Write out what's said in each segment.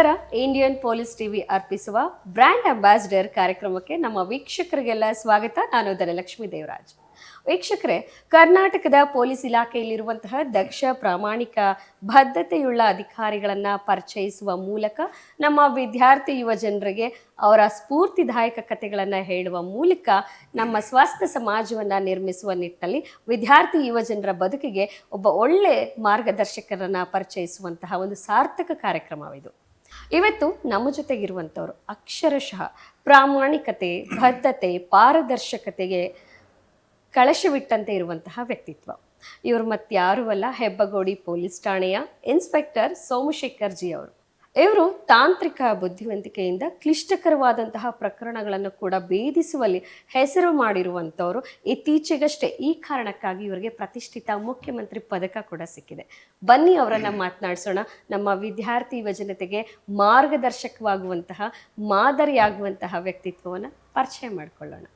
ನಮಸ್ಕಾರ. Indian police TV ಅರ್ಪಿಸುವ brand ambassador ಕಾರ್ಯಕ್ರಮಕ್ಕೆ ನಮ್ಮ ವೀಕ್ಷಕರಿಗೆಲ್ಲ ಸ್ವಾಗತ. ನಾನು ಧನಲಕ್ಷ್ಮಿ ದೇವರಾಜ್. ವೀಕ್ಷಕರೇ, ಕರ್ನಾಟಕದ ಪೊಲೀಸ್ ಇಲಾಖೆಯಲ್ಲಿರುವಂತಹ ದಕ್ಷ, ಪ್ರಾಮಾಣಿಕ, ಬದ್ಧತೆಯುಳ್ಳ ಅಧಿಕಾರಿಗಳನ್ನು ಪರಿಚಯಿಸುವ ಮೂಲಕ ನಮ್ಮ ವಿದ್ಯಾರ್ಥಿ ಯುವ ಜನರಿಗೆ ಅವರ ಸ್ಫೂರ್ತಿದಾಯಕ ಕಥೆಗಳನ್ನು ಹೇಳುವ ಮೂಲಕ ನಮ್ಮ ಸ್ವಸ್ಥ ಸಮಾಜವನ್ನು ನಿರ್ಮಿಸುವ ನಿಟ್ಟಿನಲ್ಲಿ ವಿದ್ಯಾರ್ಥಿ ಯುವ ಜನರ ಬದುಕಿಗೆ ಒಬ್ಬ ಒಳ್ಳೆ ಮಾರ್ಗದರ್ಶಕರನ್ನು ಪರಿಚಯಿಸುವಂತಹ ಒಂದು ಸಾರ್ಥಕ ಕಾರ್ಯಕ್ರಮವಿದು. ಇವತ್ತು ನಮ್ಮ ಜೊತೆಗಿರುವಂಥವ್ರು ಅಕ್ಷರಶಃ ಪ್ರಾಮಾಣಿಕತೆ, ಬದ್ಧತೆ, ಪಾರದರ್ಶಕತೆಗೆ ಕಳಶವಿಟ್ಟಂತೆ ಇರುವಂತಹ ವ್ಯಕ್ತಿತ್ವ. ಇವರು ಮತ್ತಾರೂ ಅಲ್ಲ, ಹೆಬ್ಬಗೋಡಿ ಪೊಲೀಸ್ ಠಾಣೆಯ ಇನ್ಸ್ಪೆಕ್ಟರ್ ಸೋಮಶೇಖರ್ ಜಿ ಅವರು. ಇವರು ತಾಂತ್ರಿಕ ಬುದ್ಧಿವಂತಿಕೆಯಿಂದ ಕ್ಲಿಷ್ಟಕರವಾದಂತಹ ಪ್ರಕರಣಗಳನ್ನು ಕೂಡ ಭೇದಿಸುವಲ್ಲಿ ಹೆಸರು ಮಾಡಿರುವಂಥವರು. ಇತ್ತೀಚೆಗಷ್ಟೇ ಈ ಕಾರಣಕ್ಕಾಗಿ ಇವರಿಗೆ ಪ್ರತಿಷ್ಠಿತ ಮುಖ್ಯಮಂತ್ರಿ ಪದಕ ಕೂಡ ಸಿಕ್ಕಿದೆ. ಬನ್ನಿ ಅವರನ್ನು ಮಾತನಾಡಿಸೋಣ. ನಮ್ಮ ವಿದ್ಯಾರ್ಥಿ ಯುವ ಜನತೆಗೆ ಮಾರ್ಗದರ್ಶಕವಾಗುವಂತಹ, ಮಾದರಿಯಾಗುವಂತಹ ವ್ಯಕ್ತಿತ್ವವನ್ನು ಪರಿಚಯ ಮಾಡಿಕೊಳ್ಳೋಣ.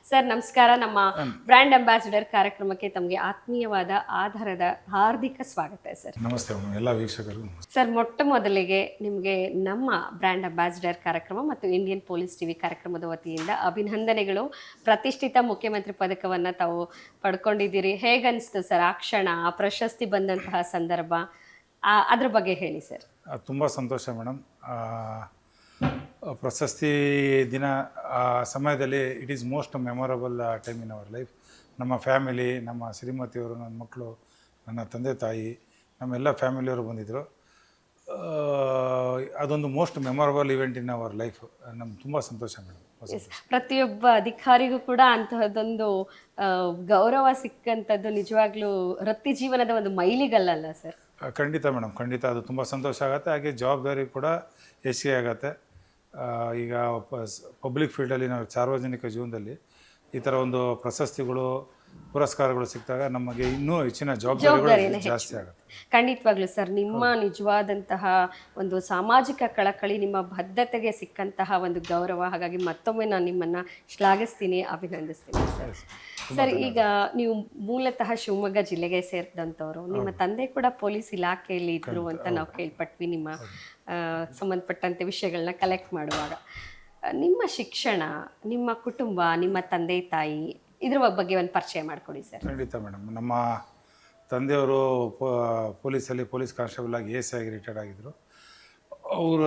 ಸರ್ ನಮಸ್ಕಾರ. ನಮ್ಮ ಬ್ರ್ಯಾಂಡ್ ಅಂಬಾಸಿಡರ್ ಕಾರ್ಯಕ್ರಮಕ್ಕೆ ತಮಗೆ ಆತ್ಮೀಯವಾದ ಆಧಾರದ ಹಾರ್ದಿಕ ಸ್ವಾಗತ ಸರ್. ನಮಸ್ತೆ ಎಲ್ಲ ವೀಕ್ಷಕರು. ಸರ್, ಮೊಟ್ಟ ಮೊದಲಿಗೆ ನಿಮಗೆ ನಮ್ಮ ಬ್ರ್ಯಾಂಡ್ ಅಂಬಾಸಿಡರ್ ಕಾರ್ಯಕ್ರಮ ಮತ್ತು ಇಂಡಿಯನ್ ಪೊಲೀಸ್ ಟಿವಿ ಕಾರ್ಯಕ್ರಮದ ವತಿಯಿಂದ ಅಭಿನಂದನೆಗಳು. ಪ್ರತಿಷ್ಠಿತ ಮುಖ್ಯಮಂತ್ರಿ ಪದಕವನ್ನು ತಾವು ಪಡ್ಕೊಂಡಿದ್ದೀರಿ. ಹೇಗನ್ನಿಸ್ತು ಸರ್ ಆ ಕ್ಷಣ, ಆ ಪ್ರಶಸ್ತಿ ಬಂದಂತಹ ಸಂದರ್ಭ, ಅದ್ರ ಬಗ್ಗೆ ಹೇಳಿ ಸರ್. ತುಂಬ ಸಂತೋಷ ಮೇಡಮ್. ಪ್ರಶಸ್ತಿ ದಿನ ಆ ಸಮಯದಲ್ಲಿ it is most memorable time in our life. ನಮ್ಮ ಫ್ಯಾಮಿಲಿ, ನಮ್ಮ ಶ್ರೀಮತಿಯವರು, ನನ್ನ ಮಕ್ಕಳು, ನನ್ನ ತಂದೆ ತಾಯಿ, ನಮ್ಮೆಲ್ಲ ಫ್ಯಾಮಿಲಿಯವರು ಬಂದಿದ್ದರು. ಅದೊಂದು most memorable event in our life. ನಮ್ಗೆ ತುಂಬ ಸಂತೋಷ ಮೇಡಮ್. ಪ್ರತಿಯೊಬ್ಬ ಅಧಿಕಾರಿಗೂ ಕೂಡ ಅಂತಹದ್ದೊಂದು ಗೌರವ ಸಿಕ್ಕಂಥದ್ದು ನಿಜವಾಗ್ಲೂ ವೃತ್ತಿ ಜೀವನದ ಒಂದು ಮೈಲಿಗಲ್ಲ ಸರ್. ಖಂಡಿತ ಮೇಡಮ್, ಖಂಡಿತ. ಅದು ತುಂಬ ಸಂತೋಷ ಆಗುತ್ತೆ. ಹಾಗೆ ಜವಾಬ್ದಾರಿ ಕೂಡ ಹೆಚ್ಚಿಗೆ ಆಗುತ್ತೆ. ಈಗ ಪಬ್ಲಿಕ್ ಫೀಲ್ಡಲ್ಲಿ ನಾವು ಸಾರ್ವಜನಿಕ ಜೀವನದಲ್ಲಿ ಈ ಥರ ಒಂದು ಪ್ರಶಸ್ತಿಗಳು, ಪುರಸ್ಕಾರಗಳು ಸಿಕ್ಕಿದಾಗ ನಮಗೆ ಇನ್ನೂ ಹೆಚ್ಚಿನ ಜವಾಬ್ದಾರಿಗಳು ಜಾಸ್ತಿ ಆಗುತ್ತೆ. ಖಂಡಿತವಾಗ್ಲೂ ಸರ್, ನಿಮ್ಮ ನಿಜವಾದಂತಹ ಒಂದು ಸಾಮಾಜಿಕ ಕಳಕಳಿ, ನಿಮ್ಮ ಬದ್ಧತೆಗೆ ಸಿಕ್ಕಂತಹ ಒಂದು ಗೌರವ. ಹಾಗಾಗಿ ಮತ್ತೊಮ್ಮೆ ನಾನು ನಿಮ್ಮನ್ನು ಶ್ಲಾಘಿಸ್ತೀನಿ, ಅಭಿನಂದಿಸ್ತೀನಿ ಸರ್. ಸರ್, ಈಗ ನೀವು ಮೂಲತಃ ಶಿವಮೊಗ್ಗ ಜಿಲ್ಲೆಗೆ ಸೇರಿದಂಥವ್ರು. ನಿಮ್ಮ ತಂದೆ ಕೂಡ ಪೊಲೀಸ್ ಇಲಾಖೆಯಲ್ಲಿ ಇದ್ರು ಅಂತ ನಾವು ಕೇಳ್ಪಟ್ವಿ ನಿಮ್ಮ ಸಂಬಂಧಪಟ್ಟಂತೆ ವಿಷಯಗಳನ್ನ ಕಲೆಕ್ಟ್ ಮಾಡುವಾಗ. ನಿಮ್ಮ ಶಿಕ್ಷಣ, ನಿಮ್ಮ ಕುಟುಂಬ, ನಿಮ್ಮ ತಂದೆ ತಾಯಿ, ಇದ್ರ ಬಗ್ಗೆ ಒಂದು ಪರಿಚಯ ಮಾಡಿಕೊಡಿ ಸರ್. ಖಂಡಿತ ಮೇಡಮ್. ನಮ್ಮ ತಂದೆಯವರು ಪೊಲೀಸಲ್ಲಿ ಪೊಲೀಸ್ ಕಾನ್ಸ್ಟೇಬಲ್ ಆಗಿ ಎಸ್ ಆಗಿ ರಿಟೈರ್ಡ್ ಆಗಿದ್ದರು. ಅವರ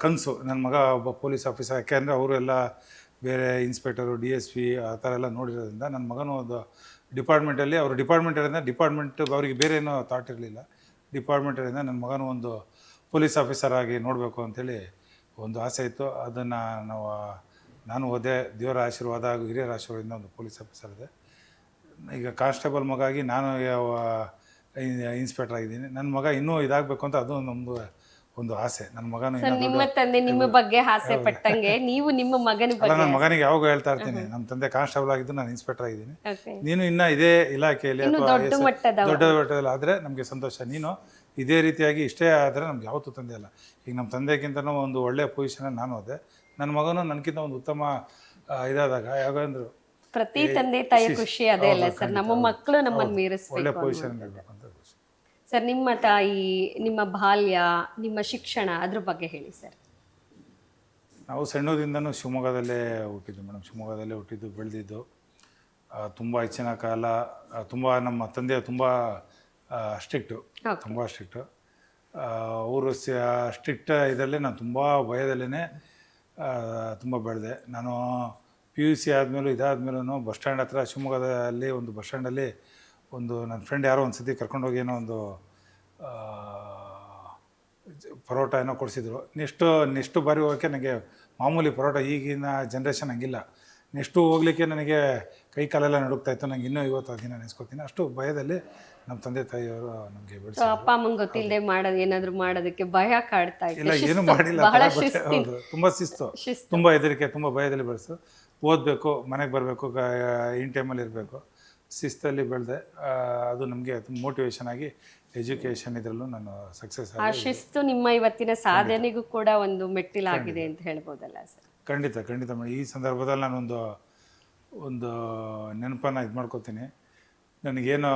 ಕನಸು ನನ್ನ ಮಗ ಒಬ್ಬ ಪೊಲೀಸ್ ಆಫೀಸರ್. ಯಾಕೆಂದರೆ ಅವರು ಎಲ್ಲ ಬೇರೆ ಇನ್ಸ್ಪೆಕ್ಟರು, DSP ಆ ಥರ ಎಲ್ಲ ನೋಡಿರೋದ್ರಿಂದ ನನ್ನ ಮಗನೂ ಒಂದು ಡಿಪಾರ್ಟ್ಮೆಂಟಲ್ಲಿ, ಅವರು ಡಿಪಾರ್ಟ್ಮೆಂಟ್ ಅವರಿಗೆ ಬೇರೆ ಏನೋ ಥಾಟ್ ಇರಲಿಲ್ಲ. ಡಿಪಾರ್ಟ್ಮೆಂಟರಿಂದ ನನ್ನ ಮಗನೂ ಒಂದು ಪೊಲೀಸ್ ಆಫೀಸರ್ ಆಗಿ ನೋಡಬೇಕು ಅಂಥೇಳಿ ಒಂದು ಆಸೆ ಇತ್ತು. ಅದನ್ನು ನಾನು ಓದೆ. ದೇವರ ಆಶೀರ್ವಾದ ಹಾಗೂ ಹಿರಿಯರ ಆಶೀರ್ವಾದದಿಂದ ಒಂದು ಪೊಲೀಸ್ ಆಫೀಸರ್ ಇದೆ. ಈಗ ಕಾನ್ಸ್ಟೇಬಲ್ ಮಗ ಆಗಿ ನಾನು ಇನ್ಸ್ಪೆಕ್ಟರ್ ಆಗಿದ್ದೀನಿ. ನನ್ನ ಮಗ ಇನ್ನೂ ಇದಾಗಬೇಕು ಅಂತ ಅದು ನಮ್ಮದು ಒಂದು ಆಸೆ. ನನ್ನ ಮಗನೂ ನಿಮ್ಮ ತಂದೆ ನಿಮ್ಮ ಬಗ್ಗೆ ಆಸೆ ಪಟ್ಟಂಗೆ ನೀವು ನಿಮ್ಮ ಮಗನ ಬಗ್ಗೆ. ನನ್ನ ಮಗನಿಗೆ ಯಾವಾಗ ಹೇಳ್ತಾ ಇರ್ತೀನಿ, ನಮ್ಮ ತಂದೆ ಕಾನ್ಸ್ಟೇಬಲ್ ಆಗಿದ್ದು, ನಾನು ಇನ್ಸ್ಪೆಕ್ಟರ್ ಆಗಿದ್ದೀನಿ, ನೀನು ಇನ್ನೂ ಇದೇ ಇಲಾಖೆಯಲ್ಲಿ ಅಥವಾ ದೊಡ್ಡ ಮಟ್ಟದಲ್ಲಿ ಆದರೆ ನಮಗೆ ಸಂತೋಷ. ನೀನು ಇದೇ ರೀತಿಯಾಗಿ ಇಷ್ಟೇ ಆದರೆ ನಮ್ಗೆ ಯಾವತ್ತೂ ತಂದೆ ಅಲ್ಲ. ಈಗ ನಮ್ಮ ತಂದೆಗಿಂತನೂ ಒಂದು ಒಳ್ಳೆಯ ಪೊಸಿಷನಲ್ಲಿ ನಾನು ಹೋದೆ. ನನ್ನ ಮಗನೂ ನನಗಿಂತ ಒಂದು ಉತ್ತಮ ಇದಾದಾಗ ಯಾವಾಗಂದ್ರು ಪ್ರತಿ ತಂದೆ ತಾಯಿ ಖುಷಿ ಅದೇ ಅಲ್ಲ ಸರ್, ನಮ್ಮ ಮಕ್ಕಳು ನಮ್ಮನ್ನು ಮೀರಿಸ್ಬೇಕು, ಒಳ್ಳೆ ಪೊಸಿಷನ್ ಇರಬೇಕು ಅಂತ. ಸರ್, ನಿಮ್ಮ ತಾಯಿ, ನಿಮ್ಮ ಬಾಲ್ಯ, ನಿಮ್ಮ ಶಿಕ್ಷಣ, ಅದ್ರ ಬಗ್ಗೆ ಹೇಳಿ ಸರ್. ನಾವು ಸಣ್ಣದಿಂದನೂ ಶಿವಮೊಗ್ಗದಲ್ಲೇ ಹುಟ್ಟಿದ್ದು ಮೇಡಮ್. ಶಿವಮೊಗ್ಗದಲ್ಲೇ ಹುಟ್ಟಿದ್ದು, ಬೆಳೆದಿದ್ದು. ತುಂಬ ಹೆಚ್ಚಿನ ಕಾಲ ತುಂಬ ನಮ್ಮ ತಂದೆ ತುಂಬ ಸ್ಟ್ರಿಕ್ಟು, ತುಂಬ ಸ್ಟ್ರಿಕ್ಟು. ಅವರು ಸ್ಟ್ರಿಕ್ಟ್ ಇದರಲ್ಲೇ ನಾನು ತುಂಬ ಭಯದಲ್ಲೇ ತುಂಬ ಬೆಳೆದೆ. ನಾನು PUC ಆದಮೇಲೂ ಇದಾದಮೇಲೂ ಬಸ್ ಸ್ಟ್ಯಾಂಡ್ ಹತ್ರ, ಶಿವಮೊಗ್ಗದಲ್ಲಿ ಒಂದು ಬಸ್ ಸ್ಟ್ಯಾಂಡಲ್ಲಿ ಒಂದು ನನ್ನ ಫ್ರೆಂಡ್ ಯಾರೋ ಒಂದು ಸತಿ ಕರ್ಕೊಂಡೋಗಿ ಏನೋ ಒಂದು ಪರೋಟ ಏನೋ ಕೊಡಿಸಿದ್ರು. ನೆಕ್ಸ್ಟು ಬಾರಿ ಹೋಗೋಕ್ಕೆ ನನಗೆ ಮಾಮೂಲಿ ಪರೋಟ, ಈಗಿನ ಜನ್ರೇಷನ್ ಹಂಗಿಲ್ಲ. ನೆಕ್ಸ್ಟು ಹೋಗಲಿಕ್ಕೆ ನನಗೆ ಕೈ ಕಾಲೆಲ್ಲ ನಡುಕ್ತಾಯಿತ್ತು. ನಂಗೆ ಇನ್ನೂ ಇವತ್ತು ದಿನ ನೆನೆಸ್ಕೊತೀನಿ. ಅಷ್ಟು ಭಯದಲ್ಲಿ ನಮ್ಮ ತಂದೆ ತಾಯಿಯವರು ನಮಗೆ ಬೆಳೆಸಿ. ಅಪ್ಪ ಅಮ್ಮಂಗೆ ಗೊತ್ತಿಲ್ಲದೆ ಮಾಡೋದು, ಏನಾದರೂ ಮಾಡೋದಕ್ಕೆ ಭಯ ಕಾಡ್ತಾ ಇತ್ತು. ಇಲ್ಲ, ಏನು ಮಾಡಿಲ್ಲ. ಹೌದು, ತುಂಬ ಶಿಸ್ತು, ತುಂಬ ಹೆದರಿಕೆ, ತುಂಬ ಭಯದಲ್ಲಿ ಬೆಳೆಸು. ಓದಬೇಕು, ಮನೆಗೆ ಬರಬೇಕು, ಇನ್ ಟೈಮಲ್ಲಿ ಇರಬೇಕು, ಶಿಸ್ತಲ್ಲಿ ಬೆಳೆದೆ. ಅದು ನಮಗೆ ತುಂಬ ಮೋಟಿವೇಶನ್ ಆಗಿ ಎಜುಕೇಷನ್ ಇದರಲ್ಲೂ ನಾನು ಸಕ್ಸಸ್ ಆಗಿ. ಆ ಶಿಸ್ತು ನಿಮ್ಮ ಇವತ್ತಿನ ಸಾಧನೆಗೂ ಕೂಡ ಒಂದು ಮೆಟ್ಟಿಲಾಗಿದೆ ಅಂತ ಹೇಳ್ಬೋದಲ್ಲ ಸರ್? ಖಂಡಿತ ಮೇಡಮ್. ಈ ಸಂದರ್ಭದಲ್ಲಿ ನಾನೊಂದು ನೆನಪನ್ನು ಇದು ಮಾಡ್ಕೋತೀನಿ. ನನಗೇನು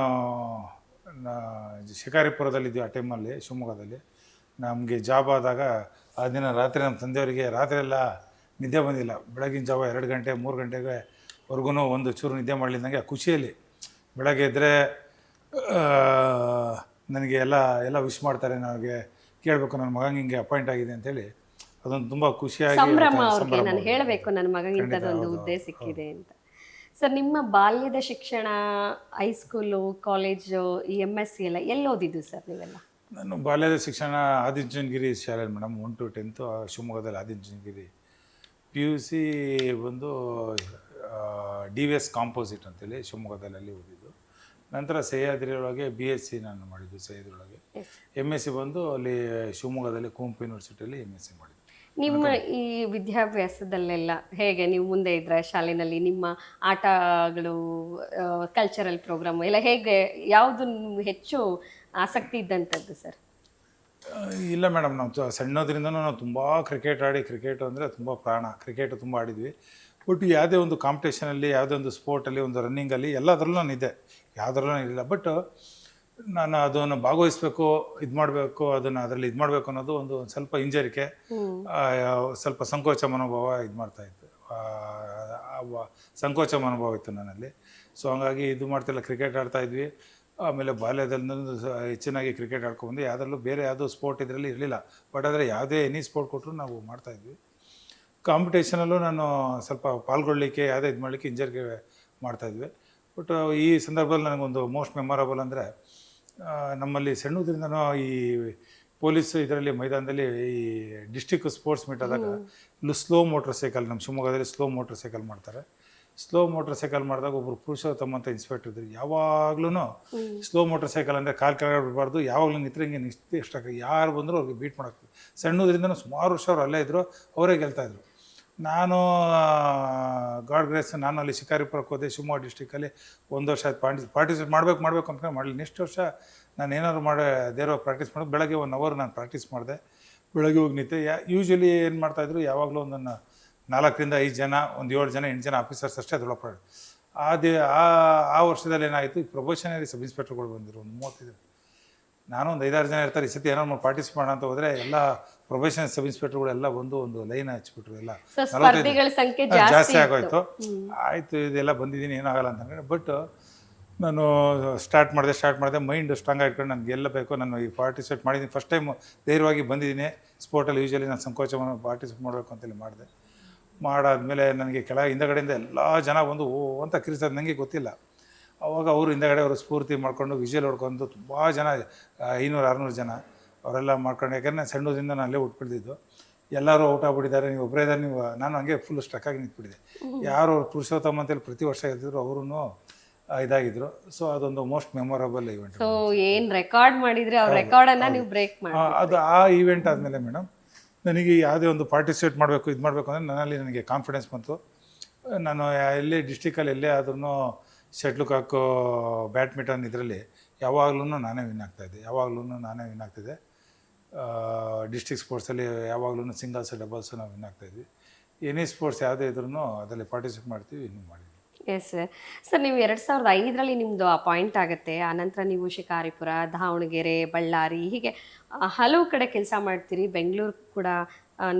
ಶಿಕಾರಿಪುರದಲ್ಲಿದ್ದೀವಿ ಆ ಟೈಮಲ್ಲಿ, ಶಿವಮೊಗ್ಗದಲ್ಲಿ. ನಮಗೆ ಜಾಬ್ ಆದಾಗ ಆ ದಿನ ರಾತ್ರಿ ನಮ್ಮ ತಂದೆಯವರಿಗೆ ರಾತ್ರಿ ಎಲ್ಲ ನಿದ್ದೆ ಬಂದಿಲ್ಲ. ಬೆಳಗಿನ ಜಾವ 2 ಗಂಟೆ 3 ಗಂಟೆಗೆ ವರ್ಗು ಒಂದು ಚೂರು ನಿದ್ದೆ ಮಾಡಲಿದ್ದಂಗೆ ಆ ಖುಷಿಯಲ್ಲಿ ಬೆಳಗ್ಗೆ ಎದ್ದರೆ ನನಗೆ ಎಲ್ಲ ವಿಶ್ ಮಾಡ್ತಾರೆ, ನನಗೆ ಕೇಳಬೇಕು ನನ್ನ ಮಗಂಗೆ ಹಿಂಗೆ ಅಪಾಯಿಂಟ್ ಆಗಿದೆ ಅಂತೇಳಿ ಅದೊಂದು ತುಂಬ ಖುಷಿಯಾಗಿ ಸಂಭ್ರಮ ಅವ್ರಿಗೆ, ನಾನು ಹೇಳಬೇಕು ನನ್ನ ಮಗನಿಗೆ ಇಂಥದ್ದೊಂದು ಹುದ್ದೆ ಸಿಕ್ಕಿದೆ ಅಂತ. ಸರ್, ನಿಮ್ಮ ಬಾಲ್ಯದ ಶಿಕ್ಷಣ, ಹೈಸ್ಕೂಲು, ಕಾಲೇಜು, ಈ MSc ಎಲ್ಲ ಎಲ್ಲಿ ಓದಿದ್ದು ಸರ್ ನೀವೆಲ್ಲ? ನಾನು ಬಾಲ್ಯದ ಶಿಕ್ಷಣ ಆದಿಚುಂಚನಗಿರಿ ಶಾಲೆ ಮೇಡಮ್, 1 to 10 ಶಿವಮೊಗ್ಗದಲ್ಲಿ ಆದಿಚುಂಚನಗಿರಿ. PUC ಬಂದು DVS ಕಾಂಪೋಸಿಟ್ ಅಂತೇಳಿ ಶಿವಮೊಗ್ಗದಲ್ಲಿ ಅಲ್ಲಿ ಓದಿದ್ದು. ನಂತರ ಸಹ್ಯಾದ್ರಿಯೊಳಗೆ BSc ನಾನು ಮಾಡಿದ್ದು ಸಹ್ಯಾದ್ರಿಯೊಳಗೆ. MSc ಬಂದು ಅಲ್ಲಿ ಶಿವಮೊಗ್ಗದಲ್ಲಿ ಕುವೆಂಪು ಯೂನಿವರ್ಸಿಟಿಯಲ್ಲಿ MSc ಮಾಡಿದ್ದು. ನಿಮ್ಮ ಈ ವಿದ್ಯಾಭ್ಯಾಸದಲ್ಲೆಲ್ಲ ಹೇಗೆ ನೀವು ಮುಂದೆ ಇದ್ರ ಶಾಲೆಯಲ್ಲಿ ನಿಮ್ಮ ಆಟಗಳು, ಕಲ್ಚರಲ್ ಪ್ರೋಗ್ರಾಮ್ ಎಲ್ಲ ಹೇಗೆ, ಯಾವುದು ಹೆಚ್ಚು ಆಸಕ್ತಿ ಇದ್ದಂಥದ್ದು ಸರ್? ಇಲ್ಲ ಮೇಡಮ್, ನಾವು ಸಣ್ಣದ್ರಿಂದನೂ ನಾವು ತುಂಬ ಕ್ರಿಕೆಟ್ ಅಂದರೆ ತುಂಬ ಪ್ರಾಣ. ಕ್ರಿಕೆಟ್ ತುಂಬ ಆಡಿದ್ವಿ. ಬಟ್ ಯಾವುದೇ ಒಂದು ಕಾಂಪಿಟೇಷನಲ್ಲಿ, ಯಾವುದೇ ಒಂದು ಸ್ಪೋರ್ಟಲ್ಲಿ, ಒಂದು ರನ್ನಿಂಗಲ್ಲಿ ಎಲ್ಲದರಲ್ಲೂ ನಾನು ಇದ್ದೆ, ಯಾವುದ್ರಲ್ಲೂ ಇರಲಿಲ್ಲ. ಬಟ್ ನಾನು ಅದನ್ನು ಭಾಗವಹಿಸ್ಬೇಕು, ಇದು ಮಾಡಬೇಕು, ಅದರಲ್ಲಿ ಇದು ಮಾಡಬೇಕು ಅನ್ನೋದು ಒಂದು ಸ್ವಲ್ಪ ಹಿಂಜರಿಕೆ, ಸ್ವಲ್ಪ ಸಂಕೋಚ ಮನೋಭಾವ ಇದು ಮಾಡ್ತಾಯಿತ್ತು, ಸಂಕೋಚ ಮನೋಭಾವ ಇತ್ತು ನನ್ನಲ್ಲಿ. ಸೊ ಹಂಗಾಗಿ ಇದು ಮಾಡ್ತಿಲ್ಲ, ಕ್ರಿಕೆಟ್ ಆಡ್ತಾಯಿದ್ವಿ. ಆಮೇಲೆ ಬಾಲ್ಯದಲ್ಲಿ ಹೆಚ್ಚಿನಾಗಿ ಕ್ರಿಕೆಟ್ ಆಡ್ಕೊಂಡು ಯಾವುದ್ರಲ್ಲೂ ಬೇರೆ ಯಾವುದೋ ಸ್ಪೋರ್ಟ್ ಇದರಲ್ಲಿ ಇರಲಿಲ್ಲ. ಬಟ್ ಆದರೆ ಯಾವುದೇ ಎನಿ ಸ್ಪೋರ್ಟ್ ಕೊಟ್ಟರು ನಾವು ಮಾಡ್ತಾಯಿದ್ವಿ. ಕಾಂಪಿಟೇಷನಲ್ಲೂ ನಾನು ಸ್ವಲ್ಪ ಪಾಲ್ಗೊಳ್ಳಲಿಕ್ಕೆ, ಯಾವುದೇ ಇದು ಮಾಡಲಿಕ್ಕೆ ಹಿಂಜರಿಕೆ ಮಾಡ್ತಾಯಿದ್ವಿ. ಬಟ್ ಈ ಸಂದರ್ಭದಲ್ಲಿ ನನಗೊಂದು ಮೋಸ್ಟ್ ಮೆಮೊರಬಲ್ ಅಂದರೆ, ನಮ್ಮಲ್ಲಿ ಸಣ್ಣದ್ರಿಂದನೂ ಈ ಪೊಲೀಸ್ ಇದರಲ್ಲಿ ಮೈದಾನದಲ್ಲಿ ಈ ಡಿಸ್ಟಿಕ್ ಸ್ಪೋರ್ಟ್ಸ್ ಮೀಟ್ ಆದಾಗ ಇಲ್ಲೂ ಸ್ಲೋ ಮೋಟ್ರ್ ಸೈಕಲ್, ನಮ್ಮ ಶಿವಮೊಗ್ಗದಲ್ಲಿ ಸ್ಲೋ ಮೋಟ್ರ್ ಸೈಕಲ್ ಮಾಡ್ತಾರೆ. ಸ್ಲೋ ಮೋಟ್ರ್ ಸೈಕಲ್ ಮಾಡಿದಾಗ ಒಬ್ಬರು ಪುರುಷೋತ್ತಮ ಅಂತ ಇನ್ಸ್ಪೆಕ್ಟರ್ ಇದ್ರು. ಯಾವಾಗ್ಲೂ ಸ್ಲೋ ಮೋಟ್ರ್ ಸೈಕಲ್ ಅಂದರೆ ಕಾಲು ಕೆಳಗಡೆ ಬಿಡಬಾರ್ದು, ಯಾವಾಗಲೂ ನಿಂತ್ರೆ ಹಿಂಗೆ ಇಷ್ಟಾಗ ಯಾರು ಬಂದರೂ ಅವ್ರಿಗೆ ಬೀಟ್ ಮಾಡೋಕ್ಕೆ. ಸಣ್ಣದ್ರಿಂದ ಸುಮಾರು ವರ್ಷ ಅವ್ರು ಅಲ್ಲೇ ಇದ್ದರು, ಅವರೇ ಗೆಲ್ತಾಯಿದ್ರು. ನಾನು ಗಾಡ್ ಗ್ರೇಸ್ ನಾನು ಅಲ್ಲಿ ಶಿಕಾರಿಪುರಕ್ಕೆ ಹೋದೆ, ಶಿವಮೊಗ್ಗ ಡಿಸ್ಟಿಕಲ್ಲಿ 1 ವರ್ಷ ಆಯ್ತು. ಪಾರ್ಟಿಸಿಪೇಟ್ ಮಾಡಬೇಕು ಅಂತ ಮಾಡಲಿ. ನೆಕ್ಸ್ಟ್ ವರ್ಷ ನಾನು ಏನಾದ್ರು ದೇವ್ರ ಪ್ರಾಕ್ಟೀಸ್ ಮಾಡೋದು, ಬೆಳಗ್ಗೆ 1 hour ನಾನು ಪ್ರಾಕ್ಟೀಸ್ ಮಾಡಿದೆ. ಬೆಳಗ್ಗೆ ಹೋಗಿ ನಿಂತೆ. ಯೂಶ್ವಲಿ ಏನು ಮಾಡ್ತಾಯಿದ್ರು, ಯಾವಾಗಲೂ ಒಂದನ್ನು 4 ರಿಂದ 5 ಜನ, 7 ಜನ 8 ಜನ ಆಫೀಸರ್ಸ್ ಅಷ್ಟೇ ಅದ್ರೊಳಗೆ. ಆ ವರ್ಷದಲ್ಲಿ ಏನಾಯಿತು, ಈ ಪ್ರೊಬೆಷನರಿ ಸಬ್ ಇನ್ಸ್ಪೆಕ್ಟರ್ಗಳು ಬಂದಿರು ಒಂದು 35. ನಾನು ಒಂದು 5-6 ಜನ ಇರ್ತಾರೆ. ಈ ಸತಿ ಏನಾದ್ರು ಪಾರ್ಟಿಸಿಪೇಟ್ ಮಾಡೋಣ ಅಂತ ಹೋದರೆ ಎಲ್ಲ ಪ್ರೊಬೆಷನರಿ ಸಬ್ ಇನ್ಸ್ಪೆಕ್ಟರ್ಗಳೆಲ್ಲ ಬಂದು ಒಂದು ಲೈನ್ ಹಚ್ಬಿಟ್ರು. ಎಲ್ಲ ಜಾಸ್ತಿ ಆಗೋಯ್ತು. ಆಯಿತು, ಇದೆಲ್ಲ ಬಂದಿದ್ದೀನಿ, ಏನಾಗಲ್ಲ ಅಂತ. ಬಟ್ ನಾನು ಸ್ಟಾರ್ಟ್ ಮಾಡಿದೆ. ಮೈಂಡ್ ಸ್ಟ್ರಾಂಗ್ ಆಗಿಟ್ಕೊಂಡು ನಾನು ಗೆಲ್ಲಬೇಕು, ನಾನು ಈ ಪಾರ್ಟಿಸಿಪೇಟ್ ಮಾಡಿದ್ದೀನಿ, ಫಸ್ಟ್ ಟೈಮ್ ಧೈರ್ಯವಾಗಿ ಬಂದಿದ್ದೀನಿ ಸ್ಪೋರ್ಟಲ್ಲಿ. ಯೂಶ್ವಲಿ ನಾನು ಸಂಕೋಚವನ್ನು ಪಾರ್ಟಿಸಿಪೇಟ್ ಮಾಡಬೇಕು ಅಂತೇಳಿ ಮಾಡಿದೆ. ಮಾಡಾದ್ಮೇಲೆ ನನಗೆ ಹಿಂದಗಡೆಯಿಂದ ಎಲ್ಲ ಜನ ಬಂದು ಓ ಅಂತ ಕಿರಿಸೋದು, ನನಗೆ ಗೊತ್ತಿಲ್ಲ. ಅವಾಗ ಅವರು ಹಿಂದಗಡೆ ಅವರು ಸ್ಫೂರ್ತಿ ಮಾಡ್ಕೊಂಡು ವಿಜುವಲ್ ಹೊಡ್ಕೊಂಡು ತುಂಬ ಜನ, 500-600 ಜನ ಅವರೆಲ್ಲ ಮಾಡ್ಕೊಂಡು. ಯಾಕಂದರೆ ನಾನು ಸಣ್ಣದಿಂದ ನಾನು ಅಲ್ಲೇ ಹುಟ್ಬಿಡ್ತಿದ್ದು. ಎಲ್ಲರೂ ಔಟ್ ಆಗ್ಬಿಟ್ಟಿದ್ದಾರೆ, ನೀವು ಒಬ್ಬರೇ ಇದ್ದಾರೆ, ನೀವು. ನಾನು ಹಂಗೆ ಫುಲ್ ಸ್ಟ್ರಕ್ಕಾಗಿ ನಿಂತ್ಬಿಟ್ಟಿದೆ. ಯಾರು ಪುರುಷೋತ್ತಮ ಅಂತೇಳಿ ಪ್ರತಿ ವರ್ಷ ಗೆದ್ದಿದ್ರು ಅವರು ಇದಾಗಿದ್ರು. ಸೊ ಅದೊಂದು ಮೋಸ್ಟ್ ಮೆಮೊರಬಲ್ ಇವೆಂಟ್. ಸೊ ಏನು ರೆಕಾರ್ಡ್ ಮಾಡಿದ್ರೆ ಅವ್ರ ರೆಕಾರ್ಡನ್ನು ನೀವು ಬ್ರೇಕ್ ಮಾಡಿ, ಅದು ಆ ಈವೆಂಟ್ ಆದಮೇಲೆ ಮೇಡಮ್ ನನಗೆ ಯಾವುದೇ ಒಂದು ಪಾರ್ಟಿಸಿಪೇಟ್ ಮಾಡಬೇಕು, ಇದು ಮಾಡಬೇಕು ಅಂದರೆ ನನ್ನಲ್ಲಿ ನನಗೆ ಕಾನ್ಫಿಡೆನ್ಸ್ ಬಂತು. ನಾನು ಎಲ್ಲೇ ಡಿಸ್ಟಿಕಲ್ಲಿ ಎಲ್ಲೇ ಆದ್ರೂ ಶಟ್ಲ್ ಕಾಕು, ಬ್ಯಾಡ್ಮಿಂಟನ್ ಇದರಲ್ಲಿ ಯಾವಾಗಲೂ ನಾನೇ ವಿನ್ ಆಗ್ತಾಯಿದ್ದೆ. ಡಿಸ್ಟ್ರಿಕ್ಟ್ ಸ್ಪೋರ್ಟ್ಸಲ್ಲಿ ಯಾವಾಗಲೂ ಸಿಂಗಲ್ಸ್, ಡಬಲ್ಸ್ ನಾವು ವಿನ್ ಆಗ್ತಾಯಿದ್ವಿ. ಎನಿ ಸ್ಪೋರ್ಟ್ಸ್ ಯಾವುದೇ ಇದ್ರೂ ಅದರಲ್ಲಿ ಪಾರ್ಟಿಸಿಪೇಟ್ ಮಾಡ್ತೀವಿ, ಇನ್ನೂ ಮಾಡಿದ್ವಿ. ಎಸ್ ಸರ್, ನೀವು 2005ರಲ್ಲಿ ನಿಮ್ಮದು ಅಪಾಯಿಂಟ್ ಆಗುತ್ತೆ. ಆನಂತರ ನೀವು ಶಿಕಾರಿಪುರ, ದಾವಣಗೆರೆ, ಬಳ್ಳಾರಿ ಹೀಗೆ ಹಲವು ಕಡೆ ಕೆಲಸ ಮಾಡ್ತೀರಿ. ಬೆಂಗಳೂರು ಕೂಡ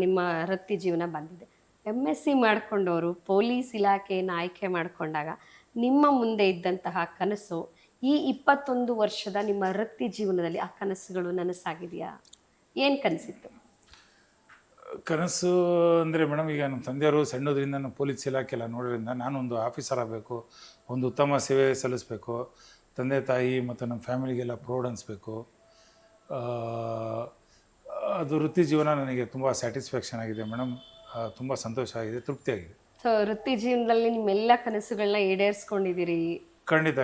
ನಿಮ್ಮ ವೃತ್ತಿ ಜೀವನ ಬಂದಿದೆ. MSc ಮಾಡಿಕೊಂಡವರು ಪೊಲೀಸ್ ಇಲಾಖೆಯನ್ನು ಆಯ್ಕೆ ಮಾಡಿಕೊಂಡಾಗ ನಿಮ್ಮ ಮುಂದೆ ಇದ್ದಂತಹ ಕನಸು, ಈ 21 ವರ್ಷದ ನಿಮ್ಮ ವೃತ್ತಿ ಜೀವನದಲ್ಲಿ ಆ ಕನಸುಗಳು ನನಸಾಗಿದೆಯಾ? ಏನು ಕನಸಿತ್ತು? ಕನಸು ಅಂದರೆ ಮೇಡಮ್, ಈಗ ನಮ್ಮ ತಂದೆಯವರು ಸಣ್ಣದ್ರಿಂದ ನಾನು ಪೊಲೀಸ್ ಇಲಾಖೆ ಎಲ್ಲ ನೋಡೋದ್ರಿಂದ ನಾನೊಂದು ಆಫೀಸರ್ ಆಗಬೇಕು, ಒಂದು ಉತ್ತಮ ಸೇವೆ ಸಲ್ಲಿಸಬೇಕು, ತಂದೆ ತಾಯಿ ಮತ್ತು ನಮ್ಮ ಫ್ಯಾಮಿಲಿಗೆಲ್ಲ ಪ್ರೌಡ್ ಅನಿಸ್ಬೇಕು. ಅದು ವೃತ್ತಿ ಜೀವನ ನನಗೆ ತುಂಬ ಸ್ಯಾಟಿಸ್ಫ್ಯಾಕ್ಷನ್ ಆಗಿದೆ ಮೇಡಮ್. ತುಂಬ ಸಂತೋಷ ಆಗಿದೆ, ತೃಪ್ತಿಯಾಗಿದೆ. ಸೊ ವೃತ್ತಿ ಜೀವನದಲ್ಲಿ ನಿಮ್ಮೆಲ್ಲ ಕನಸುಗಳನ್ನ ಈಡೇರಿಸ್ಕೊಂಡಿದ್ದೀರಿ? ಖಂಡಿತ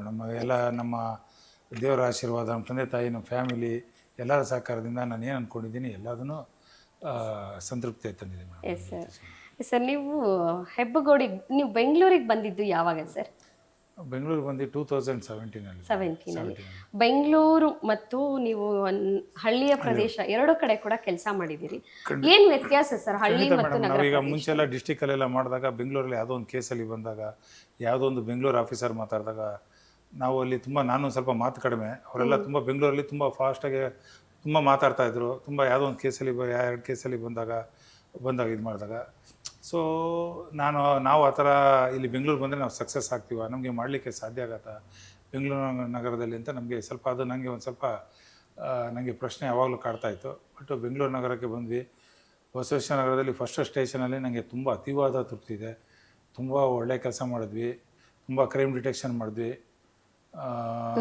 ಮೇಡಮ್. ಎಲ್ಲ ನಮ್ಮ ದೇವರ ಆಶೀರ್ವಾದ, ನಮ್ಮ ತಂದೆ ತಾಯಿ, ನಮ್ಮ ಫ್ಯಾಮಿಲಿ ಎಲ್ಲರ ಸಹಕಾರದಿಂದ ನಾನು ಏನು ಅಂದ್ಕೊಂಡಿದ್ದೀನಿ ಎಲ್ಲದನ್ನು ಸಂತೃಪ್ತಿ ತಂದಿದೆ ಮೇಡಮ್. ಎಸ್ ಸರ್, ನೀವು ಹೆಬ್ಬಗೋಡಿಗೆ, ನೀವು ಬೆಂಗಳೂರಿಗೆ ಬಂದಿದ್ದು ಯಾವಾಗ ಸರ್? ಬೆಂಗಳೂರಿಗೆ ಬಂದು 2017ನಲ್ಲಿ. ಬೆಂಗಳೂರು ಮತ್ತು ನೀವು ಹಳ್ಳಿಯ ಪ್ರದೇಶ ಎರಡು ಕಡೆ ಕೂಡ ಕೆಲಸ ಮಾಡಿದ್ದೀರಿ. ಏನು ವ್ಯತ್ಯಾಸ ಸರ್ ಹಳ್ಳಿ ಮತ್ತು ನಗರ? ಈಗ ಮುಂಚೆ ಎಲ್ಲ ಡಿಸ್ಟಿಕಲ್ಲೆಲ್ಲ ಮಾಡಿದಾಗ, ಬೆಂಗಳೂರಲ್ಲಿ ಯಾವುದೋ ಒಂದು ಕೇಸಲ್ಲಿ ಬಂದಾಗ, ಯಾವುದೋ ಒಂದು ಬೆಂಗಳೂರು ಆಫೀಸರ್ ಮಾತಾಡಿದಾಗ ನಾವು ಅಲ್ಲಿ ತುಂಬ, ನಾನು ಸ್ವಲ್ಪ ಮಾತು ಕಡಿಮೆ, ಅವರೆಲ್ಲ ತುಂಬ ಬೆಂಗಳೂರಲ್ಲಿ ತುಂಬ ಫಾಸ್ಟಾಗಿ ತುಂಬ ಮಾತಾಡ್ತಾಯಿದ್ರು. ತುಂಬ ಯಾವುದೋ ಒಂದು ಕೇಸಲ್ಲಿ 2 ಕೇಸಲ್ಲಿ ಬಂದಾಗ ಇದು ಮಾಡಿದಾಗ ಸೊ ನಾವು ಆ ಥರ ಇಲ್ಲಿ ಬೆಂಗಳೂರು ಬಂದರೆ ನಾವು ಸಕ್ಸಸ್ ಆಗ್ತೀವ, ನಮಗೆ ಮಾಡಲಿಕ್ಕೆ ಸಾಧ್ಯ ಆಗತ್ತಾ ಬೆಂಗಳೂರು ನಗರದಲ್ಲಿ ಅಂತ ನಮಗೆ ಸ್ವಲ್ಪ ಅದು ನನಗೆ ಒಂದು ಸ್ವಲ್ಪ ನನಗೆ ಪ್ರಶ್ನೆ ಯಾವಾಗಲೂ ಕಾಡ್ತಾಯಿತ್ತು. ಬಟ್ ಬೆಂಗಳೂರು ನಗರಕ್ಕೆ ಬಂದ್ವಿ. ಬಸವೇಶ್ವರ ನಗರದಲ್ಲಿ ಫಸ್ಟ್ ಸ್ಟೇಷನಲ್ಲಿ ನನಗೆ ತುಂಬ ಅತೀವಾದ ತೃಪ್ತಿ ಇದೆ. ತುಂಬ ಒಳ್ಳೆ ಕೆಲಸ ಮಾಡಿದ್ವಿ, ತುಂಬ ಕ್ರೈಮ್ ಡಿಟೆಕ್ಷನ್ ಮಾಡಿದ್ವಿ.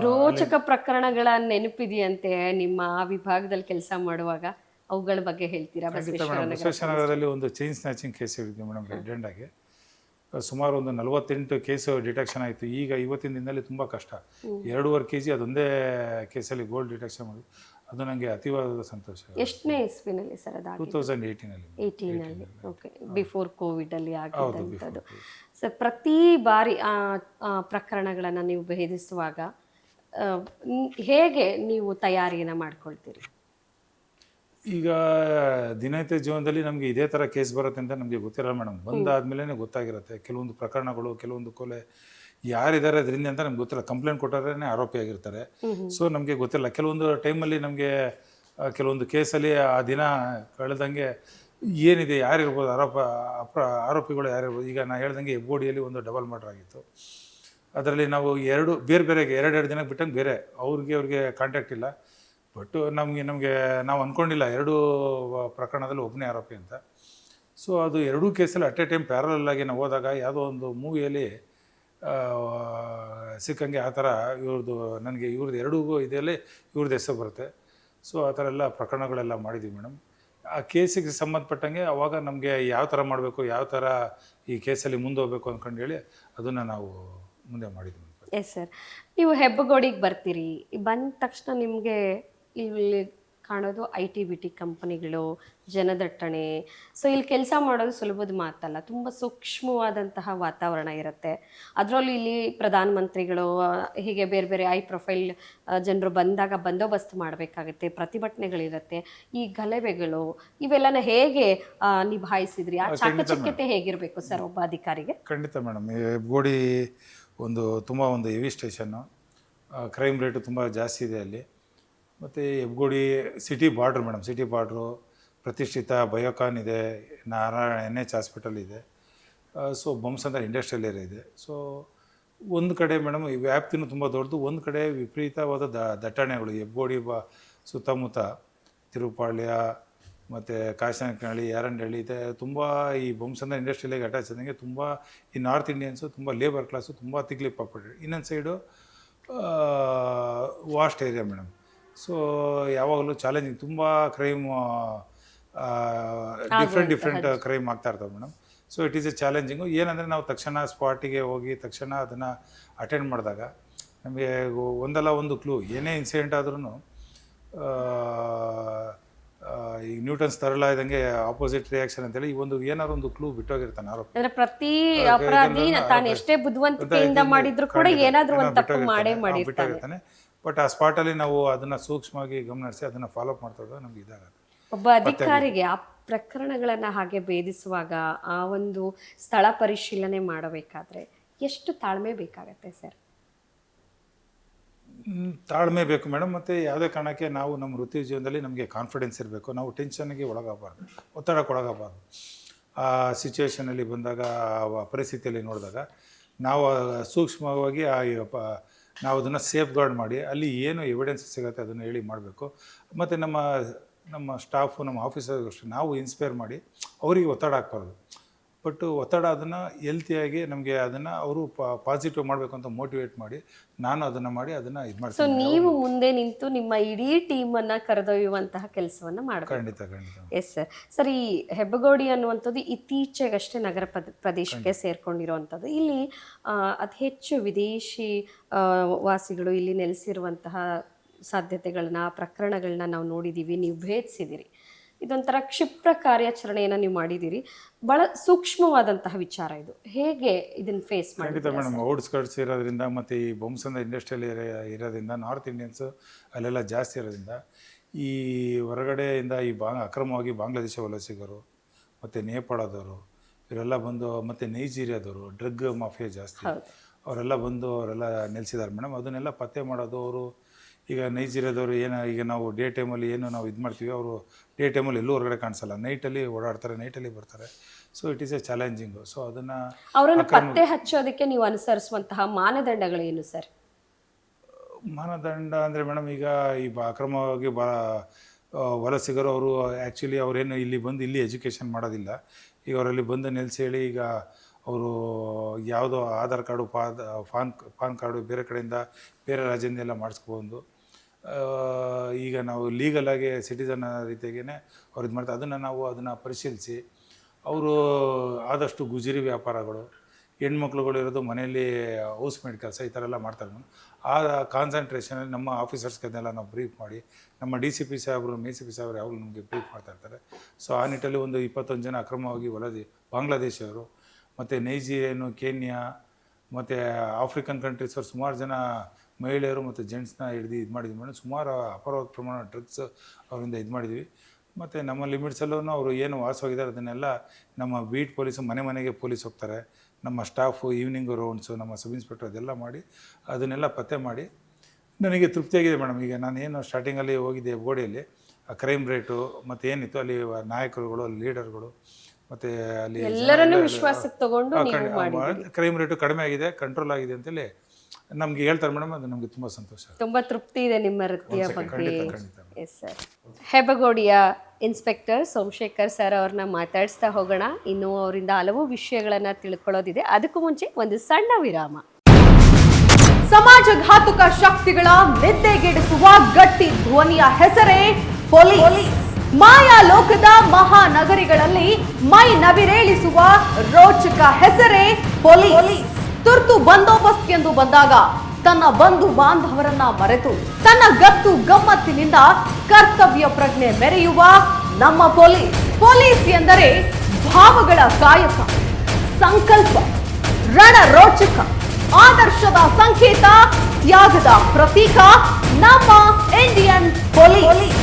ರೋಚಕ ಪ್ರಕರಣಗಳ ನೆನಪಿದೆಯಂತೆ ನಿಮ್ಮ ಆ ವಿಭಾಗದಲ್ಲಿ ಕೆಲಸ ಮಾಡುವಾಗ, ಅವುಗಳ ಬಗ್ಗೆ ಹೇಳ್ತೀರಾ? ಬಸವೇಶ್ವರ ನಗರದಲ್ಲಿ ಒಂದು ಚೈನ್ ಸ್ನ್ಯಾಚಿಂಗ್ ಕೇಸ್ ಹಿಡಿದ್ವಿ ಮೇಡಮ್, ರೆಡ್ ಹ್ಯಾಂಡ್ ಆಗಿ. ಸುಮಾರು ಒಂದು 48 ಕೇಸು ಡಿಟೆಕ್ಷನ್ ಆಯಿತು. ಈಗ ಇವತ್ತಿನ ದಿನದಲ್ಲಿ ತುಂಬ ಕಷ್ಟ. 2.5 kg ಅದೊಂದೇ ಕೇಸಲ್ಲಿ ಗೋಲ್ಡ್ ಡಿಟೆಕ್ಷನ್ ಮಾಡಿ, ಅದು ನನಗೆ ಅತೀವಾದ ಸಂತೋಷ. ಎಷ್ಟನೇ ಇಸ್ವಿನಲ್ಲಿ ಸರ್ ಅದು? 2018ನಲ್ಲಿ. ಓಕೆ, ಬಿಫೋರ್ ಕೋವಿಡಲ್ಲಿ ಆಗಿದ್ದಂಥದ್ದು. ಸರ್, ಪ್ರತಿ ಬಾರಿ ಪ್ರಕರಣಗಳನ್ನು ನೀವು ಭೇದಿಸುವಾಗ ಹೇಗೆ ನೀವು ತಯಾರಿಯನ್ನು ಮಾಡ್ಕೊಳ್ತೀರಿ? ಈಗ ದಿನನಿತ್ಯ ಜೀವನದಲ್ಲಿ ನಮಗೆ ಇದೇ ಥರ ಕೇಸ್ ಬರುತ್ತೆ ಅಂತ ನಮಗೆ ಗೊತ್ತಿರಲ್ಲ ಮೇಡಮ್. ಬಂದಾದ್ಮೇಲೆ ಗೊತ್ತಾಗಿರುತ್ತೆ ಕೆಲವೊಂದು ಪ್ರಕರಣಗಳು, ಕೆಲವೊಂದು ಕೊಲೆ ಯಾರಿದ್ದಾರೆ ಅದರಿಂದ ಅಂತ ನಮ್ಗೆ ಗೊತ್ತಿಲ್ಲ. ಕಂಪ್ಲೇಂಟ್ ಕೊಟ್ಟರೆ ಆರೋಪಿಯಾಗಿರ್ತಾರೆ. ಸೊ ನಮಗೆ ಗೊತ್ತಿಲ್ಲ. ಕೆಲವೊಂದು ಟೈಮಲ್ಲಿ ನಮಗೆ ಕೆಲವೊಂದು ಕೇಸಲ್ಲಿ ಆ ದಿನ ಕಳೆದಂಗೆ ಏನಿದೆ, ಯಾರಿರ್ಬೋದು ಆರೋಪಿಗಳು ಯಾರಿರ್ಬೋದು. ಈಗ ನಾನು ಹೇಳ್ದಂಗೆ ಹೆಬ್ಗೋಡಿಯಲ್ಲಿ ಒಂದು ಡಬಲ್ ಮರ್ಡರ್ ಆಗಿತ್ತು. ಅದರಲ್ಲಿ ನಾವು ಎರಡು ದಿನಕ್ಕೆ ಬಿಟ್ಟಂಗೆ ಬೇರೆ ಅವ್ರಿಗೆ ಕಾಂಟ್ಯಾಕ್ಟ್ ಇಲ್ಲ. ಬಟ್ ನಮಗೆ ನಾವು ಅಂದ್ಕೊಂಡಿಲ್ಲ 2 ಪ್ರಕರಣದಲ್ಲಿ ಒಬ್ಬನೇ ಆರೋಪಿ ಅಂತ. ಸೊ ಅದು 2 ಕೇಸಲ್ಲಿ ಅಟ್ ಎ ಟೈಮ್ ಪ್ಯಾರಲಲ್ ಆಗಿ ನಾವು ಹೋದಾಗ ಯಾವುದೋ ಒಂದು ಮೂವಿಯಲ್ಲಿ ಸಿಕ್ಕಂಗೆ ಆ ಥರ ನನಗೆ ಇವ್ರದ್ದು 2 ಇದರಲ್ಲಿ ಇವ್ರದ್ದು ಹೆಸರು ಬರುತ್ತೆ. ಸೊ ಆ ಥರ ಎಲ್ಲ ಪ್ರಕರಣಗಳೆಲ್ಲ ಮಾಡಿದ್ವಿ ಮೇಡಮ್. ಆ ಕೇಸಿಗೆ ಸಂಬಂಧಪಟ್ಟಂಗೆ ಅವಾಗ ನಮಗೆ ಯಾವ ಥರ ಮಾಡಬೇಕು, ಯಾವ ಥರ ಈ ಕೇಸಲ್ಲಿ ಮುಂದೆ ಹೋಗ್ಬೇಕು ಅಂದ್ಕೊಂಡು ಹೇಳಿ ಅದನ್ನು ನಾವು ಮುಂದೆ ಮಾಡಿದ್ವಿ. ಎಸ್ ಸರ್, ನೀವು ಹೆಬ್ಬಗೋಡಿಗೆ ಬರ್ತೀರಿ. ಬಂದ ತಕ್ಷಣ ನಿಮಗೆ ಇಲ್ಲಿ ಕಾಣೋದು IT-BT ಕಂಪನಿಗಳು, ಜನದಟ್ಟಣೆ. ಸೊ ಇಲ್ಲಿ ಕೆಲಸ ಮಾಡೋದು ಸುಲಭದ ಮಾತಲ್ಲ, ತುಂಬ ಸೂಕ್ಷ್ಮವಾದಂತಹ ವಾತಾವರಣ ಇರುತ್ತೆ. ಅದರಲ್ಲೂ ಇಲ್ಲಿ ಪ್ರಧಾನಮಂತ್ರಿಗಳು ಹೀಗೆ ಬೇರೆ ಬೇರೆ ಐ ಪ್ರೊಫೈಲ್ ಜನರು ಬಂದಾಗ ಬಂದೋಬಸ್ತ್ ಮಾಡಬೇಕಾಗುತ್ತೆ, ಪ್ರತಿಭಟನೆಗಳಿರುತ್ತೆ, ಈ ಗಲಭೆಗಳು ಇವೆಲ್ಲನ ಹೇಗೆ ನಿಭಾಯಿಸಿದ್ರಿ? ಆ ಚಾಕಚಕ್ಯತೆ ಹೇಗಿರಬೇಕು ಸರ್ ಒಬ್ಬ ಅಧಿಕಾರಿಗೆ? ಖಂಡಿತ ಮೇಡಮ್. ಹೆಬ್ಗೋಡಿ ತುಂಬ ಒಂದು ಹೆವಿ ಸ್ಟೇಷನ್ನು, ಕ್ರೈಮ್ ರೇಟು ತುಂಬ ಜಾಸ್ತಿ ಇದೆ ಅಲ್ಲಿ. ಮತ್ತು Hebbagodi city border madam, city border, ಪ್ರತಿಷ್ಠಿತ ಬಯೋಕಾನ್ ಇದೆ, ನಾರಾಯಣ NH ಹಾಸ್ಪಿಟಲ್ ಇದೆ. ಸೊ ಬೊಮ್ಮಸಂದ್ರ ಇಂಡಸ್ಟ್ರಿಯಲ್ ಏರಿಯಾ ಇದೆ. ಸೊ ಒಂದು ಕಡೆ ಮೇಡಮ್ ಈ ವ್ಯಾಪ್ತಿನೂ ತುಂಬ ದೊಡ್ಡದು, ಒಂದು ಕಡೆ ವಿಪರೀತವಾದ ದಟ್ಟಣೆಗಳು. ಹೆಬ್ಗೋಡಿ ಸುತ್ತಮುತ್ತ ತಿರುಪಾಳ್ಯ ಮತ್ತು ಕಾಶನಕನಹಳ್ಳಿ, ಯಾರಂಡಹಳ್ಳಿ ಇದೆ. ತುಂಬ ಈ ಬೊಮ್ಮಸಂದ್ರ ಇಂಡಸ್ಟ್ರಿಯಲಿಗೆ ಅಟ್ಯಾಚ್ ಆದಂಗೆ ತುಂಬ ಈ ನಾರ್ತ್ ಇಂಡಿಯನ್ಸು, ತುಂಬ ಲೇಬರ್ ಕ್ಲಾಸು, ತುಂಬ ತಿಗ್ಲಿ ಪಾಪಡ್. ಇನ್ನೊಂದು side vast area madam. So ಯಾವಾಗಲೂ ಚಾಲೆಂಜಿಂಗ್, ತುಂಬ ಕ್ರೈಮ್ ಡಿಫ್ರೆಂಟ್ ಕ್ರೈಮ್ ಆಗ್ತಾ ಇರ್ತವೆ madam. So it is a challenging. ಏನಂದರೆ ನಾವು ತಕ್ಷಣ ಸ್ಪಾಟಿಗೆ ಹೋಗಿ ತಕ್ಷಣ ಅದನ್ನು ಅಟೆಂಡ್ ಮಾಡಿದಾಗ ನಮಗೆ ಒಂದಲ್ಲ ಒಂದು ಕ್ಲೂ, ಏನೇ ಇನ್ಸಿಡೆಂಟ್ ಆದ್ರೂ ಈಗ ನ್ಯೂಟನ್ಸ್ ತರಲ ಇದ್ದಂಗೆ ಆಪೋಸಿಟ್ ರಿಯಾಕ್ಷನ್ ಅಂತೇಳಿ ಏನಾದ್ರು ಒಂದು ಕ್ಲೂ ಬಿಟ್ಟೋಗಿರ್ತಾನೆ ಆರೋಪಿ. ಅಂದ್ರೆ ಪ್ರತಿ ಅಪರಾಧಿ ತಾನು ಎಷ್ಟೇ ಬುದ್ಧಿವಂತಿಕೆಯಿಂದ ಮಾಡಿದ್ರು ಕೂಡ ಏನಾದ್ರೂ ಒಂದು ತಪ್ಪು ಮಾಡಿರ್ತಾನೆ. ಬಟ್ ಆ ಸ್ಪಾಟಲ್ಲಿ ನಾವು ಅದನ್ನು ಸೂಕ್ಷ್ಮವಾಗಿ ಗಮನಿಸಿ ಅದನ್ನು ಫಾಲೋ ಅಪ್ ಮಾಡ್ತಾ ಹೋದಾಗ ನಮ್ಗೆ ಇದಾಗುತ್ತೆ. ಒಬ್ಬ ಅಧಿಕಾರಿಗೆ ಆ ಪ್ರಕರಣಗಳನ್ನು ಹಾಗೆ ಭೇದಿಸುವಾಗ, ಆ ಒಂದು ಸ್ಥಳ ಪರಿಶೀಲನೆ ಮಾಡಬೇಕಾದ್ರೆ ಎಷ್ಟು ತಾಳ್ಮೆ ಬೇಕಾಗತ್ತೆ ಸರ್? ತಾಳ್ಮೆ ಬೇಕು ಮೇಡಮ್. ಮತ್ತು ಯಾವುದೇ ಕಾರಣಕ್ಕೆ ನಾವು ನಮ್ಮ ವೃತ್ತಿ ಜೀವನದಲ್ಲಿ ನಮಗೆ ಕಾನ್ಫಿಡೆನ್ಸ್ ಇರಬೇಕು. ನಾವು ಟೆನ್ಷನ್ಗೆ ಒಳಗಾಗಬಾರ್ದು, ಒತ್ತಡಕ್ಕೆ ಒಳಗಾಗಬಾರ್ದು. ಆ ಸಿಚುವೇಷನಲ್ಲಿ ಬಂದಾಗ, ಆ ಪರಿಸ್ಥಿತಿಯಲ್ಲಿ ನೋಡಿದಾಗ ನಾವು ಸೂಕ್ಷ್ಮವಾಗಿ ನಾವು ಅದನ್ನು ಸೇಫ್ ಗಾರ್ಡ್ ಮಾಡಿ ಅಲ್ಲಿ ಏನು ಎವಿಡೆನ್ಸ್ ಸಿಗುತ್ತೆ ಅದನ್ನು ಹೇಳಿ ಮಾಡಬೇಕು. ಮತ್ತು ನಮ್ಮ ಸ್ಟಾಫು, ನಮ್ಮ ಆಫೀಸರ್ಗೂ ಅಷ್ಟೇ ನಾವು ಇನ್ಸ್ಪೈರ್ ಮಾಡಿ ಅವರಿಗೆ ಒತ್ತಡ ಹಾಕ್ಬಾರ್ದು. ಬಟ್ ಒತ್ತಡ ಅದನ್ನು ಹೆಲ್ತಿಯಾಗಿ ನಮಗೆ ಅದನ್ನು ಅವರು ಪಾಸಿಟಿವ್ ಮಾಡಬೇಕು ಅಂತ ಮೋಟಿವೇಟ್ ಮಾಡಿ ನಾನು ಅದನ್ನು ಮಾಡಿ ಅದನ್ನು ಇದು ಮಾಡ್ತೀನಿ. ಸೊ ನೀವು ಮುಂದೆ ನಿಂತು ನಿಮ್ಮ ಇಡೀ ಟೀಮನ್ನು ಕರೆದೊಯ್ಯುವಂತಹ ಕೆಲಸವನ್ನು ಮಾಡಬೇಕು. ಖಂಡಿತ. Yes sir. ಸರ್, ಈ ಹೆಬ್ಬಗೋಡಿ ಅನ್ನುವಂಥದ್ದು ಇತ್ತೀಚೆಗಷ್ಟೇ ನಗರ ಪ್ರದೇಶಕ್ಕೆ ಸೇರ್ಕೊಂಡಿರುವಂಥದ್ದು. ಇಲ್ಲಿ ಅತಿ ಹೆಚ್ಚು ವಿದೇಶಿ ವಾಸಿಗಳು ಇಲ್ಲಿ ನೆಲೆಸಿರುವಂತಹ ಸಾಧ್ಯತೆಗಳನ್ನ, ಪ್ರಕರಣಗಳನ್ನ ನಾವು ನೋಡಿದ್ದೀವಿ, ನೀವು ಭೇದಿಸಿದ್ದೀರಿ. ಇದೊಂಥರ ಕ್ಷಿಪ್ರ ಕಾರ್ಯಾಚರಣೆಯನ್ನು ನೀವು ಮಾಡಿದ್ದೀರಿ. ಭಾಳ ಸೂಕ್ಷ್ಮವಾದಂತಹ ವಿಚಾರ ಇದು. ಹೇಗೆ ಇದನ್ನು ಫೇಸ್ ಮಾಡಿ? ಖಂಡಿತ ಮೇಡಮ್. ಔಟ್ಸ್ಕರ್ಟ್ಸ್ ಇರೋದ್ರಿಂದ ಮತ್ತು ಈ ಬೊಮ್ಮಸಂದ್ರ ಇಂಡಸ್ಟ್ರಿಯಲ್ ಏರಿಯಾ ಇರೋದ್ರಿಂದ, ನಾರ್ತ್ ಇಂಡಿಯನ್ಸು ಅಲ್ಲೆಲ್ಲ ಜಾಸ್ತಿ ಇರೋದ್ರಿಂದ, ಈ ಹೊರಗಡೆಯಿಂದ ಅಕ್ರಮವಾಗಿ ಬಾಂಗ್ಲಾದೇಶ ವಲಸಿಗರು ಮತ್ತು ನೇಪಾಳದವರು ಇವರೆಲ್ಲ ಬಂದು, ಮತ್ತು ನೈಜೀರಿಯಾದವರು, ಡ್ರಗ್ ಮಾಫಿಯಾ ಜಾಸ್ತಿ, ಅವರೆಲ್ಲ ಬಂದು ಅವರೆಲ್ಲ ನೆಲೆಸಿದ್ದಾರೆ ಮೇಡಮ್. ಅದನ್ನೆಲ್ಲ ಪತ್ತೆ ಮಾಡೋದು, ಅವರು ಈಗ ನೈಜೀರಿಯಾದವರು ಏನು ಈಗ ನಾವು ಡೇ ಟೈಮಲ್ಲಿ ಏನು ನಾವು ಇದು ಮಾಡ್ತೀವಿ, ಅವರು ಡೇ ಟೈಮಲ್ಲಿ ಎಲ್ಲೂ ಹೊರಗಡೆ ಕಾಣಿಸಲ್ಲ, ನೈಟಲ್ಲಿ ಓಡಾಡ್ತಾರೆ, ನೈಟಲ್ಲಿ ಬರ್ತಾರೆ. So it is a challenging. So ಅದನ್ನು ಅವರನ್ನು ಪತ್ತೆ ಹಚ್ಚೋದಕ್ಕೆ ನೀವು ಅನುಸರಿಸುವಂತಹ ಮಾನದಂಡಗಳೇನು ಸರ್? ಮಾನದಂಡ ಅಂದರೆ ಮೇಡಮ್, ಈಗ ಈ ಅಕ್ರಮವಾಗಿ ವಲಸಿಗರು ಅವರು ಆ್ಯಕ್ಚುಲಿ ಅವರೇನು ಇಲ್ಲಿ ಬಂದು ಇಲ್ಲಿ ಎಜುಕೇಷನ್ ಮಾಡೋದಿಲ್ಲ. ಈಗ ಅವರಲ್ಲಿ ಬಂದು ನೆಲೆಸಿ ಹೇಳಿ ಈಗ ಅವರು ಯಾವುದೋ ಆಧಾರ್ ಕಾರ್ಡು ಪಾನ್ ಕಾರ್ಡು ಬೇರೆ ಕಡೆಯಿಂದ ಬೇರೆ ರಾಜ್ಯದಿಂದ ಎಲ್ಲ ಮಾಡಿಸ್ಬೋದು. ಈಗ ನಾವು ಲೀಗಲಾಗಿ ಸಿಟಿಸನ್ ರೀತಿಯಾಗಿಯೇ ಅವ್ರು ಇದು ಮಾಡ್ತಾರೆ. ಅದನ್ನು ಪರಿಶೀಲಿಸಿ ಅವರು ಆದಷ್ಟು ಗುಜರಿ ವ್ಯಾಪಾರಗಳು, ಹೆಣ್ಮಕ್ಳುಗಳು ಇರೋದು ಮನೆಯಲ್ಲಿ ಹೌಸ್ ಮೇಡ್ ಕೆಲಸ ಈ ಥರ ಎಲ್ಲ ಮಾಡ್ತಾರೆ. ಆ ಕಾನ್ಸಂಟ್ರೇಷನಲ್ಲಿ ನಮ್ಮ ಆಫೀಸರ್ಸ್ಗೆ ಅದನ್ನೆಲ್ಲ ನಾವು ಬ್ರೀಫ್ ಮಾಡಿ, ನಮ್ಮ DCP ಸಾಹೇಬರು CP ಸಾಹೇಬರು ಯಾವಾಗಲೂ ನಮಗೆ ಬ್ರೀಫ್ ಮಾಡ್ತಾ ಇರ್ತಾರೆ. ಸೊ ಆ ನಿಟ್ಟಲ್ಲಿ ಒಂದು 21 ಜನ ಅಕ್ರಮವಾಗಿ ಬಾಂಗ್ಲಾದೇಶವರು ಮತ್ತು ನೈಜೀರಿಯನು, ಕೇನ್ಯಾ ಮತ್ತು ಆಫ್ರಿಕನ್ ಕಂಟ್ರೀಸವ್ರು ಸುಮಾರು ಜನ ಮಹಿಳೆಯರು ಮತ್ತು ಜೆಂಟ್ಸ್ನ ಹಿಡಿದು ಇದು ಮಾಡಿದ್ವಿ ಮೇಡಮ್. ಸುಮಾರು ಅಪಾರವಾದ ಪ್ರಮಾಣ ಡ್ರಗ್ಸ್ ಅವರಿಂದ ಇದು ಮಾಡಿದ್ವಿ. ಮತ್ತು ನಮ್ಮ ಲಿಮಿಟ್ಸಲ್ಲೂ ಅವರು ಏನು ವಾಸವಾಗಿದ್ದಾರೆ ಅದನ್ನೆಲ್ಲ ನಮ್ಮ ಬೀಟ್ ಪೊಲೀಸು ಮನೆಗೆ ಪೊಲೀಸ್ ಹೋಗ್ತಾರೆ, ನಮ್ಮ ಸ್ಟಾಫು ಈವ್ನಿಂಗ್ ರೌಂಡ್ಸು, ನಮ್ಮ ಸಬ್ ಇನ್ಸ್ಪೆಕ್ಟರ್ ಅದೆಲ್ಲ ಮಾಡಿ ಅದನ್ನೆಲ್ಲ ಪತ್ತೆ ಮಾಡಿ ನನಗೆ ತೃಪ್ತಿಯಾಗಿದೆ ಮೇಡಮ್. ಈಗ ನಾನೇನು ಸ್ಟಾರ್ಟಿಂಗಲ್ಲಿ ಹೋಗಿದ್ದೆ ಬೋಡಿಯಲ್ಲಿ, ಆ ಕ್ರೈಮ್ ರೇಟು ಮತ್ತು ಏನಿತ್ತು ಅಲ್ಲಿ ನಾಯಕರುಗಳು, ಲೀಡರ್ಗಳು ಮತ್ತು ಅಲ್ಲಿ ಎಲ್ಲರನ್ನೂ ವಿಶ್ವಾಸಕ್ಕೆ ತಗೊಂಡು ಕ್ರೈಮ್ ರೇಟು ಕಡಿಮೆ ಆಗಿದೆ, ಕಂಟ್ರೋಲ್ ಆಗಿದೆ ಅಂತೇಳಿ ನಮಗೆ ಹೇಳ್ತಾರೆ ಮೇಡಮ್. ಅದು ನಮಗೆ ತುಂಬ ಸಂತೋಷ, ತುಂಬಾ ತೃಪ್ತಿ ಇದೆ ನಿಮ್ಮ ವೃತ್ತಿಯ ಬಗ್ಗೆ. ಖಂಡಿತ. Yes sir. ಹೆಬ್ಬಗೋಡಿಯ ಇನ್ಸ್ಪೆಕ್ಟರ್ ಸೋಮಶೇಖರ್ ಸರ್ ಅವ್ರನ್ನ ಮಾತಾಡಿಸ್ತಾ ಹೋಗೋಣ. ಇನ್ನು ಅವರಿಂದ ಹಲವು ವಿಷಯಗಳನ್ನ ತಿಳ್ಕೊಳ್ಳೋದಿದೆ. ಅದಕ್ಕೂ ಮುಂಚೆ ಒಂದು ಸಣ್ಣ ವಿರಾಮ. ಸಮಾಜಘಾತುಕ ಶಕ್ತಿಗಳ ನಿದ್ದೆಗೆಡಿಸುವ ಗಟ್ಟಿ ಧ್ವನಿಯ ಹೆಸರೇ ಪೊಲೀಸ್. ಮಾಯಾ ಲೋಕದ ಮಹಾನಗರಿಗಳಲ್ಲಿ ಮೈ ನವಿರೇಳಿಸುವ ರೋಚಕ ಹೆಸರೇ ಪೊಲೀಸ್. ತುರ್ತು ಬಂದೋಬಸ್ತ್ ಎಂದು ಬಂದಾಗ ತನ್ನ ಬಂಧು ಬಾಂಧವರನ್ನ ಮರೆತು ತನ್ನ ಗತ್ತು ಗಮ್ಮತ್ತಿನಿಂದ ಕರ್ತವ್ಯ ಪ್ರಜ್ಞೆ ಮೆರೆಯುವ ನಮ್ಮ ಪೊಲೀಸ್ ಎಂದರೆ ಭಾವಗಳ ಕಾಯಕ, ಸಂಕಲ್ಪ, ರಣರೋಚಕ, ಆದರ್ಶದ ಸಂಕೇತ, ತ್ಯಾಗದ ಪ್ರತೀಕ, ನಮ್ಮ ಇಂಡಿಯನ್ ಪೊಲೀಸ್.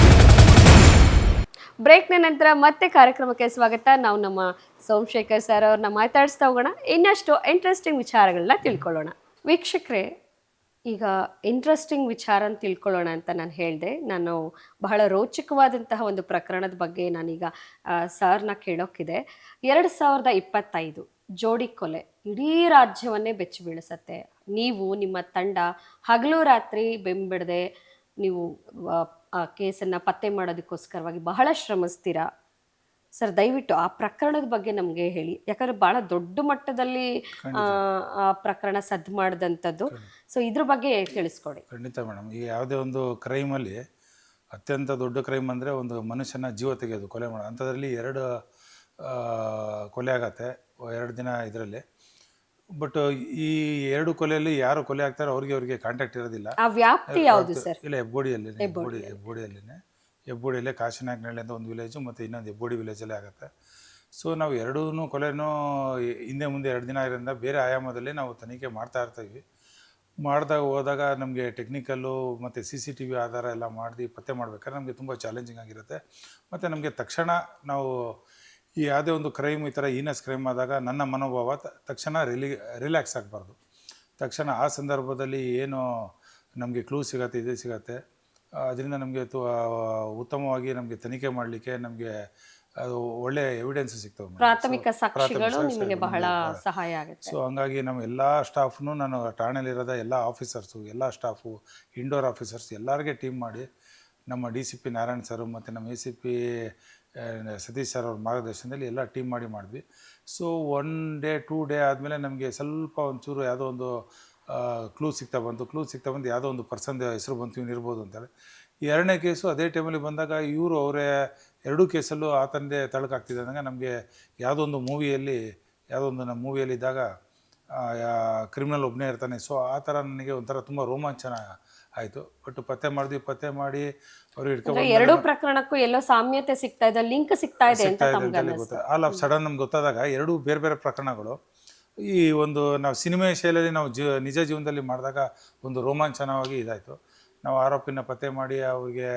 ಬ್ರೇಕ್ನ ನಂತರ ಮತ್ತೆ ಕಾರ್ಯಕ್ರಮಕ್ಕೆ ಸ್ವಾಗತ. ನಾವು ನಮ್ಮ ಸೋಮಶೇಖರ್ ಸರ್ ಅವ್ರನ್ನ ಮಾತಾಡಿಸ್ತಾ ಹೋಗೋಣ, ಇನ್ನಷ್ಟು ಇಂಟ್ರೆಸ್ಟಿಂಗ್ ವಿಚಾರಗಳನ್ನ ತಿಳ್ಕೊಳ್ಳೋಣ. ವೀಕ್ಷಕರೇ, ಈಗ ಇಂಟ್ರೆಸ್ಟಿಂಗ್ ವಿಚಾರ ತಿಳ್ಕೊಳ್ಳೋಣ ಅಂತ ನಾನು ಹೇಳಿದೆ. ನಾನು ಬಹಳ ರೋಚಕವಾದಂತಹ ಒಂದು ಪ್ರಕರಣದ ಬಗ್ಗೆ ನಾನೀಗ ಸರ್ನ ಕೇಳೋಕ್ಕಿದೆ. 2025 ಜೋಡಿ ಕೊಲೆ ಇಡೀ ರಾಜ್ಯವನ್ನೇ ಬೆಚ್ಚಿ ಬೀಳಿಸತ್ತೆ. ನೀವು ನಿಮ್ಮ ತಂಡ ಹಗಲು ರಾತ್ರಿ ಬೆಂಬಿಡದೆ ನೀವು ಆ ಕೇಸನ್ನು ಪತ್ತೆ ಮಾಡೋದಕ್ಕೋಸ್ಕರವಾಗಿ ಬಹಳ ಶ್ರಮಿಸ್ತೀರಾ ಸರ್. ದಯವಿಟ್ಟು ಆ ಪ್ರಕರಣದ ಬಗ್ಗೆ ನಮಗೆ ಹೇಳಿ, ಯಾಕಂದ್ರೆ ಬಹಳ ದೊಡ್ಡ ಮಟ್ಟದಲ್ಲಿ ಆ ಪ್ರಕರಣ ಸದ್ದು ಮಾಡಿದಂಥದ್ದು. ಸೊ ಇದ್ರ ಬಗ್ಗೆ ತಿಳಿಸ್ಕೊಡಿ. ಖಂಡಿತ ಮೇಡಮ್. ಈಗ ಯಾವುದೇ ಒಂದು ಕ್ರೈಮಲ್ಲಿ ಅತ್ಯಂತ ದೊಡ್ಡ ಕ್ರೈಮ್ ಅಂದರೆ ಒಂದು ಮನುಷ್ಯನ ಜೀವ ತೆಗೆಯೋದು, ಕೊಲೆ ಮಾಡೋದು. ಅಂಥದ್ರಲ್ಲಿ 2 ಕೊಲೆ ಆಗತ್ತೆ 2 ದಿನ ಇದರಲ್ಲಿ. ಬಟ್ ಈ 2 ಕೊಲೆಯಲ್ಲಿ ಯಾರು ಕೊಲೆ ಆಗ್ತಾರೆ ಅವ್ರಿಗೆ ಕಾಂಟ್ಯಾಕ್ಟ್ ಇರೋದಿಲ್ಲ. ಆ ವ್ಯಾಪ್ತಿ ಯಾವುದು ಸರ್? ಇಲ್ಲ, ಹೆಬ್ಬೋಡಿಯಲ್ಲೇ ಕಾಶಿನಾಯಕನಹಳ್ಳಿ ಅಂತ ಒಂದು ವಿಲೇಜು ಮತ್ತು ಇನ್ನೊಂದು ಹೆಬ್ಬೋಡಿ ವಿಲೇಜಲ್ಲೇ ಆಗುತ್ತೆ. ಸೊ ನಾವು 2 ಕೊಲೆನೂ ಹಿಂದೆ ಮುಂದೆ 2 ದಿನ ಇರೋದ್ರಿಂದ ಬೇರೆ ಆಯಾಮದಲ್ಲಿ ನಾವು ತನಿಖೆ ಮಾಡ್ತಾ ಇರ್ತೀವಿ. ಹೋದಾಗ ನಮಗೆ ಟೆಕ್ನಿಕಲ್ಲು ಮತ್ತು CCTV ಆಧಾರ ಎಲ್ಲ ಮಾಡಿ ಪತ್ತೆ ಮಾಡ್ಬೇಕಾದ್ರೆ ನಮಗೆ ತುಂಬ ಚಾಲೆಂಜಿಂಗ್ ಆಗಿರುತ್ತೆ. ಮತ್ತು ನಮಗೆ ತಕ್ಷಣ ನಾವು ಈ ಯಾವುದೇ ಒಂದು ಕ್ರೈಮ್ ಈ ಥರ ಹೀನಸ್ ಕ್ರೈಮ್ ಆದಾಗ ನನ್ನ ಮನೋಭಾವ ತಕ್ಷಣ ರಿಲ್ಯಾಕ್ಸ್ ಆಗಬಾರ್ದು. ತಕ್ಷಣ ಆ ಸಂದರ್ಭದಲ್ಲಿ ಏನು ನಮಗೆ ಕ್ಲೂ ಸಿಗತ್ತೆ, ಇದು ಸಿಗತ್ತೆ, ಅದರಿಂದ ನಮಗೆ ಉತ್ತಮವಾಗಿ ನಮಗೆ ತನಿಖೆ ಮಾಡಲಿಕ್ಕೆ ನಮಗೆ ಅದು ಒಳ್ಳೆ ಎವಿಡೆನ್ಸ್ ಸಿಗ್ತವೆ, ಪ್ರಾಥಮಿಕ ಸಾಕ್ಷಿಗಳು ನಿಮಗೆ ಬಹಳ ಸಹಾಯ ಆಗುತ್ತೆ. ಸೊ ಹಂಗಾಗಿ ನಮ್ಮ ಎಲ್ಲ ಸ್ಟಾಫ್ನು, ನಾನು ಠಾಣೆಲಿರೋದ ಎಲ್ಲ ಆಫೀಸರ್ಸು, ಎಲ್ಲ ಸ್ಟಾಫು, ಇಂಡೋರ್ ಆಫೀಸರ್ಸ್ ಎಲ್ಲರಿಗೆ ಟೀಮ್ ಮಾಡಿ ನಮ್ಮ DCP ನಾರಾಯಣ್ ಸರ್ ಮತ್ತು ನಮ್ಮ ACP ಸತೀಶ್ ಸರ್ ಅವ್ರ ಮಾರ್ಗದರ್ಶನದಲ್ಲಿ ಎಲ್ಲ ಟೀಮ್ ಮಾಡಿದ್ವಿ. ಸೊ 1 ಡೇ 2 ಡೇ ಆದಮೇಲೆ ನಮಗೆ ಸ್ವಲ್ಪ ಒಂಚೂರು ಯಾವುದೋ ಒಂದು ಕ್ಲೂ ಸಿಗ್ತಾ ಬಂತು ಯಾವುದೋ ಒಂದು ಪರ್ಸನ್ದು ಹೆಸರು ಬಂತು, ಇವನು ಇರ್ಬೋದು ಅಂತೇಳಿ. 2ನೇ ಕೇಸು ಅದೇ ಟೈಮಲ್ಲಿ ಬಂದಾಗ ಅವರೇ 2 ಕೇಸಲ್ಲೂ ಆತಂದೆ ತಳಕಾಗ್ತಿದೆ ಅಂದಾಗ ನಮಗೆ ಯಾವುದೋ ಒಂದು ನಮ್ಮ ಮೂವಿಯಲ್ಲಿ ಇದ್ದಾಗ ಕ್ರಿಮಿನಲ್ ಒಬ್ಬನೇ ಇರ್ತಾನೆ. ಸೊ ಆ ಥರ ನನಗೆ ಒಂಥರ ತುಂಬ ರೋಮಾಂಚನ ಆಯಿತು. ಬಟ್ ಪತ್ತೆ ಮಾಡಿ ಅವರು ಹಿಡ್ಕೊಂಡು 2 ಪ್ರಕರಣಕ್ಕೂ ಎಲ್ಲೋ ಸಾಮ್ಯತೆ ಸಿಗ್ತಾ ಇದೆ, ಲಿಂಕ್ ಸಿಗ್ತಾ ಇದೆ ಅಂತ ಆಲ್ ಆಫ್ ಸಡನ್ ನಮ್ಗೆ ಗೊತ್ತಾದಾಗ 2 ಬೇರೆ ಪ್ರಕರಣಗಳು ಈ ಒಂದು ನಾವು ಸಿನಿಮಾ ಶೈಲಿಯಲ್ಲಿ ನಾವು ನಿಜ ಜೀವನದಲ್ಲಿ ಮಾಡಿದಾಗ ಒಂದು ರೋಮಾಂಚನವಾಗಿ ಇದಾಯಿತು. ನಾವು ಆರೋಪಿನ ಪತ್ತೆ ಮಾಡಿ ಅವ್ರಿಗೆ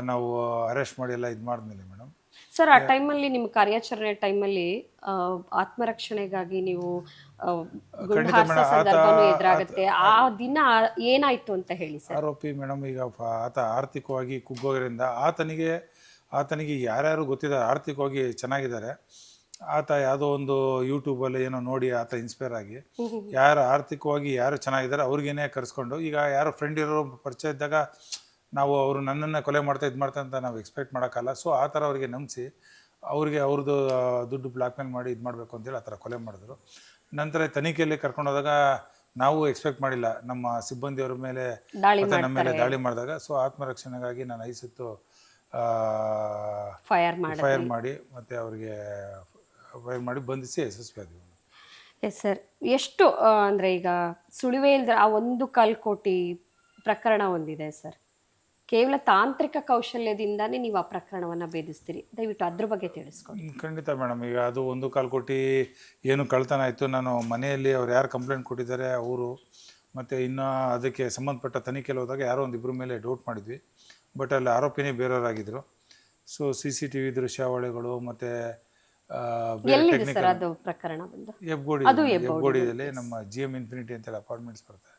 ನಾವು ಅರೆಸ್ಟ್ ಮಾಡಿ ಎಲ್ಲ ಇದು ಮಾಡಿದ್ಮೇಲೆ ಮೇಡಮ್ ಸರ್ ಆ ಟೈಮಲ್ಲಿ ನಿಮ್ಮ ಕಾರ್ಯಾಚರಣೆ ಟೈಮಲ್ಲಿ ಆತ್ಮರಕ್ಷಣೆಗಾಗಿ ನೀವು ಗುಂಡು ಹಾರಿಸೋ ಸಂದರ್ಭನೂ ಎದುರಾಗುತ್ತೆ. ಆ ದಿನ ಏನಾಯ್ತು ಅಂತ ಹೇಳಿ ಸರ್. ಆರೋಪಿ ಮೇಡಮ್ ಈಗ ಆತ ಆರ್ಥಿಕವಾಗಿ ಕುಗ್ಗೋದ್ರಿಂದ ಆತನಿಗೆ ಯಾರ್ಯಾರು ಗೊತ್ತಿದ್ದಾರೆ, ಆರ್ಥಿಕವಾಗಿ ಚೆನ್ನಾಗಿದ್ದಾರೆ. ಆತ ಯಾವುದೋ ಒಂದು ಯೂಟ್ಯೂಬಲ್ಲಿ ಏನೋ ನೋಡಿ ಆತ ಇನ್ಸ್ಪೈರ್ ಆಗಿ ಯಾರು ಆರ್ಥಿಕವಾಗಿ ಯಾರು ಚೆನ್ನಾಗಿದ್ದಾರೆ ಅವ್ರಿಗೇನೆ ಕರೆಸ್ಕೊಂಡು, ಈಗ ಯಾರೋ ಫ್ರೆಂಡ್ ಇರೋ ಪರಿಚಯ ಇದ್ದಾಗ ನಾವು ಅವರು ನನ್ನನ್ನು ಕೊಲೆ ಮಾಡ್ತಾ ಅಂತ ನಾವು ಎಕ್ಸ್ಪೆಕ್ಟ್ ಮಾಡೋಕ್ಕಲ್ಲ. ಸೊ ಆ ಥರ ಅವರಿಗೆ ನಂಬಿಸಿ ಅವ್ರಿಗೆ ಅವ್ರದ್ದು ದುಡ್ಡು ಬ್ಲ್ಯಾಕ್ ಮೇಲ್ ಮಾಡಿ ಇದು ಮಾಡಬೇಕು ಅಂತೇಳಿ ಆ ಥರ ಕೊಲೆ ಮಾಡಿದ್ರು. ನಂತರ ತನಿಖೆಯಲ್ಲಿ ಕರ್ಕೊಂಡೋದಾಗ ನಾವು ಎಕ್ಸ್ಪೆಕ್ಟ್ ಮಾಡಿಲ್ಲ ನಮ್ಮ ಸಿಬ್ಬಂದಿಯವ್ರ ಮೇಲೆ ಮತ್ತು ನಮ್ಮ ಮೇಲೆ ದಾಳಿ ಮಾಡಿದಾಗ. ಸೊ ಆತ್ಮರಕ್ಷಣೆಗಾಗಿ ನಾನು ಐಸುತ್ತು ಫೈರ್ ಮಾಡಿ ಮತ್ತು ಅವ್ರಿಗೆ ಫೈರ್ ಮಾಡಿ ಬಂಧಿಸಿ ಯಶಸ್ವಿ ಆದ್ವಿ. Yes sir. ಎಷ್ಟು ಅಂದರೆ ಈಗ ಸುಳಿವೇ ಇಲ್ಲದೆ ಆ 1 ಕೋಟಿ ಪ್ರಕರಣ ಒಂದಿದೆ ಸರ್. ಕೇವಲ ತಾಂತ್ರಿಕ ಕೌಶಲ್ಯದಿಂದಾನೇ ನೀವು ಆ ಪ್ರಕರಣವನ್ನು ಭೇದಿಸ್ತೀರಿ. ದಯವಿಟ್ಟು ಅದ್ರ ಬಗ್ಗೆ ತಿಳಿಸ್ಕೊಡಿ. ಖಂಡಿತ ಮೇಡಮ್. ಈಗ ಅದು 1.25 ಕೋಟಿ ಏನು ಕಳ್ತನ ಆಯಿತು. ನಾನು ಮನೆಯಲ್ಲಿ ಅವ್ರು ಯಾರು ಕಂಪ್ಲೇಂಟ್ ಕೊಟ್ಟಿದ್ದಾರೆ ಅವರು ಮತ್ತು ಇನ್ನು ಅದಕ್ಕೆ ಸಂಬಂಧಪಟ್ಟ ತನಿಖೆಯಲ್ಲಿ ಹೋದಾಗ ಯಾರೋ ಒಂದು ಇಬ್ಬರ ಮೇಲೆ ಡೌಟ್ ಮಾಡಿದ್ವಿ. ಬಟ್ ಅಲ್ಲಿ ಆರೋಪಿನೇ ಬೇರೆಯವರಾಗಿದ್ದರು. ಸೊ CCTV ದೃಶ್ಯಾವಳಿಗಳು ಮತ್ತು ಹೆಬ್ಗೋಡಿಯಲ್ಲಿ ನಮ್ಮ GM ಇನ್ಫಿನಿಟಿ ಅಂತೇಳಿ ಅಪಾರ್ಟ್ಮೆಂಟ್ಸ್ ಬರ್ತದೆ,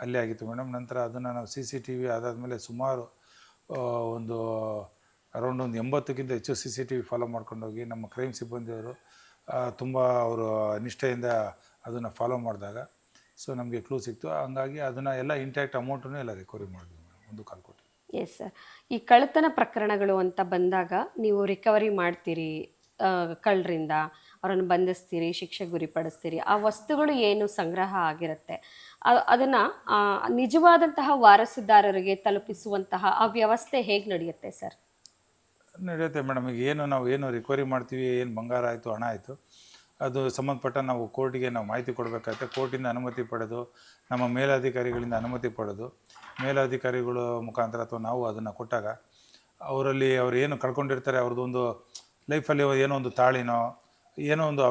ಅಲ್ಲಿ ಆಗಿತ್ತು ಮೇಡಮ್. ನಂತರ ಅದನ್ನು ನಾವು CCTV ಅದಾದಮೇಲೆ ಸುಮಾರು ಒಂದು ಅರೌಂಡ್ 80ಕ್ಕಿಂತ ಹೆಚ್ಚು CCTV ಫಾಲೋ ಮಾಡ್ಕೊಂಡೋಗಿ ನಮ್ಮ ಕ್ರೈಮ್ ಸಿಬ್ಬಂದಿಯವರು ತುಂಬ ಅವರು ನಿಷ್ಠೆಯಿಂದ ಅದನ್ನು ಫಾಲೋ ಮಾಡಿದಾಗ ಸೊ ನಮಗೆ ಕ್ಲೂ ಸಿಕ್ತು. ಹಂಗಾಗಿ ಅದನ್ನು ಎಲ್ಲ ಇಂಟ್ಯಾಕ್ಟ್ ಅಮೌಂಟನ್ನು ಎಲ್ಲ ರಿಕವರಿ ಮಾಡಿದ್ವಿ ಮೇಡಮ್, 1.25 ಕೋಟಿ. Yes sir. ಈ ಕಳ್ಳತನ ಪ್ರಕರಣಗಳು ಅಂತ ಬಂದಾಗ ನೀವು ರಿಕವರಿ ಮಾಡ್ತೀರಿ, ಕಳ್ಳರಿಂದ ಅವರನ್ನು ಬಂಧಿಸ್ತೀರಿ, ಶಿಕ್ಷೆ ಗುರಿಪಡಿಸ್ತೀರಿ. ಆ ವಸ್ತುಗಳು ಏನು ಸಂಗ್ರಹ ಆಗಿರುತ್ತೆ ಅದನ್ನು ನಿಜವಾದಂತಹ ವಾರಸುದಾರರಿಗೆ ತಲುಪಿಸುವಂತಹ ಆ ವ್ಯವಸ್ಥೆ ಹೇಗೆ ನಡೆಯುತ್ತೆ ಸರ್? ನಡೆಯುತ್ತೆ ಮೇಡಮ್. ಈಗ ನಾವು ಏನು ರಿಕವರಿ ಮಾಡ್ತೀವಿ, ಏನು ಬಂಗಾರ ಆಯಿತು, ಹಣ ಆಯಿತು, ಅದು ಸಂಬಂಧಪಟ್ಟ ನಾವು ಕೋರ್ಟಿಗೆ ನಾವು ಮಾಹಿತಿ ಕೊಡಬೇಕಾಗುತ್ತೆ. ಕೋರ್ಟಿಂದ ಅನುಮತಿ ಪಡೆದು ನಮ್ಮ ಮೇಲಧಿಕಾರಿಗಳಿಂದ ಅನುಮತಿ ಪಡೆದು ಮೇಲಧಿಕಾರಿಗಳ ಮುಖಾಂತರ ಅಥವಾ ನಾವು ಅದನ್ನು ಕೊಟ್ಟಾಗ ಅವರಲ್ಲಿ ಅವ್ರು ಏನು ಕಳ್ಕೊಂಡಿರ್ತಾರೆ ಅವ್ರದ್ದೊಂದು ಲೈಫಲ್ಲಿ ಏನೋ ಒಂದು ತಾಳಿನೋ ಏನೋ ಒಂದು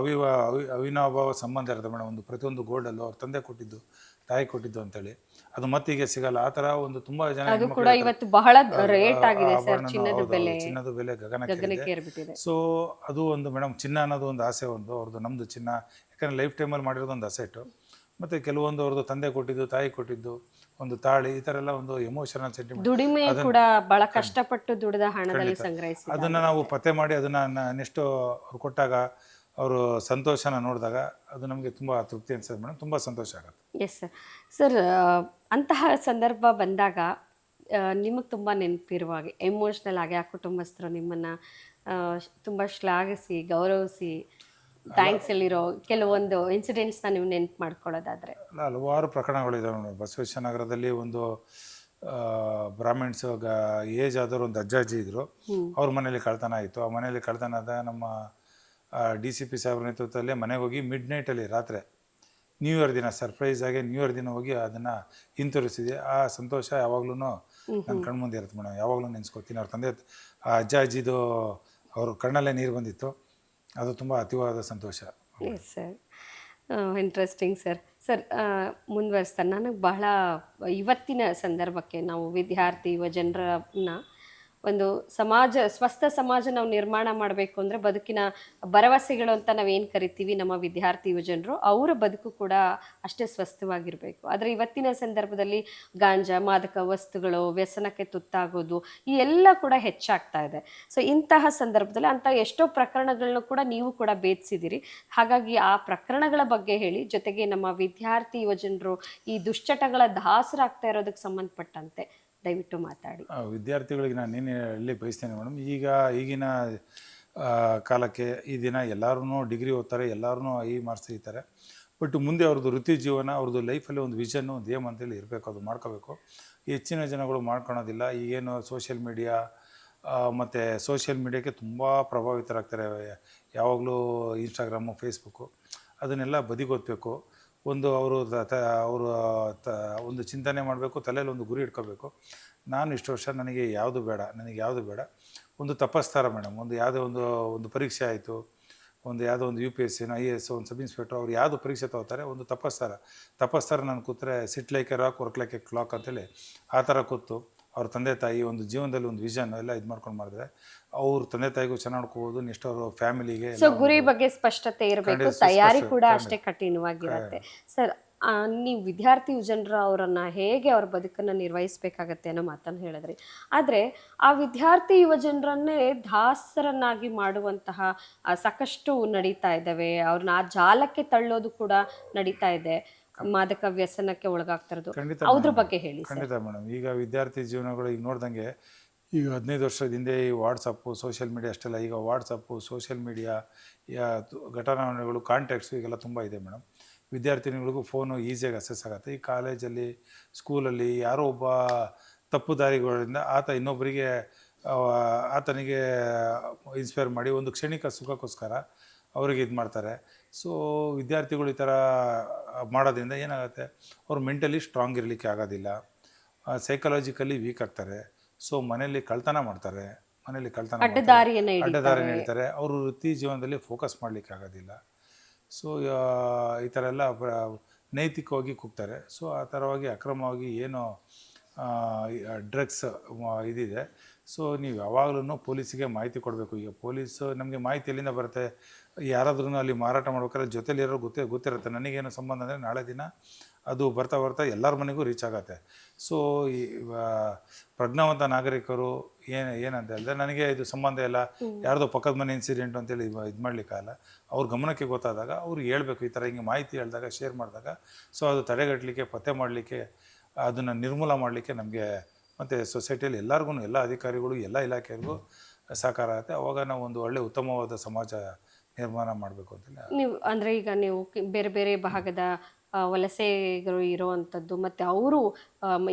ಅವಿನಾಭಾವ ಸಂಬಂಧ ಇರುತ್ತೆ ಮೇಡಮ್. ಒಂದು ಪ್ರತಿಯೊಂದು ಗೋಲ್ಡಲ್ಲೂ ಅವ್ರ ತಂದೆ ಕೊಟ್ಟಿದ್ದು, ತಾಯಿ ಕೊಟ್ಟಿದ್ದು ಅಂತೇಳಿ ಅದು ಮತ್ತೀಗ ಸಿಗಲ್ಲ. ಆ ಥರ ಒಂದು ತುಂಬ ಜನ ಚಿನ್ನದ ಬೆಲೆ ಗಗನಕ್ಕೆ. ಸೊ ಅದು ಒಂದು ಮೇಡಮ್, ಚಿನ್ನ ಅನ್ನೋದು ಒಂದು ಆಸೆ, ಅವ್ರದ್ದು ನಮ್ಮದು ಚಿನ್ನ, ಯಾಕಂದರೆ ಲೈಫ್ ಟೈಮಲ್ಲಿ ಮಾಡಿರೋದು ಒಂದು ಅಸೆಟ್ಟು. ಮತ್ತು ಕೆಲವೊಂದು ಅವ್ರದ್ದು ತಂದೆ ಕೊಟ್ಟಿದ್ದು, ತಾಯಿ ಕೊಟ್ಟಿದ್ದು, ಒಂದು ತಾಳಿ, ಈ ಥರ ಎಲ್ಲ ಒಂದು ಎಮೋಷನಲ್ ಸೆಂಟಿಮೆಂಟ್, ದುಡಿಮೆ ಕೂಡ ಬಹಳ ಕಷ್ಟಪಟ್ಟು ದುಡಿದ ಹಣದಲ್ಲಿ ಸಂಗ್ರಹಿಸಿ ಅದನ್ನು ನಾವು ಪತ್ತೆ ಮಾಡಿ ಅದನ್ನು ನೆಕ್ಸ್ಟ್ ಅವ್ರು ಕೊಟ್ಟಾಗ ಅವರು ಸಂತೋಷನ ನೋಡಿದಾಗ ಅದು ನಮಗೆ ತುಂಬ ತೃಪ್ತಿ ಅನ್ಸುತ್ತೆ ಮೇಡಮ್, ತುಂಬ ಸಂತೋಷ ಆಗುತ್ತೆ. Yes sir. ಸರ್, ಅಂತಹ ಸಂದರ್ಭ ಬಂದಾಗ ನಿಮಗೆ ತುಂಬ ನೆನಪಿರುವ ಹಾಗೆ ಎಮೋಷ್ನಲ್ ಆಗಿ ಆ ಕುಟುಂಬಸ್ಥರು ನಿಮ್ಮನ್ನು ತುಂಬ ಶ್ಲಾಘಿಸಿ ಗೌರವಿಸಿ ಥ್ಯಾಂಕ್ಸ್ ಹೇಳಿರೋ ಕೆಲವೊಂದು ಇನ್ಸಿಡೆಂಟ್ಸ್ನ ನೀವು ನೆನಪು ಮಾಡ್ಕೊಳ್ಳೋದಾದರೆ? ಹಲವಾರು ಪ್ರಕರಣಗಳಿದ್ದಾವೆ ಮೇಡಮ್. ಬಸವೇಶ್ವರ ನಗರದಲ್ಲಿ ಒಂದು ಬ್ರಾಹ್ಮಿಣ್ಸ್ ಏಜ್ ಆದವರು ಒಂದು ಅಜ್ಜಾಜಿ ಇದ್ದರು. ಅವ್ರ ಮನೇಲಿ ಕಳ್ತನ ಆಯಿತು. ಆ ಮನೇಲಿ ಕಳ್ತನ ಆದ ನಮ್ಮ DCP ಸಾಹೇಬ್ರ ನೇತೃತ್ವದಲ್ಲಿ ಮನೆಗೆ ಹೋಗಿ ಮಿಡ್ ನೈಟಲ್ಲಿ ರಾತ್ರಿ ನ್ಯೂ ಇಯರ್ ದಿನ ಸರ್ಪ್ರೈಸ್ ಆಗಿ ನ್ಯೂ ಇಯರ್ ದಿನ ಹೋಗಿ ಅದನ್ನು ಹಿಂತಿರುಗಿಸಿದೆ. ಆ ಸಂತೋಷ ಯಾವಾಗ್ಲೂ ನನ್ನ ಕಣ್ಮುಂದೆ ಇರುತ್ತೆ ಮೇಡಮ್, ಯಾವಾಗಲೂ ನೆನೆಸ್ಕೊತೀನಿ. ಅವ್ರ ತಂದೆ ಆ ಅಜ್ಜಾಜಿದು ಅವ್ರ ಕಣ್ಣಲ್ಲೇ ನೀರು ಬಂದಿತ್ತು. ಅದು ತುಂಬ ಅತಿವಾದ ಸಂತೋಷ. Yes sir. Interesting sir. Sir, ಮುಂದುವರಿಸ್ತಾ ನನಗೆ ಬಹಳ ಇವತ್ತಿನ ಸಂದರ್ಭಕ್ಕೆ ನಾವು ವಿದ್ಯಾರ್ಥಿ ಯುವಜನರನ್ನ ಒಂದು ಸ್ವಸ್ಥ ಸಮಾಜ ನಾವು ನಿರ್ಮಾಣ ಮಾಡಬೇಕು ಅಂದರೆ ಬದುಕಿನ ಭರವಸೆಗಳು ಅಂತ ನಾವೇನು ಕರಿತೀವಿ ನಮ್ಮ ವಿದ್ಯಾರ್ಥಿ ಯುವಜನರು, ಅವರ ಬದುಕು ಕೂಡ ಅಷ್ಟೇ ಸ್ವಸ್ಥವಾಗಿರಬೇಕು. ಆದರೆ ಇವತ್ತಿನ ಸಂದರ್ಭದಲ್ಲಿ ಗಾಂಜಾ, ಮಾದಕ ವಸ್ತುಗಳು, ವ್ಯಸನಕ್ಕೆ ತುತ್ತಾಗೋದು ಈ ಎಲ್ಲ ಕೂಡ ಹೆಚ್ಚಾಗ್ತಾ ಇದೆ. ಸೊ ಇಂತಹ ಸಂದರ್ಭದಲ್ಲಿ ಅಂಥ ಎಷ್ಟೋ ಪ್ರಕರಣಗಳನ್ನ ಕೂಡ ನೀವು ಕೂಡ ಭೇದಿಸಿದ್ದೀರಿ. ಹಾಗಾಗಿ ಆ ಪ್ರಕರಣಗಳ ಬಗ್ಗೆ ಹೇಳಿ, ಜೊತೆಗೆ ನಮ್ಮ ವಿದ್ಯಾರ್ಥಿ ಯುವಜನರು ಈ ದುಶ್ಚಟಗಳ ದಾಸರಾಗ್ತಾ ಇರೋದಕ್ಕೆ ಸಂಬಂಧಪಟ್ಟಂತೆ ದಯವಿಟ್ಟು ಮಾತಾಡಿ. ವಿದ್ಯಾರ್ಥಿಗಳಿಗೆ ನಾನು ಏನು ಹೇಳಿ ಬಯಸ್ತೇನೆ ಮೇಡಮ್, ಈಗಿನ ಕಾಲಕ್ಕೆ ಈ ದಿನ ಎಲ್ಲರೂ ಡಿಗ್ರಿ ಓದ್ತಾರೆ, ಎಲ್ಲರೂ ಮಾರ್ಕ್ಸ್ ತೆಗಿತಾರೆ. ಬಟ್ ಮುಂದೆ ಅವ್ರದ್ದು ವೃತ್ತಿ ಜೀವನ, ಅವ್ರದ್ದು ಲೈಫಲ್ಲಿ ಒಂದು ವಿಷನ್ನು, ಒಂದು ಏಮ್ ಅಂತೇಳಿ ಇರಬೇಕು, ಅದು ಮಾಡ್ಕೋಬೇಕು. ಹೆಚ್ಚಿನ ಜನಗಳು ಮಾಡ್ಕೊಳೋದಿಲ್ಲ. ಈಗೇನು ಸೋಷಿಯಲ್ ಮೀಡಿಯಾ ಮತ್ತು ಸೋಷಿಯಲ್ ಮೀಡಿಯಾಕ್ಕೆ ತುಂಬ ಪ್ರಭಾವಿತರಾಗ್ತಾರೆ. ಯಾವಾಗಲೂ ಇನ್ಸ್ಟಾಗ್ರಾಮು, ಫೇಸ್ಬುಕ್ಕು ಅದನ್ನೆಲ್ಲ ಬದಿಗೊತ್ತಬೇಕು. ಅವರು ಒಂದು ಚಿಂತನೆ ಮಾಡಬೇಕು, ತಲೆಯಲ್ಲಿ ಒಂದು ಗುರಿ ಇಟ್ಕೋಬೇಕು. ನಾನು ಇಷ್ಟು ವರ್ಷ ನನಗೆ ಯಾವುದು ಬೇಡ, ಒಂದು ತಪಸ್ತಾರ ಮೇಡಮ್. ಯಾವುದೇ ಒಂದು ಪರೀಕ್ಷೆ ಆಯಿತು, ಯಾವುದೋ ಒಂದು UPSC, IAS, ಒಂದು ಸಬ್ ಇನ್ಸ್ಪೆಕ್ಟರ್, ಅವ್ರು ಯಾವುದು ಪರೀಕ್ಷೆ ತಗೋತಾರೆ, ಒಂದು ತಪಸ್ತಾರ ನಾನು ಕೂತ್ರೆ ಸಿಟ್ like A rock, work like A clock ಅಂತೇಳಿ ಆ ಥರ ಕೂತು ಅವ್ರ ತಂದೆ ತಾಯಿ ಒಂದು ಜೀವನದಲ್ಲಿ ಒಂದು ವಿಷನ್ ಎಲ್ಲ ಇದು ಮಾಡ್ಕೊಂಡು ಮಾಡಿದ್ರೆ ಅವ್ರ ತಂದೆ ತಾಯಿಗೂ ಚೆನ್ನಾಗಿ ನೋಡ್ಕೋಬೋದು, ನೆಕ್ಸ್ಟ್ ಅವರು ಫ್ಯಾಮಿಲಿಗೆ. ಸೊ ಗುರಿ ಬಗ್ಗೆ ಸ್ಪಷ್ಟತೆ ಇರಬೇಕು, ತಯಾರಿ ಕೂಡ ಅಷ್ಟೇ ಕಠಿಣವಾಗಿರುತ್ತೆ. ಸರ್, ನೀವು ವಿದ್ಯಾರ್ಥಿ ಯುವಜನರ ಅವರನ್ನ ಹೇಗೆ ಅವ್ರ ಬದುಕನ್ನು ನಿರ್ವಹಿಸಬೇಕಾಗತ್ತೆ ಅನ್ನೋ ಮಾತನ್ನು ಹೇಳಿದ್ರಿ. ಆದರೆ ಆ ವಿದ್ಯಾರ್ಥಿ ಯುವಜನರನ್ನೇ ದಾಸರನ್ನಾಗಿ ಮಾಡುವಂತಹ ಸಾಕಷ್ಟು ನಡೀತಾ ಇದ್ದಾವೆ. ಅವ್ರನ್ನ ಆ ಜಾಲಕ್ಕೆ ತಳ್ಳೋದು ಕೂಡ ನಡೀತಾ ಇದೆ, ಮಾದಕ ವ್ಯಸನಕ್ಕೆ ಒಳಗಾಗ್ತಿರೋದು. ಅದ್ರ ಬಗ್ಗೆ ಹೇಳಿ. ಖಂಡಿತ ಮೇಡಮ್. ಈಗ ವಿದ್ಯಾರ್ಥಿ ಜೀವನಗಳು ಈಗ ನೋಡ್ದಂಗೆ ಈಗ 15 ವರ್ಷದ ಹಿಂದೆ ಈ ವಾಟ್ಸಪ್ಪು ಸೋಷಿಯಲ್ ಮೀಡಿಯಾ ಅಷ್ಟೆಲ್ಲ, ಈಗ ವಾಟ್ಸಪ್ಪು ಸೋಷಿಯಲ್ ಮೀಡಿಯಾ ಘಟನಾವಣೆಗಳು ಕಾಂಟ್ಯಾಕ್ಟ್ಸು ಈಗೆಲ್ಲ ತುಂಬ ಇದೆ ಮೇಡಮ್. ವಿದ್ಯಾರ್ಥಿನಿಗಳಿಗೂ ಫೋನು ಈಸಿಯಾಗಿ ಅಸೆಸ್ ಆಗುತ್ತೆ. ಈ ಕಾಲೇಜಲ್ಲಿ ಸ್ಕೂಲಲ್ಲಿ ಯಾರೋ ಒಬ್ಬ ತಪ್ಪು ದಾರಿಗಳಿಂದ ಆತ ಇನ್ನೊಬ್ಬರಿಗೆ ಆತನಿಗೆ ಇನ್ಸ್ಪೈರ್ ಮಾಡಿ ಒಂದು ಕ್ಷಣಿಕ ಸುಖಕ್ಕೋಸ್ಕರ ಅವ್ರಿಗೆ ಇದು ಮಾಡ್ತಾರೆ. ಸೊ ವಿದ್ಯಾರ್ಥಿಗಳು ಈ ಥರ ಮಾಡೋದ್ರಿಂದ ಏನಾಗುತ್ತೆ, ಅವ್ರು ಮೆಂಟಲಿ ಸ್ಟ್ರಾಂಗ್ ಇರಲಿಕ್ಕೆ ಆಗೋದಿಲ್ಲ, ಸೈಕಲಾಜಿಕಲಿ ವೀಕ್ ಆಗ್ತಾರೆ. ಸೊ ಮನೇಲಿ ಕಳ್ತನ ಮಾಡ್ತಾರೆ, ಅಡ್ಡದಾರಿಯನ್ನು ಹೇಳ್ತಾರೆ, ಅವರು ವೃತ್ತಿ ಜೀವನದಲ್ಲಿ ಫೋಕಸ್ ಮಾಡಲಿಕ್ಕೆ ಆಗೋದಿಲ್ಲ. ಸೊ ಈ ಥರ ಎಲ್ಲ ನೈತಿಕವಾಗಿ ಕೂಗ್ತಾರೆ. ಸೊ ಆ ಥರವಾಗಿ ಅಕ್ರಮವಾಗಿ ಏನು ಡ್ರಗ್ಸ್ ಇದಿದೆ. ಸೊ ನೀವು ಯಾವಾಗಲೂ ಪೊಲೀಸಿಗೆ ಮಾಹಿತಿ ಕೊಡಬೇಕು. ಈಗ ಪೊಲೀಸು ನಮಗೆ ಮಾಹಿತಿ ಎಲ್ಲಿಂದ ಬರುತ್ತೆ, ಯಾರಾದ್ರೂ ಅಲ್ಲಿ ಮಾರಾಟ ಮಾಡ್ಬೇಕಾದ್ರೆ ಜೊತೆಲಿರೋ ಗೊತ್ತಿರುತ್ತೆ. ನನಗೇನು ಸಂಬಂಧ ಅಂದರೆ ನಾಳೆ ದಿನ ಅದು ಬರ್ತಾ ಬರ್ತಾ ಎಲ್ಲರ ಮನೆಗೂ ರೀಚ್ ಆಗುತ್ತೆ. ಸೊ ಈ ಪ್ರಜ್ಞಾವಂತ ನಾಗರಿಕರು ಏನಂತ ಹೇಳಿದ್ರೆ, ನನಗೆ ಇದು ಸಂಬಂಧ ಇಲ್ಲ, ಯಾರ್ದೋ ಪಕ್ಕದ ಮನೆ ಇನ್ಸಿಡೆಂಟು ಅಂತೇಳಿ ಇದು ಮಾಡಲಿಕ್ಕಾಗಲ್ಲ. ಅವ್ರ ಗಮನಕ್ಕೆ ಗೊತ್ತಾದಾಗ ಅವ್ರು ಹೇಳ್ಬೇಕು. ಈ ಥರ ಹಿಂಗೆ ಮಾಹಿತಿ ಹೇಳಿದಾಗ, ಶೇರ್ ಮಾಡಿದಾಗ, ಸೊ ಅದು ತಡೆಗಟ್ಟಲಿಕ್ಕೆ, ಪತ್ತೆ ಮಾಡಲಿಕ್ಕೆ, ಅದನ್ನು ನಿರ್ಮೂಲ ಮಾಡಲಿಕ್ಕೆ ನಮಗೆ ಮತ್ತು ಸೊಸೈಟಿಯಲ್ಲಿ ಎಲ್ಲರಿಗೂ, ಎಲ್ಲ ಅಧಿಕಾರಿಗಳು, ಎಲ್ಲ ಇಲಾಖೆಗೂ ಸಹಕಾರ ಆಗುತ್ತೆ. ಅವಾಗ ನಾವು ಒಂದು ಒಳ್ಳೆ ಉತ್ತಮವಾದ ಸಮಾಜ ನಿರ್ಮಾಣ ಮಾಡಬೇಕು ಅಂತೇಳಿ. ನೀವು ಅಂದರೆ ಈಗ ನೀವು ಬೇರೆ ಬೇರೆ ಭಾಗದ ವಲಸೆಗಳು ಇರೋವಂಥದ್ದು ಮತ್ತು ಅವರು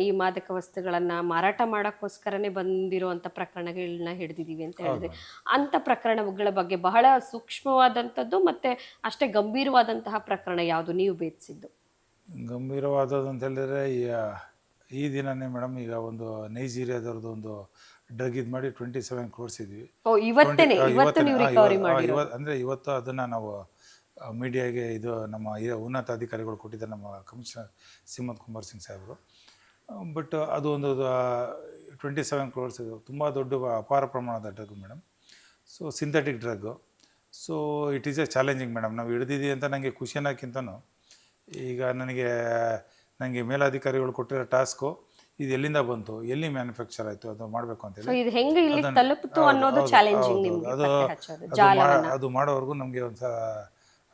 ಈ ಮಾದಕ ವಸ್ತುಗಳನ್ನು ಮಾರಾಟ ಮಾಡೋಕ್ಕೋಸ್ಕರನೇ ಬಂದಿರೋವಂಥ ಪ್ರಕರಣಗಳನ್ನ ಹಿಡಿದಿದ್ದೀವಿ ಅಂತ ಹೇಳಿದ್ರೆ, ಅಂಥ ಪ್ರಕರಣಗಳ ಬಗ್ಗೆ ಬಹಳ ಸೂಕ್ಷ್ಮವಾದಂಥದ್ದು ಮತ್ತು ಅಷ್ಟೇ ಗಂಭೀರವಾದಂತಹ ಪ್ರಕರಣ ಯಾವುದು ನೀವು ಭೇದಿಸಿದ್ದು? ಗಂಭೀರವಾದದ್ದು ಅಂತ ಹೇಳಿದ್ರೆ ಈ ದಿನನೇ ಮೇಡಮ್, ಈಗ ಒಂದು ನೈಜೀರಿಯಾದವ್ರದ್ದು ಒಂದು ಡ್ರಗ್ ಇದು ಮಾಡಿ 27 crores ಇದ್ವಿ. ಅಂದರೆ ಇವತ್ತು ಅದನ್ನು ನಾವು ಮೀಡಿಯಾಗೆ ಇದು ನಮ್ಮ ಉನ್ನತ ಅಧಿಕಾರಿಗಳು ಕೊಟ್ಟಿದ್ದಾರೆ, ನಮ್ಮ ಕಮಿಷನರ್ ಸಿಮಂತ್ ಕುಮಾರ್ ಸಿಂಗ್ ಸಾಹೇಬರು. ಬಟ್ ಅದು ಒಂದು 27 crores ಇದು ತುಂಬ ದೊಡ್ಡ ಅಪಾರ ಪ್ರಮಾಣದ drug madam. So synthetic drug. So it is A challenging madam. ನಾವು ಹಿಡಿದಿದ್ದೀವಿ ಅಂತ ನನಗೆ ಖುಷಿ ಅನ್ನೋಕ್ಕಿಂತನೂ, ಈಗ ನನಗೆ ಮೇಲಾಧಿಕಾರಿಗಳು ಕೊಟ್ಟಿರೋ ಟಾಸ್ಕು, ಇದು ಎಲ್ಲಿಂದ ಬಂತು, ಎಲ್ಲಿ ಮ್ಯಾನುಫ್ಯಾಕ್ಚರ್ ಆಯಿತು, ಅದು ಮಾಡಬೇಕು ಅಂತೇಳಿ, ಅದು ಮಾಡೋವರೆಗೂ ನಮಗೆ ಒಂದು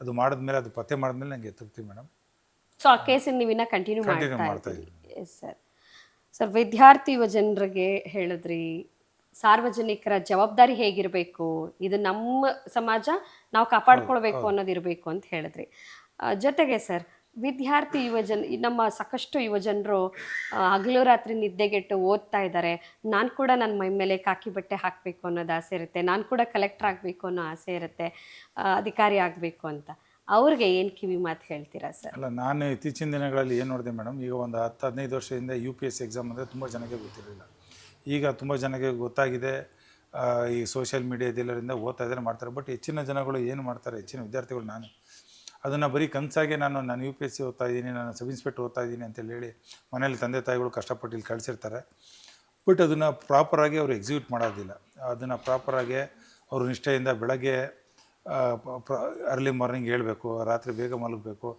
ಅದು ಮಾಡಿದ್ಮೇಲೆ, ಅದು ಪತ್ತೆ ಮಾಡಿದ್ಮೇಲೆ ನನಗೆ ತೃಪ್ತಿ ಮೇಡಮ್. ಸೊ ಆ ಕೇಸನ್ನು ನೀವಿನ್ನ ಕಂಟಿನ್ಯೂ ಮಾಡ್ತಾ ಇದ್ದೀವಿ. Yes sir. ಸರ್, ವಿದ್ಯಾರ್ಥಿ ಯುವಜನರಿಗೆ ಹೇಳಿದ್ರಿ, ಸಾರ್ವಜನಿಕರ ಜವಾಬ್ದಾರಿ ಹೇಗಿರಬೇಕು, ಇದು ನಮ್ಮ ಸಮಾಜ ನಾವು ಕಾಪಾಡ್ಕೊಳ್ಬೇಕು ಅನ್ನೋದಿರಬೇಕು ಅಂತ ಹೇಳಿದ್ರಿ. ಜೊತೆಗೆ ಸರ್, ವಿದ್ಯಾರ್ಥಿ ನಮ್ಮ ಸಾಕಷ್ಟು ಯುವಜನರು ಹಗಲು ರಾತ್ರಿ ನಿದ್ದೆಗೆಟ್ಟು ಓದ್ತಾ ಇದ್ದಾರೆ. ನಾನು ಕೂಡ ನನ್ನ ಮೈ ಮೇಲೆ ಕಾಕಿ ಬಟ್ಟೆ ಹಾಕಬೇಕು ಅನ್ನೋದು ಆಸೆ ಇರುತ್ತೆ, ನಾನು ಕೂಡ ಕಲೆಕ್ಟರ್ ಆಗಬೇಕು ಅನ್ನೋ ಆಸೆ ಇರುತ್ತೆ, ಅಧಿಕಾರಿ ಆಗಬೇಕು ಅಂತ. ಅವ್ರಿಗೆ ಏನು ಕಿವಿ ಮಾತು ಹೇಳ್ತೀರಾ ಸರ್? ಅಲ್ಲ, ನಾನು ಇತ್ತೀಚಿನ ದಿನಗಳಲ್ಲಿ ಏನು ನೋಡಿದೆ ಮೇಡಮ್, ಈಗ ಒಂದು 10-15 ವರ್ಷದಿಂದ UPSC ಎಕ್ಸಾಮ್ ಅಂದರೆ ತುಂಬ ಜನಕ್ಕೆ ಗೊತ್ತಿರಲಿಲ್ಲ. ಈಗ ತುಂಬ ಜನಕ್ಕೆ ಗೊತ್ತಾಗಿದೆ. ಈ ಸೋಷಿಯಲ್ ಮೀಡಿಯಾದೆಲ್ಲರಿಂದ ಓದ್ತಾ ಇದ್ದಾರೆ, ಮಾಡ್ತಾರೆ. ಬಟ್ ಹೆಚ್ಚಿನ ಜನಗಳು ಏನು ಮಾಡ್ತಾರೆ, ಹೆಚ್ಚಿನ ವಿದ್ಯಾರ್ಥಿಗಳು, ನಾನು ಅದನ್ನು ಬರೀ ಕನಸಾಗೆ ನಾನು UPSC ಓದ್ತಾ ಇದ್ದೀನಿ, ನಾನು ಸಬ್ ಇನ್ಸ್ಪೆಕ್ಟರ್ ಓದ್ತಾ ಇದ್ದೀನಿ ಅಂತೇಳಿ ಹೇಳಿ ಮನೇಲಿ ತಂದೆ ತಾಯಿಗಳು ಕಷ್ಟಪಟ್ಟು ಇಲ್ಲಿ ಕಳಿಸಿರ್ತಾರೆ. ಬಟ್ ಅದನ್ನು ಪ್ರಾಪರಾಗಿ ಅವರು ಎಕ್ಸಿಕ್ಯೂಟ್ ಮಾಡೋದಿಲ್ಲ. ಅದನ್ನು ಪ್ರಾಪರಾಗಿ ಅವರು ನಿಷ್ಠೆಯಿಂದ ಬೆಳಗ್ಗೆ ಅರ್ಲಿ ಮಾರ್ನಿಂಗ್ ಹೇಳಬೇಕು, ರಾತ್ರಿ ಬೇಗ ಮಲಗಬೇಕು,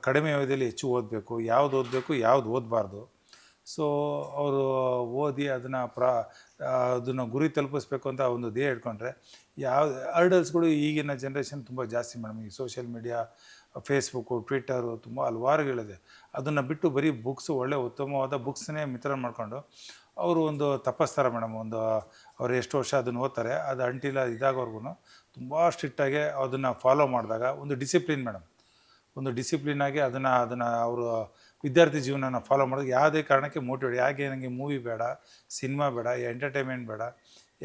ಕಡಿಮೆ ಅವಧಿಯಲ್ಲಿ ಹೆಚ್ಚು ಓದಬೇಕು, ಯಾವ್ದು ಓದಬೇಕು ಯಾವ್ದು ಓದಬಾರ್ದು. ಸೊ ಅವರು ಓದಿ ಅದನ್ನು ಗುರಿ ತಲುಪಿಸ್ಬೇಕು ಅಂತ ಒಂದು ಧ್ಯೇಯ ಇಟ್ಕೊಂಡ್ರೆ, ಯಾವ ಹರ್ಡಲ್ಸ್ಗಳು ಈಗಿನ ಜನ್ರೇಷನ್ ತುಂಬ ಜಾಸ್ತಿ ಮೇಡಮ್. ಈ ಸೋಷಿಯಲ್ ಮೀಡಿಯಾ, ಫೇಸ್ಬುಕ್ಕು, ಟ್ವಿಟ್ಟರು, ತುಂಬ ಹಲವಾರುಗಳಿದೆ. ಅದನ್ನು ಬಿಟ್ಟು ಬರೀ ಬುಕ್ಸು, ಒಳ್ಳೆ ಉತ್ತಮವಾದ ಬುಕ್ಸ್ನೇ ಮಿತ್ರ ಮಾಡಿಕೊಂಡು ಅವರು ಒಂದು ತಪಸ್ತಾರೆ ಮೇಡಮ್. ಅವ್ರು ಎಷ್ಟು ವರ್ಷ ಅದನ್ನು ಓದ್ತಾರೆ, ಅದು ಅಂಟಿಲ್ಲ ಇದಾಗೋರ್ಗು ತುಂಬ ಸ್ಟ್ರಿಕ್ಟಾಗಿ ಅದನ್ನು ಫಾಲೋ ಮಾಡಿದಾಗ ಒಂದು ಡಿಸಿಪ್ಲಿನ್ ಮೇಡಮ್, ಒಂದು ಡಿಸಿಪ್ಲಿನಾಗಿ ಅದನ್ನು ಅವರು ವಿದ್ಯಾರ್ಥಿ ಜೀವನನ ಫಾಲೋ ಮಾಡೋದು. ಯಾವುದೇ ಕಾರಣಕ್ಕೆ ಮೋಟಿವೇಟ್, ಯಾಕೆ ನನಗೆ ಮೂವಿ ಬೇಡ, ಸಿನಿಮಾ ಬೇಡ, ಎಂಟರ್ಟೈನ್ಮೆಂಟ್ ಬೇಡ,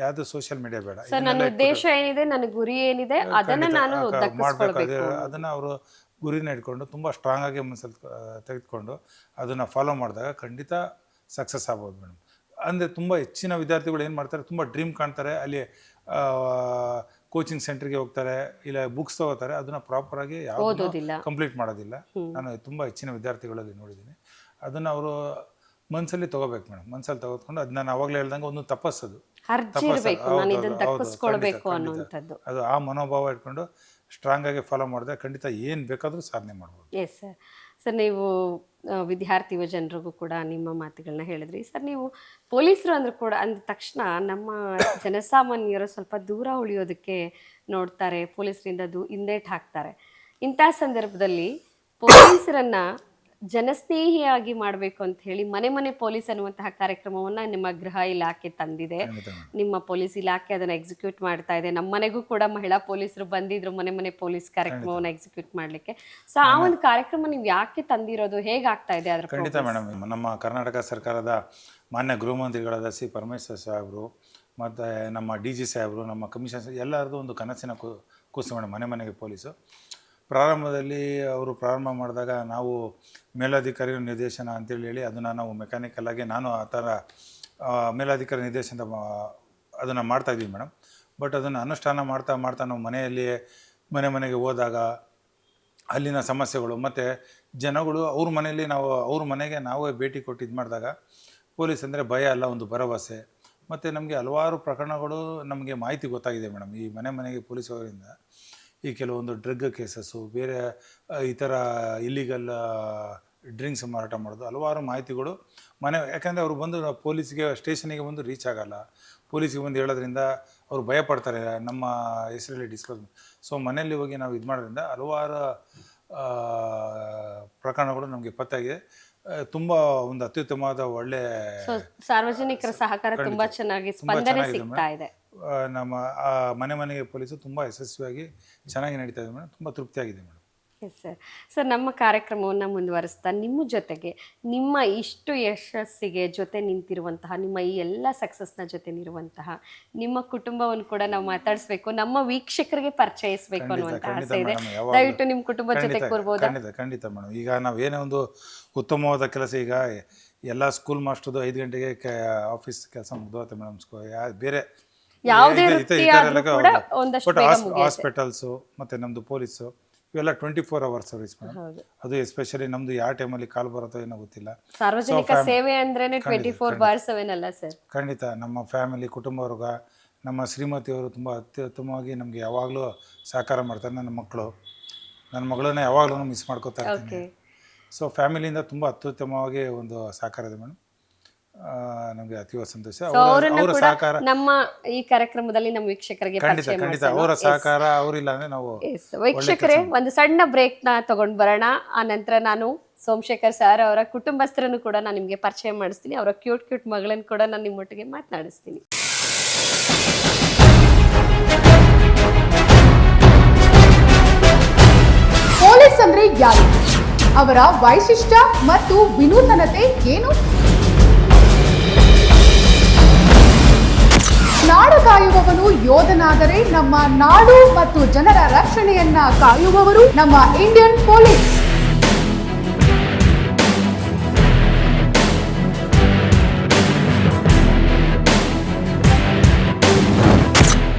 ಯಾವುದು ಸೋಷಿಯಲ್ ಮೀಡಿಯಾ ಬೇಡ, ನನ್ನ ಉದ್ದೇಶ ಏನಿದೆ, ನನ್ನ ಗುರಿ ಏನಿದೆ, ಅದನ್ನು ನಾನು ಮಾಡಬೇಕು. ಅದನ್ನು ಅವರು ಗುರಿನ ಇಟ್ಕೊಂಡು ತುಂಬ ಸ್ಟ್ರಾಂಗಾಗಿ ಮನಸ್ಸಲ್ಲಿ ತೆಗೆದುಕೊಂಡು ಅದನ್ನು ಫಾಲೋ ಮಾಡಿದಾಗ ಖಂಡಿತ ಸಕ್ಸಸ್ ಆಗ್ಬೋದು ಮೇಡಮ್. ಅಂದರೆ ತುಂಬ ಹೆಚ್ಚಿನ ವಿದ್ಯಾರ್ಥಿಗಳು ಏನು ಮಾಡ್ತಾರೆ, ತುಂಬ ಡ್ರೀಮ್ ಕಾಣ್ತಾರೆ, ಅಲ್ಲಿ ಕೋಚಿಂಗ್ ಸೆಂಟರ್ಗೆ ಹೋಗ್ತಾರೆ, ಇಲ್ಲ ಬುಕ್ಸ್ ತಗೋತಾರೆ, ಅದನ್ನು ಪ್ರಾಪರಾಗಿ ಯಾವುದು ಕಂಪ್ಲೀಟ್ ಮಾಡೋದಿಲ್ಲ. ನಾನು ತುಂಬ ಹೆಚ್ಚಿನ ವಿದ್ಯಾರ್ಥಿಗಳಲ್ಲಿ ನೋಡಿದ್ದೀನಿ. ಅದನ್ನು ಅವರು ಮನಸ್ಸಲ್ಲಿ ತೊಗೋಬೇಕು ಮೇಡಮ್. ಮನಸ್ಸಲ್ಲಿ ತೆಗೆದುಕೊಂಡು ಅದು ನಾನು ಅವಾಗಲೇ ಹೇಳ್ದಂಗೆ ಒಂದು ತಪಸ್ಸದು. ಅರ್ಜಿ ಇರಬೇಕು, ನಾನು ಇದನ್ನು ದಕ್ಕಿಸ್ಕೊಳ್ಬೇಕು ಅನ್ನುವಂಥದ್ದು. ಅದು ಆ ಮನೋಭಾವ ಇಟ್ಕೊಂಡು ಸ್ಟ್ರಾಂಗಾಗಿ ಫಾಲೋ ಮಾಡಿದ್ರೆ ಖಂಡಿತ ಏನು ಬೇಕಾದರೂ ಸಾಧನೆ ಮಾಡ್ಬೋದು. Yes sir. ಸರ್ ನೀವು ವಿದ್ಯಾರ್ಥಿ ಯುವ ಜನರಿಗೂ ಕೂಡ ನಿಮ್ಮ ಮಾತುಗಳನ್ನ ಹೇಳಿದ್ರಿ. ಸರ್ ನೀವು ಪೊಲೀಸರು ಅಂದ್ರೂ ಕೂಡ ಅಂದ ತಕ್ಷಣ ನಮ್ಮ ಜನಸಾಮಾನ್ಯರು ಸ್ವಲ್ಪ ದೂರ ಉಳಿಯೋದಕ್ಕೆ ನೋಡ್ತಾರೆ, ಪೊಲೀಸರಿಂದ ಹಿಂದೇಟು ಹಾಕ್ತಾರೆ. ಇಂಥ ಸಂದರ್ಭದಲ್ಲಿ ಪೊಲೀಸರನ್ನ ಜನಸ್ನೇಹಿಯಾಗಿ ಮಾಡಬೇಕು ಅಂತ ಹೇಳಿ ಮನೆ ಮನೆ ಪೊಲೀಸ್ ಅನ್ನುವಂತಹ ಕಾರ್ಯಕ್ರಮವನ್ನು ನಿಮ್ಮ ಗೃಹ ಇಲಾಖೆ ತಂದಿದೆ. ನಿಮ್ಮ ಪೊಲೀಸ್ ಇಲಾಖೆ ಅದನ್ನು ಎಕ್ಸಿಕ್ಯೂಟ್ ಮಾಡ್ತಾ ಇದೆ. ನಮ್ಮ ಮನೆಗೂ ಕೂಡ ಮಹಿಳಾ ಪೊಲೀಸರು ಬಂದಿದ್ರು ಮನೆ ಮನೆ ಪೊಲೀಸ್ ಕಾರ್ಯಕ್ರಮವನ್ನು ಎಕ್ಸಿಕ್ಯೂಟ್ ಮಾಡಲಿಕ್ಕೆ. ಸೊ ಆ ಒಂದು ಕಾರ್ಯಕ್ರಮ ನೀವು ಯಾಕೆ ತಂದಿರೋದು, ಹೇಗಾಗ್ತಾ ಇದೆ ಅದರ? ಖಂಡಿತ ಮೇಡಮ್, ನಮ್ಮ ಕರ್ನಾಟಕ ಸರ್ಕಾರದ ಮಾನ್ಯ ಗೃಹ ಮಂತ್ರಿಗಳಾದ ಸಿ ಪರಮೇಶ್ವರ್ ಸಾಹೇಬರು ಮತ್ತು ನಮ್ಮ DG ಸಾಹೇಬರು, ನಮ್ಮ ಕಮಿಷನರ್ ಎಲ್ಲರದ್ದು ಒಂದು ಕನಸಿನ ಕೂಸು ಮೇಡಮ್ ಮನೆ ಮನೆಗೆ ಪೊಲೀಸು. ಪ್ರಾರಂಭದಲ್ಲಿ ಅವರು ಪ್ರಾರಂಭ ಮಾಡಿದಾಗ ನಾವು ಮೇಲಧಿಕಾರಿ ನಿರ್ದೇಶನ ಅಂತೇಳಿ ಅದನ್ನು ನಾವು ಮೆಕ್ಯಾನಿಕಲ್ ಆಗಿ ನಾನು ಆ ಥರ ಮೇಲಧಿಕಾರಿ ನಿರ್ದೇಶನ ಅದನ್ನು ಮಾಡ್ತಾಯಿದ್ವಿ ಮೇಡಮ್. ಬಟ್ ಅದನ್ನು ಅನುಷ್ಠಾನ ಮಾಡ್ತಾ ನಾವು ಮನೆ ಮನೆಗೆ ಹೋದಾಗ ಅಲ್ಲಿನ ಸಮಸ್ಯೆಗಳು ಮತ್ತು ಜನಗಳು ಅವ್ರ ಮನೆಗೆ ನಾವೇ ಭೇಟಿ ಕೊಟ್ಟು ಇದು ಮಾಡಿದಾಗ ಪೊಲೀಸ್ ಅಂದರೆ ಭಯ ಅಲ್ಲ, ಒಂದು ಭರವಸೆ. ಮತ್ತು ನಮಗೆ ಹಲವಾರು ಪ್ರಕರಣಗಳು ನಮಗೆ ಮಾಹಿತಿ ಗೊತ್ತಾಗಿದೆ ಮೇಡಮ್ ಈ ಮನೆಗೆ ಪೊಲೀಸ್ ಅವರಿಂದ. ಈ ಕೆಲವೊಂದು ಡ್ರಗ್ ಕೇಸಸ್ಸು, ಬೇರೆ ಈ ಥರ ಇಲ್ಲಿಗಲ್ ಡ್ರಿಂಕ್ಸ್ ಮಾರಾಟ ಮಾಡೋದು, ಹಲವಾರು ಮಾಹಿತಿಗಳು ಯಾಕಂದರೆ ಅವರು ಬಂದು ಪೊಲೀಸ್ಗೆ ಸ್ಟೇಷನಿಗೆ ಬಂದು ರೀಚ್ ಆಗೋಲ್ಲ. ಪೊಲೀಸಿಗೆ ಬಂದು ಹೇಳೋದ್ರಿಂದ ಅವರು ಭಯಪಡ್ತಾರೆ ನಮ್ಮ ಹೆಸರಲ್ಲಿ ಡಿಸ್ಕ್ಲೋಸ್. ಸೊ ಮನೆಯಲ್ಲಿ ಹೋಗಿ ನಾವು ಇದು ಮಾಡೋದ್ರಿಂದ ಹಲವಾರು ಪ್ರಕರಣಗಳು ನಮಗೆ ಪತ್ತಾಗಿದೆ. ತುಂಬ ಒಂದು ಅತ್ಯುತ್ತಮವಾದ ಒಳ್ಳೆ ಸಾರ್ವಜನಿಕರ ಸಹಕಾರ ತುಂಬಾ ಚೆನ್ನಾಗಿ ಸ್ಪಂದನೆ ಸಿಗ್ತಾ ಇದೆ. ನಮ್ಮ ಮನೆಗೆ ಪೊಲೀಸು ತುಂಬ ಯಶಸ್ವಿಯಾಗಿ ಚೆನ್ನಾಗಿ ನಡೀತಾ ಇದೆ ಮೇಡಮ್. ತುಂಬ ತೃಪ್ತಿಯಾಗಿದೆ ಮೇಡಮ್. Yes sir. ಸರ್ ನಮ್ಮ ಕಾರ್ಯಕ್ರಮವನ್ನು ಮುಂದುವರಿಸ್ತಾ ನಿಮ್ಮ ಜೊತೆಗೆ ನಿಮ್ಮ ಇಷ್ಟು ಯಶಸ್ಸಿಗೆ ಜೊತೆ ನಿಂತಿರುವಂತಹ, ನಿಮ್ಮ ಈ ಎಲ್ಲ ಸಕ್ಸಸ್ನ ಜೊತೆ ನಿರುವಂತಹ ನಿಮ್ಮ ಕುಟುಂಬವನ್ನು ಕೂಡ ನಾವು ಮಾತಾಡಿಸ್ಬೇಕು, ನಮ್ಮ ವೀಕ್ಷಕರಿಗೆ ಪರಿಚಯಿಸಬೇಕು ಅನ್ನುವಂಥ ಆಸೆ ಇದೆ. ದಯವಿಟ್ಟು ನಿಮ್ಮ ಕುಟುಂಬದ ಜೊತೆ ಕೂರ್ಬೋದಾ? ಖಂಡಿತ ಮೇಡಮ್. ಈಗ ನಾವು ಏನೇ ಒಂದು ಉತ್ತಮವಾದ ಕೆಲಸ, ಈಗ ಎಲ್ಲ ಸ್ಕೂಲ್ ಮಾಸ್ಟರ್ದು 5 ಗಂಟೆಗೆ ಆಫೀಸ್ ಕೆಲಸ ಮುಗ್ದೋಗುತ್ತೆ ಮೇಡಮ್. ಬೇರೆ ಯಾವುದೇ ಹಾಸ್ಪಿಟಲ್ಸು ಮತ್ತು ನಮ್ಮದು ಪೊಲೀಸು ಇವೆಲ್ಲ 24 hours ಸರ್ವಿಸ್ ಮೇಡಮ್. ಅದು ಎಸ್ಪೆಷಲಿ ನಮ್ಮದು ಯಾವ ಟೈಮಲ್ಲಿ ಕಾಲ್ ಬರುತ್ತೋ ಏನೋ ಗೊತ್ತಿಲ್ಲ. ಸಾರ್ವಜನಿಕ ಸೇವೆ ಅಂದ್ರೇನೆ 24/7 ಅಲ್ಲ ಸರ್. ಖಂಡಿತ ನಮ್ಮ ಫ್ಯಾಮಿಲಿ ಕುಟುಂಬವರ್ಗ, ನಮ್ಮ ಶ್ರೀಮತಿಯವರು ತುಂಬ ಅತ್ಯುತ್ತಮವಾಗಿ ನಮಗೆ ಯಾವಾಗಲೂ ಸಹಕಾರ ಮಾಡ್ತಾರೆ. ನನ್ನ ಮಗಳನ್ನ ಯಾವಾಗಲೂ ಮಿಸ್ ಮಾಡ್ಕೋತಾ ಇರ್ತೀನಿ. ಸೊ ಫ್ಯಾಮಿಲಿಯಿಂದ ತುಂಬ ಅತ್ಯುತ್ತಮವಾಗಿ ಒಂದು ಸಹಕಾರ ಇದೆ ಮೇಡಮ್. ನಮಗೆ ಅತೀವ ಸಂತೋಷ ಅವರ ಸಹಕಾರ. ನಮ್ಮ ಈ ಕಾರ್ಯಕ್ರಮದಲ್ಲಿ ನಮ್ಮ ವೀಕ್ಷಕರಿಗೆ ಖಂಡಿತ ಅವರ ಸಹಕಾರ ಅವರಿಲ್ಲ ಅಂದ್ರೆ ನಾವು. ವೀಕ್ಷಕರೇ, ಒಂದು ಸಣ್ಣ ಬ್ರೇಕ್ ನ ತಗೊಂಡು ಬರೋಣ. ಆ ನಂತರ ನಾನು ಸೋಮಶೇಖರ್ ಸರ್ ಅವರ ಕುಟುಂಬಸ್ಥರನ್ನು ಕೂಡ ನಾನು ನಿಮಗೆ ಪರಿಚಯ ಮಾಡಿಸ್ತೀನಿ. ಅವರ ಕ್ಯೂಟ್ ಮಗಳನ್ನು ಕೂಡ ನಾನು ನಿಮ್ಮೊಟ್ಟಿಗೆ ಮಾತನಾಡಿಸ್ತೀನಿ. ಪೊಲೀಸ್ ಅಂದ್ರೆ ಯಾರು, ಅವರ ವೈಶಿಷ್ಟ್ಯ ಮತ್ತು ವಿನೂತನತೆ ಏನು? ನಾಡು ಕಾಯುವವನು ಯೋಧನಾದರೆ ನಮ್ಮ ನಾಡು ಮತ್ತು ಜನರ ರಕ್ಷಣೆಯನ್ನ ಕಾಯುವವರು ನಮ್ಮ ಇಂಡಿಯನ್ ಪೊಲೀಸ್.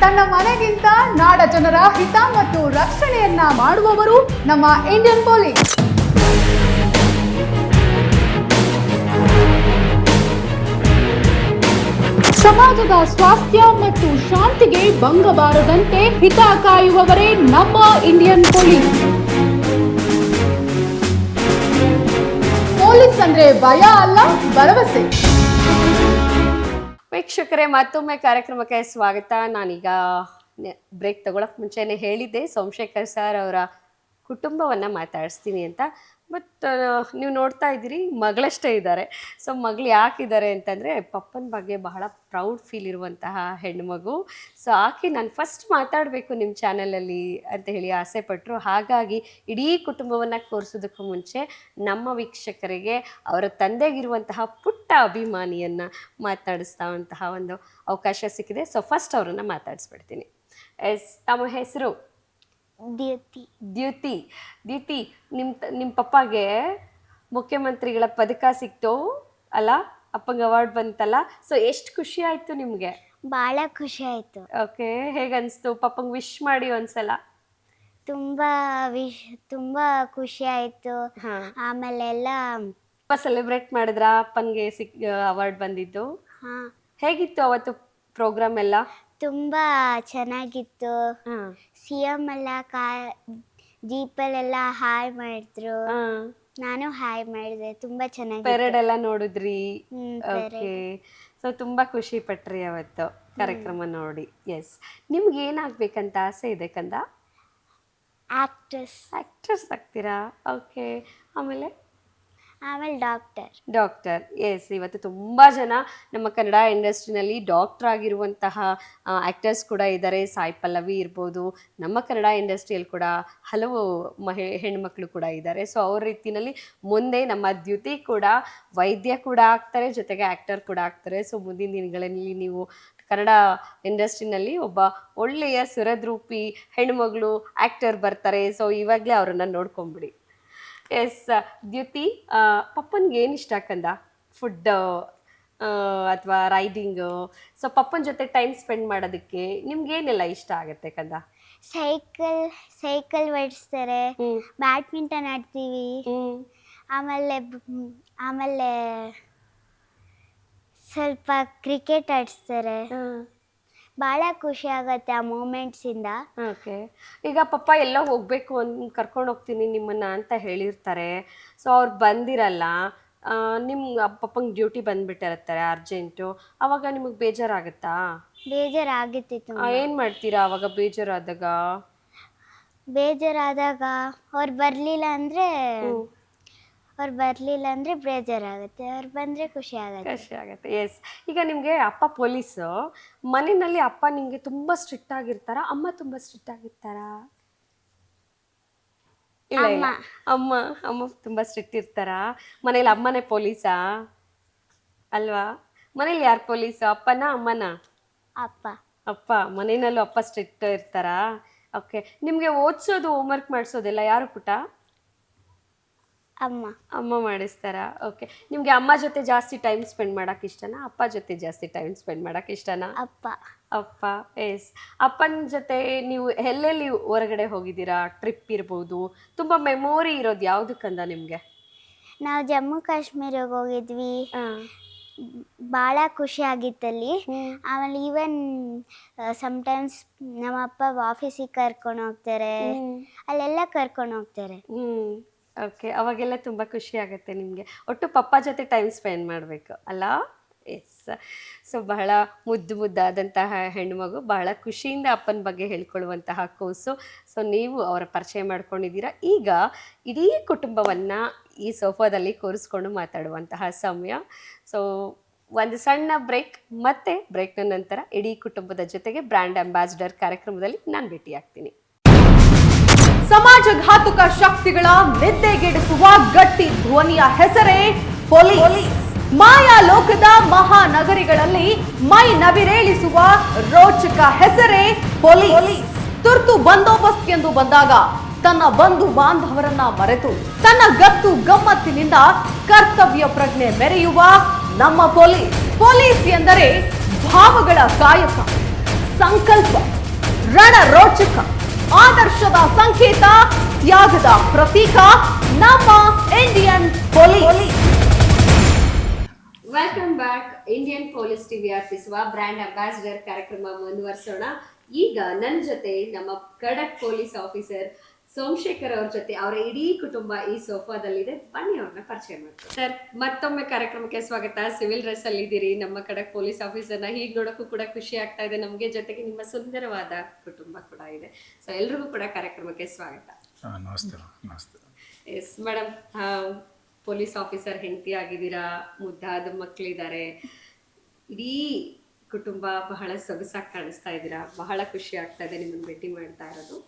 ತನ್ನ ಮನೆಗಿಂತ ನಾಡ ಜನರ ಹಿತ ಮತ್ತು ರಕ್ಷಣೆಯನ್ನ ಮಾಡುವವರು ನಮ್ಮ ಇಂಡಿಯನ್ ಪೊಲೀಸ್. ಸಮಾಜದ ಸ್ವಾಸ್ಥ್ಯ ಮತ್ತು ಶಾಂತಿಗೆ ಭಂಗ ಬಾರದಂತೆ ಹಿತ ಕಾಯುವವರೇ ನಮ್ಮ ಇಂಡಿಯನ್ ಪೊಲೀಸ್. ಪೊಲೀಸ್ ಅಂದ್ರೆ ಭಯ ಅಲ್ಲ, ಭರವಸೆ. ವೀಕ್ಷಕರೇ, ಮತ್ತೊಮ್ಮೆ ಕಾರ್ಯಕ್ರಮಕ್ಕೆ ಸ್ವಾಗತ. ನಾನೀಗ ಬ್ರೇಕ್ ತಗೊಳಕ್ ಮುಂಚೆನೆ ಹೇಳಿದ್ದೆ ಸೋಮಶೇಖರ್ ಸರ್ ಅವರ ಕುಟುಂಬವನ್ನು ಮಾತಾಡಿಸ್ತೀನಿ ಅಂತ. ಬಟ್ ನೀವು ನೋಡ್ತಾ ಇದ್ದೀರಿ, ಮಗಳಷ್ಟೇ ಇದ್ದಾರೆ. ಸೊ ಮಗಳು ಯಾಕಿದ್ದಾರೆ ಅಂತಂದರೆ, ಪಪ್ಪನ ಬಗ್ಗೆ ಬಹಳ ಪ್ರೌಡ್ ಫೀಲ್ ಇರುವಂತಹ ಹೆಣ್ಣುಮಗು. ಸೊ ಆಕೆ ನಾನು ಫಸ್ಟ್ ಮಾತಾಡಬೇಕು ನಿಮ್ಮ ಚಾನಲಲ್ಲಿ ಅಂತ ಹೇಳಿ ಆಸೆ ಪಟ್ಟರು. ಹಾಗಾಗಿ ಇಡೀ ಕುಟುಂಬವನ್ನು ತೋರಿಸೋದಕ್ಕೂ ಮುಂಚೆ ನಮ್ಮ ವೀಕ್ಷಕರಿಗೆ ಅವರ ತಂದೆಗಿರುವಂತಹ ಪುಟ್ಟ ಅಭಿಮಾನಿಯನ್ನು ಮಾತನಾಡಿಸ್ತಾವಂತಹ ಒಂದು ಅವಕಾಶ ಸಿಕ್ಕಿದೆ. ಸೊ ಫಸ್ಟ್ ಅವರನ್ನು ಮಾತಾಡಿಸ್ಬಿಡ್ತೀನಿ. ತಮ್ಮ ಹೆಸರು? ದ್ಯುತಿ. ನಿಮ್ಮ ಪಪ್ಪಾಗೆ ಮುಖ್ಯಮಂತ್ರಿಗಳ ಪದಕ ಸಿಕ್ತು ಅಲ್ಲ, ಅಪ್ಪಂಗೆ ಅವಾರ್ಡ್ ಬಂತಲ್ಲ. ಸೊ ಎಷ್ಟು ಖುಷಿ ಆಯಿತು ನಿಮಗೆ? ಭಾಳ ಖುಷಿ ಆಯಿತು. ಓಕೆ, ಹೇಗನ್ನಿಸ್ತು? ಪಪ್ಪಂಗೆ ವಿಶ್ ಮಾಡಿ ಒಂದ್ಸಲ. ತುಂಬ ಖುಷಿ ಆಯಿತು. ಆಮೇಲೆ ಎಲ್ಲ ಸೆಲೆಬ್ರೇಟ್ ಮಾಡಿದ್ರ ಅಪ್ಪನ್ಗೆ ಅವಾರ್ಡ್ ಬಂದಿದ್ದು? ಹಾ ಹೇಗಿತ್ತು ಅವತ್ತು ಪ್ರೋಗ್ರಾಮ್ ಎಲ್ಲ? ತುಂಬಾ ಚೆನ್ನಾಗಿತ್ತು. CM ಎಲ್ಲ ಜೀಪಲ್ಲೆಲ್ಲ ಹಾಯ್ ಮಾಡಿದ್ರು. ನಾನು ಹಾಯ್ ಮಾಡಿದೆ. ತುಂಬಾ ಚೆನ್ನಾಗಿತ್ತು. ಪೆರೇಡ್ ಎಲ್ಲ ನೋಡಿದ್ರಿ? parade. ಓಕೆ. ಸೊ ತುಂಬಾ ಖುಷಿ ಪಟ್ರಿ ಅವತ್ತು ಕಾರ್ಯಕ್ರಮ ನೋಡಿ. ಎಸ್, ನಿಮ್ಗೆ ಏನಾಗ್ಬೇಕಂತ ಆಸೆ ಇದೆ ಕಂದ? ಆಕ್ಟರ್ಸ್ ಆಗ್ತೀರಾ? ಓಕೆ. ಆಮೇಲೆ ಡಾಕ್ಟರ್. ಎಸ್, ಇವತ್ತು ತುಂಬ ಜನ ನಮ್ಮ ಕನ್ನಡ ಇಂಡಸ್ಟ್ರಿನಲ್ಲಿ ಡಾಕ್ಟರ್ ಆಗಿರುವಂತಹ ಆ್ಯಕ್ಟರ್ಸ್ ಕೂಡ ಇದ್ದಾರೆ. ಸಾಯಿ ಪಲ್ಲವಿ ಇರ್ಬೋದು, ನಮ್ಮ ಕನ್ನಡ ಇಂಡಸ್ಟ್ರಿಯಲ್ಲಿ ಕೂಡ ಹಲವು ಹೆಣ್ಮಕ್ಳು ಕೂಡ ಇದ್ದಾರೆ. ಸೊ ಅವ್ರ ರೀತಿಯಲ್ಲಿ ಮುಂದೆ ನಮ್ಮ ದ್ಯುತಿ ಕೂಡ ವೈದ್ಯ ಕೂಡ ಆಗ್ತಾರೆ, ಜೊತೆಗೆ ಆ್ಯಕ್ಟರ್ ಕೂಡ ಆಗ್ತಾರೆ. ಸೊ ಮುಂದಿನ ದಿನಗಳಲ್ಲಿ ನೀವು ಕನ್ನಡ ಇಂಡಸ್ಟ್ರಿನಲ್ಲಿ ಒಬ್ಬ ಒಳ್ಳೆಯ ಸುರದ್ರೂಪಿ ಹೆಣ್ಮಗಳು ಆ್ಯಕ್ಟರ್ ಬರ್ತಾರೆ. ಸೊ ಇವಾಗಲೇ ಅವ್ರನ್ನ ನೋಡ್ಕೊಂಬಿಡಿ. ಎಸ್, ದ್ಯುತಿ, ಪಪ್ಪನ್ಗೆ ಏನು ಇಷ್ಟ ಕಂದ? ಫುಡ್ ಅಥವಾ ರೈಡಿಂಗು? ಸೊ ಪಪ್ಪನ ಜೊತೆ ಟೈಮ್ ಸ್ಪೆಂಡ್ ಮಾಡೋದಕ್ಕೆ ನಿಮ್ಗೇನೆಲ್ಲ ಇಷ್ಟ ಆಗುತ್ತೆ ಕಂದ? ಸೈಕಲ್ ಓಡಿಸ್ತಾರೆ, ಬ್ಯಾಡ್ಮಿಂಟನ್ ಆಡ್ತೀವಿ, ಆಮೇಲೆ ಸ್ವಲ್ಪ ಕ್ರಿಕೆಟ್ ಆಡಿಸ್ತಾರೆ. ಭಾಳ ಖುಷಿ ಆಗುತ್ತೆ ಆ ಮೂಮೆಂಟ್ಸಿಂದ. ಓಕೆ. ಈಗ ಪಪ್ಪ ಎಲ್ಲೋ ಹೋಗಬೇಕು ಕರ್ಕೊಂಡು ಹೋಗ್ತೀನಿ ನಿಮ್ಮನ್ನ ಅಂತ ಹೇಳಿರ್ತಾರೆ. ಸೊ ಅವ್ರು ಬಂದಿರಲ್ಲ, ನಿಮ್ಮ ಪಪ್ಪಂಗೆ ಡ್ಯೂಟಿ ಬಂದುಬಿಟ್ಟಿರ್ತಾರೆ ಅರ್ಜೆಂಟು. ಆವಾಗ ನಿಮಗೆ ಬೇಜಾರಾಗುತ್ತಾ? ಬೇಜಾರಾಗುತ್ತೆ. ಏನು ಮಾಡ್ತೀರಾ ಆವಾಗ ಬೇಜಾರಾದಾಗ? ಅವ್ರು ಬರಲಿಲ್ಲ ಅಂದರೆ ಬೇಜಾರಾಗುತ್ತೆ, ಅವ್ರು ಬಂದರೆ ಖುಷಿ ಆಗುತ್ತೆ. ಎಸ್. ಈಗ ನಿಮಗೆ ಅಪ್ಪ ಪೊಲೀಸು, ಮನೆಯಲ್ಲಿ ಅಪ್ಪ ನಿಮಗೆ ತುಂಬ ಸ್ಟ್ರಿಕ್ಟ್ ಆಗಿರ್ತಾರಾ, ಅಮ್ಮ ತುಂಬ ಸ್ಟ್ರಿಕ್ಟ್ ಆಗಿರ್ತಾರಾ? ಇಲ್ಲ, ಅಮ್ಮ ತುಂಬ ಸ್ಟ್ರಿಕ್ಟ್ ಇರ್ತಾರಾ? ಮನೇಲಿ ಅಮ್ಮನೇ ಪೊಲೀಸಾ ಅಲ್ವಾ? ಮನೇಲಿ ಯಾರು ಪೊಲೀಸು, ಅಪ್ಪನ ಅಮ್ಮನ? ಅಪ್ಪ. ಮನೆಯಲ್ಲೂ ಅಪ್ಪ ಸ್ಟ್ರಿಕ್ಟ್ ಇರ್ತಾರಾ? ಓಕೆ. ನಿಮಗೆ ಓದಿಸೋದು, ಹೋಮ್ವರ್ಕ್ ಮಾಡಿಸೋದೆಲ್ಲ ಯಾರು ಪುಟ? ಅಮ್ಮ ಮಾಡಿಸ್ತಾರಾ? ಓಕೆ. ನಿಮಗೆ ಅಮ್ಮ ಜೊತೆ ಜಾಸ್ತಿ ಟೈಮ್ ಸ್ಪೆಂಡ್ ಮಾಡೋಕೆ ಇಷ್ಟನಾ, ಅಪ್ಪ ಜೊತೆ ಜಾಸ್ತಿ ಟೈಮ್ ಸ್ಪೆಂಡ್ ಮಾಡೋಕೆ ಇಷ್ಟನಾ? ಅಪ್ಪ. ಎಸ್. ಅಪ್ಪನ ಜೊತೆ ನೀವು ಎಲ್ಲೆಲ್ಲಿ ಹೊರಗಡೆ ಹೋಗಿದ್ದೀರಾ? ಟ್ರಿಪ್ ಇರ್ಬೋದು, ತುಂಬ ಮೆಮೊರಿ ಇರೋದು ಯಾವುದಕ್ಕಂದ ನಿಮಗೆ? ನಾವು ಜಮ್ಮು ಕಾಶ್ಮೀರಿಗೆ ಹೋಗಿದ್ವಿ, ಭಾಳ ಖುಷಿ ಆಗಿತ್ತಲ್ಲಿ. ಆಮೇಲೆ ಈವನ್ ಸಮ್ಟೈಮ್ಸ್ ನಮ್ಮಪ್ಪ ಆಫೀಸಿಗೆ ಕರ್ಕೊಂಡು ಹೋಗ್ತಾರೆ, ಅಲ್ಲೆಲ್ಲ ಕರ್ಕೊಂಡು ಹೋಗ್ತಾರೆ. ಓಕೆ. ಅವಾಗೆಲ್ಲ ತುಂಬ ಖುಷಿ ಆಗುತ್ತೆ ನಿಮಗೆ. ಒಟ್ಟು ಪಪ್ಪ ಜೊತೆ ಟೈಮ್ ಸ್ಪೆಂಡ್ ಮಾಡಬೇಕು ಅಲ್ಲ? ಎಸ್. ಸೊ ಬಹಳ ಮುದ್ದಾದಂತಹ ಹೆಣ್ಣುಮಗು, ಬಹಳ ಖುಷಿಯಿಂದ ಅಪ್ಪನ ಬಗ್ಗೆ ಹೇಳ್ಕೊಳ್ಳುವಂತಹ ಕೂಸು. ಸೊ ನೀವು ಅವರ ಪರಿಚಯ ಮಾಡ್ಕೊಂಡಿದ್ದೀರಾ. ಈಗ ಇಡೀ ಕುಟುಂಬವನ್ನು ಈ ಸೋಫಾದಲ್ಲಿ ಕೂರಿಸ್ಕೊಂಡು ಮಾತಾಡುವಂತಹ ಸಮಯ. ಸೊ ಒಂದು ಸಣ್ಣ ಬ್ರೇಕ್, ಮತ್ತೆ ಬ್ರೇಕ್ನ ನಂತರ ಇಡೀ ಕುಟುಂಬದ ಜೊತೆಗೆ ಬ್ರ್ಯಾಂಡ್ ಅಂಬಾಸಿಡರ್ ಕಾರ್ಯಕ್ರಮದಲ್ಲಿ ನಾನು ಭೇಟಿಯಾಗ್ತೀನಿ. ಸಮಾಜಘಾತುಕ ಶಕ್ತಿಗಳ ನಿದ್ದೆಗೆಡಿಸುವ ಗಟ್ಟಿ ಧ್ವನಿಯ ಹೆಸರೇ ಪೊಲೀಸ್. ಮಾಯಾ ಲೋಕದ ಮಹಾನಗರಿಗಳಲ್ಲಿ ಮೈ ನವಿರೇಳಿಸುವ ರೋಚಕ ಹೆಸರೇ ಪೊಲೀಸ್. ತುರ್ತು ಬಂದೋಬಸ್ತ್ ಎಂದು ಬಂದಾಗ ತನ್ನ ಬಂಧು ಬಾಂಧವರನ್ನ ಮರೆತು ತನ್ನ ಗತ್ತು ಗಮ್ಮತ್ತಿನಿಂದ ಕರ್ತವ್ಯ ಪ್ರಜ್ಞೆ ಮೆರೆಯುವ ನಮ್ಮ ಪೊಲೀಸ್ ಎಂದರೆ ಭಾವಗಳ ಕಾಯಕ, ಸಂಕಲ್ಪ, ರಣರೋಚಕ, ಆದರ್ಶದ ಸಂಕೇತ, ತ್ಯಾಗದ ಪ್ರತೀಕ, ನಮ್ಮ Indian police. Welcome back. Indian police TV ಅರ್ಪಿಸುವ ಬ್ರ್ಯಾಂಡ್ ಅಂಬಾಸಿಡರ್ ಕಾರ್ಯಕ್ರಮ ಮುಂದುವರಿಸೋಣ. ಈಗ ನನ್ನ ಜೊತೆ ನಮ್ಮ ಖಡಕ್ ಪೊಲೀಸ್ ಆಫೀಸರ್ ಸೋಮಶೇಖರ್ ಅವ್ರ ಜೊತೆ ಅವರ ಇಡೀ ಕುಟುಂಬ ಈ ಸೋಫಾದಲ್ಲಿದೆ. ಬನ್ನಿ ಅವ್ರನ್ನ ಪರಿಚಯ ಮಾಡ್ತಾರೆ. ಸರ್, ಮತ್ತೊಮ್ಮೆ ಕಾರ್ಯಕ್ರಮಕ್ಕೆ ಸ್ವಾಗತ. ಸಿವಿಲ್ ಡ್ರೆಸ್ ಅಲ್ಲಿ ಇದ್ದೀರಿ, ನಮ್ಮ ಖಡಕ್ ಪೊಲೀಸ್ ಆಫೀಸರ್ನ ಹೀಗೆ ನೋಡೋಕ್ಕೂ ಕೂಡ ಖುಷಿ ಆಗ್ತಾ ಇದೆ ನಮಗೆ. ಜೊತೆಗೆ ನಿಮ್ಮ ಸುಂದರವಾದ ಕುಟುಂಬ ಕೂಡ ಇದೆ. ಸೊ ಎಲ್ರಿಗೂ ಕೂಡ ಕಾರ್ಯಕ್ರಮಕ್ಕೆ ಸ್ವಾಗತ. ನಮಸ್ತೆ. ಎಸ್ ಮೇಡಮ್, ಪೊಲೀಸ್ ಆಫೀಸರ್ ಹೆಂಡತಿ ಆಗಿದ್ದೀರಾ, ಮುದ್ದಾದ ಮಕ್ಕಳಿದ್ದಾರೆ, ಇಡೀ ಕುಟುಂಬ ಬಹಳ ಸೊಗಸಾಗಿ ಕಾಣಿಸ್ತಾ ಇದ್ದೀರಾ. ಬಹಳ ಖುಷಿ ಆಗ್ತಾ ಇದೆ ನಿಮ್ಮನ್ನು ಭೇಟಿ ಮಾಡ್ತಾ ಇರೋದು.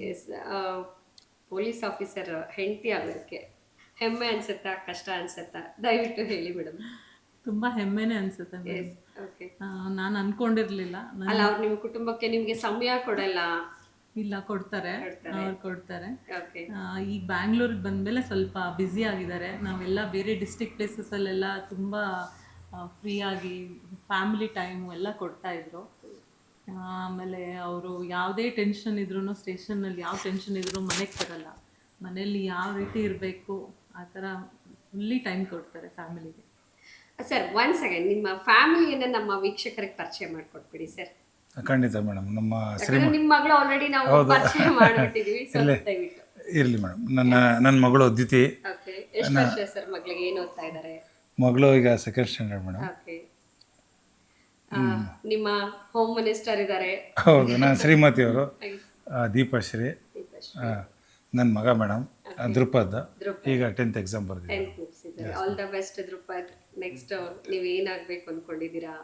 ಎಸ್, ಪೊಲೀಸ್ ಆಫೀಸರ್ ಹೆಂಡತಿ ಆಗೋದಕ್ಕೆ ಹೆಮ್ಮೆ ಅನ್ಸುತ್ತಾ, ಕಷ್ಟ ಅನ್ಸುತ್ತಾ? ದಯವಿಟ್ಟು ಹೇಳಿ ಮೇಡಮ್. ತುಂಬಾ ಹೆಮ್ಮೆನೆ ಅನ್ಸುತ್ತೆ. ನಾನು ಅನ್ಕೊಂಡಿರ್ಲಿಲ್ಲ. ಅಲ್ಲ, ಅವ್ರು ನಿಮ್ಮ ಕುಟುಂಬಕ್ಕೆ ನಿಮ್ಗೆ ಸಮಯ ಕೊಡಲ್ಲ? ಇಲ್ಲ, ಕೊಡ್ತಾರೆ. ಈಗ ಬ್ಯಾಂಗ್ಳೂರ್ಗೆ ಬಂದ್ಮೇಲೆ ಸ್ವಲ್ಪ ಬ್ಯುಸಿ ಆಗಿದ್ದಾರೆ. ನಾವೆಲ್ಲ ಬೇರೆ ಡಿಸ್ಟ್ರಿಕ್ಟ್ ಪ್ಲೇಸಸ್ ಅಲ್ಲೆಲ್ಲ ತುಂಬಾ ಫ್ರೀ ಆಗಿ ಫ್ಯಾಮಿಲಿ ಟೈಮು ಎಲ್ಲ ಕೊಡ್ತಾ ಇದ್ರು. ಆಮೇಲೆ ಅವರು ಯಾವುದೇ ಟೆನ್ಷನ್ ಇದ್ರೂ, ಸ್ಟೇಷನ್ನಲ್ಲಿ ಯಾವ ಟೆನ್ಷನ್ ಇದ್ರೂ ಮನೆಗೆ ಬರಲ್ಲ. ಮನೇಲಿ ಯಾವ ರೀತಿ ಇರಬೇಕು ಆ ಥರ ಫುಲ್ಲಿ ಟೈಮ್ ಕೊಡ್ತಾರೆ ಫ್ಯಾಮಿಲಿಗೆ. ಸರ್ ಒನ್ ಸೆಕೆಂಡ್ ನಿಮ್ಮ ಫ್ಯಾಮಿಲಿಯನ್ನ ನಮ್ಮ ವೀಕ್ಷಕರಿಗೆ ಪರಿಚಯ ಮಾಡ್ಕೊಟ್ಬಿಡಿ ಸರ್. ಖಂಡಿತ ಮೇಡಮ್. ನಮ್ಮ ಯಾಕಂದ್ರೆ ನಿಮ್ಮ ಮಗಳು ಆಲ್ರೆಡಿ ನಾವು ಪರಿಚಯ ಮಾಡಿಬಿಟ್ಟಿದೀವಿ. ದಯವಿಟ್ಟು ಇರಲಿ ಮೇಡಮ್. ನನ್ನ ಮಗಳು ಅದಿತಿ. ಓಕೆ, ಎಷ್ಟು ವರ್ಷ ಸರ್ ಮಗಳಿಗೆ? ಏನು ಓದ್ತಾ ಇದ್ದಾರೆ? ಮಗಳು ಈಗ ಸೆಕೆಂಡ್ ಸ್ಟ್ಯಾಂಡರ್ಡ್ ಮೇಡಮ್. ಓಕೆ. ನಿಮ್ಮ ಹೋಮ್ ಮಿನಿಸ್ಟರ್ ಇದ್ದಾರೆ. ಹೌದು, ನಾನು ಶ್ರೀಮತಿ ಅವರು ದೀಪಶ್ರೀ. ನನ್ನ ಮಗ ಮೇಡಮ್ ಧ್ರುಪದ್, ಈಗ 10th ಎಕ್ಸಾಮ್ ಬರ್ದಿದ್ದಾರೆ. All the best Dhrupad. Next ನೀವು ಏನಾಗಬೇಕು ಅಂದ್ಕೊಂಡಿದ್ದೀರಾ?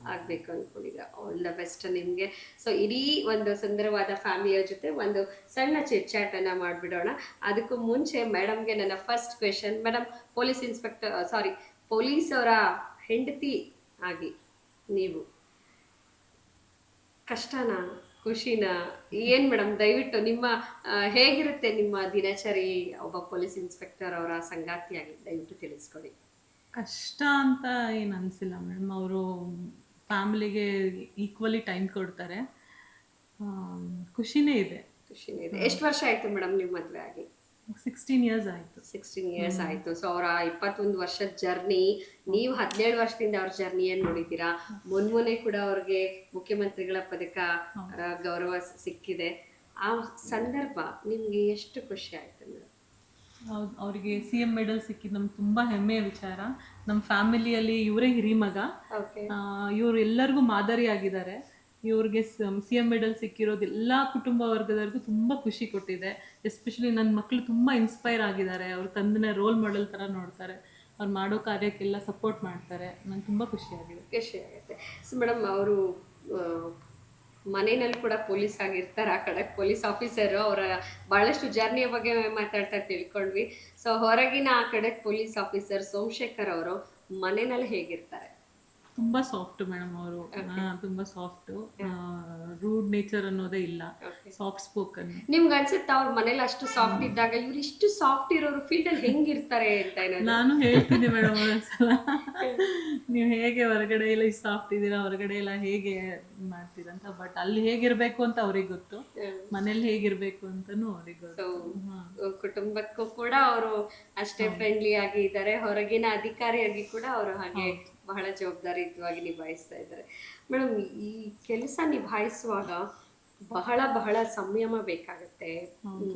ಆಗಬೇಕು ಅಂದ್ಕೊಂಡಿದ್ದೀರಾ? ಆಲ್ ದ ಬೆಸ್ಟ್ ನಿಮಗೆ. ಸೊ ಇಡೀ ಒಂದು ಸುಂದರವಾದ ಫ್ಯಾಮಿಲಿಯ ಜೊತೆ ಒಂದು ಸಣ್ಣ ಚಿಟ್ ಚಾಟನ್ನು ಮಾಡಿಬಿಡೋಣ. ಅದಕ್ಕೂ ಮುಂಚೆ ಮೇಡಮ್ಗೆ ನನ್ನ ಫಸ್ಟ್ ಕ್ವೆಶನ್. ಮೇಡಮ್, ಪೊಲೀಸ್ ಅವರ ಹೆಂಡತಿ ಆಗಿ ನೀವು ಕಷ್ಟನಾ ಖುಷಿನಾ ಏನು ಮೇಡಮ್? ದಯವಿಟ್ಟು ನಿಮ್ಮ ಹೇಗಿರುತ್ತೆ ನಿಮ್ಮ ದಿನಚರಿ ಒಬ್ಬ ಪೊಲೀಸ್ ಇನ್ಸ್ಪೆಕ್ಟರ್ ಅವರ ಸಂಗಾತಿಯಾಗಿ ದಯವಿಟ್ಟು ತಿಳಿಸ್ಕೊಡಿ. ಕಷ್ಟ ಅಂತ ಏನು ಅನಿಸಿಲ್ಲ ಮೇಡಮ್. ಅವರು ಫ್ಯಾಮಿಲಿಗೆ ಈಕ್ವಲಿ ಟೈಮ್ ಕೊಡ್ತಾರೆ. ಖುಷಿನೇ ಇದೆ. ಎಷ್ಟು ವರ್ಷ ಆಯಿತು ಮೇಡಮ್ ನೀವು ಮದುವೆ ಆಗಿ? 16 years ಆಯಿತು. 16 years ಆಯಿತು. ಸೊ ಅವರ 21 ವರ್ಷದ ಜರ್ನಿ, ನೀವು 17 ವರ್ಷದಿಂದ ಅವ್ರ ಜರ್ನಿಯನ್ನು ನೋಡಿದ್ದೀರಾ. ಮೊನ್ನೆ ಕೂಡ ಅವ್ರಿಗೆ ಮುಖ್ಯಮಂತ್ರಿಗಳ ಪದಕ ಗೌರವ ಸಿಕ್ಕಿದೆ. ಆ ಸಂದರ್ಭ ನಿಮ್ಗೆ ಎಷ್ಟು ಖುಷಿ ಆಯ್ತು ಮೇಡಮ್? ಅವರಿಗೆ CM ಮೆಡಲ್ ಸಿಕ್ಕಿದ್ದು ನಮ್ಗೆ ತುಂಬ ಹೆಮ್ಮೆಯ ವಿಚಾರ. ನಮ್ಮ ಫ್ಯಾಮಿಲಿಯಲ್ಲಿ ಇವರೇ ಹಿರಿಮಗ. ಇವರು ಎಲ್ಲರಿಗೂ ಮಾದರಿಯಾಗಿದ್ದಾರೆ. ಇವ್ರಿಗೆ CM ಮೆಡಲ್ ಸಿಕ್ಕಿರೋದು ಎಲ್ಲ ಕುಟುಂಬ ವರ್ಗದವ್ರಿಗೂ ತುಂಬ ಖುಷಿ ಕೊಟ್ಟಿದೆ. ಎಸ್ಪೆಷಲಿ ನನ್ನ ಮಕ್ಕಳು ತುಂಬ ಇನ್ಸ್ಪೈರ್ ಆಗಿದ್ದಾರೆ. ಅವ್ರ ತಂದೆನ ರೋಲ್ ಮಾಡೆಲ್ ಥರ ನೋಡ್ತಾರೆ. ಅವ್ರು ಮಾಡೋ ಕಾರ್ಯಕ್ಕೆಲ್ಲ ಸಪೋರ್ಟ್ ಮಾಡ್ತಾರೆ. ನಂಗೆ ತುಂಬ ಖುಷಿ ಆಗುತ್ತೆ. ಸೊ ಮೇಡಮ್, ಅವರು ಮನೆಯಲ್ಲಿ ಕೂಡ ಪೊಲೀಸ್ ಆಗಿರ್ತಾರೆ, ಆ ಕಡೆ ಪೊಲೀಸ್ ಆಫೀಸರು. ಅವರ ಭಾಳಷ್ಟು ಜರ್ನಿಯ ಬಗ್ಗೆ ಮಾತಾಡ್ತಾ ತಿಳ್ಕೊಂಡ್ವಿ. ಸೊ ಹೊರಗಿನ ಆ ಕಡೆ ಪೊಲೀಸ್ ಆಫೀಸರ್ ಸೋಮಶೇಖರ್ ಅವರು ಮನೆಯಲ್ಲಿ ಹೇಗಿರ್ತಾರೆ? ತುಂಬ ಸಾಫ್ಟ್ ಮೇಡಮ್ ಅವರು. ತುಂಬ ಸಾಫ್ಟ್, ರೂಡ್ ನೇಚರ್ ಅನ್ನೋದೇ ಇಲ್ಲ. Soft spoken. ನಿಮ್ಗೆ ಅನ್ಸುತ್ತಾ ಅವ್ರ ಮನೇಲಿ ಅಷ್ಟು ಸಾಫ್ಟ್ ಇದ್ದಾಗ ಇವ್ರು ಇಷ್ಟು ಸಾಫ್ಟ್ ಇರೋರು ಫೀಲ್ಡ್ ಅಲ್ಲಿ ಹೆಂಗಿರ್ತಾರೆ ಅಂತ? ನಾನು ಹೇಳ್ತೀನಿ ಮೇಡಮ್ ಒಂದ್ಸಲ, ನೀವು ಹೇಗೆ ಹೊರಗಡೆ ಎಲ್ಲ ಸಾಫ್ಟ್ ಇದ್ದೀರಾ, ಹೊರಗಡೆ ಎಲ್ಲ ಹೇಗೆ ಮಾಡ್ತೀರಾ ಅಂತ. ಬಟ್ ಅಲ್ಲಿ ಹೇಗಿರ್ಬೇಕು ಅಂತ ಅವ್ರಿಗೆ ಗೊತ್ತು, ಮನೇಲಿ ಹೇಗಿರ್ಬೇಕು ಅಂತಾನು ಅವ್ರಿಗೆ ಗೊತ್ತು. ಕುಟುಂಬಕ್ಕೂ ಕೂಡ ಅವರು ಅಷ್ಟೇ ಫ್ರೆಂಡ್ಲಿ ಆಗಿ ಇದ್ದಾರೆ. ಹೊರಗಿನ ಅಧಿಕಾರಿಯಾಗಿ ಕೂಡ ಅವರು ಹಾಗೆ ಬಹಳ ಜವಾಬ್ದಾರಿಯುತವಾಗಿ ನಿಭಾಯಿಸ್ತಾ ಇದ್ದಾರೆ. ಮೇಡಮ್, ಈ ಕೆಲಸ ನಿಭಾಯಿಸುವಾಗ ಬಹಳ ಬಹಳ ಸಂಯಮ ಬೇಕಾಗತ್ತೆ.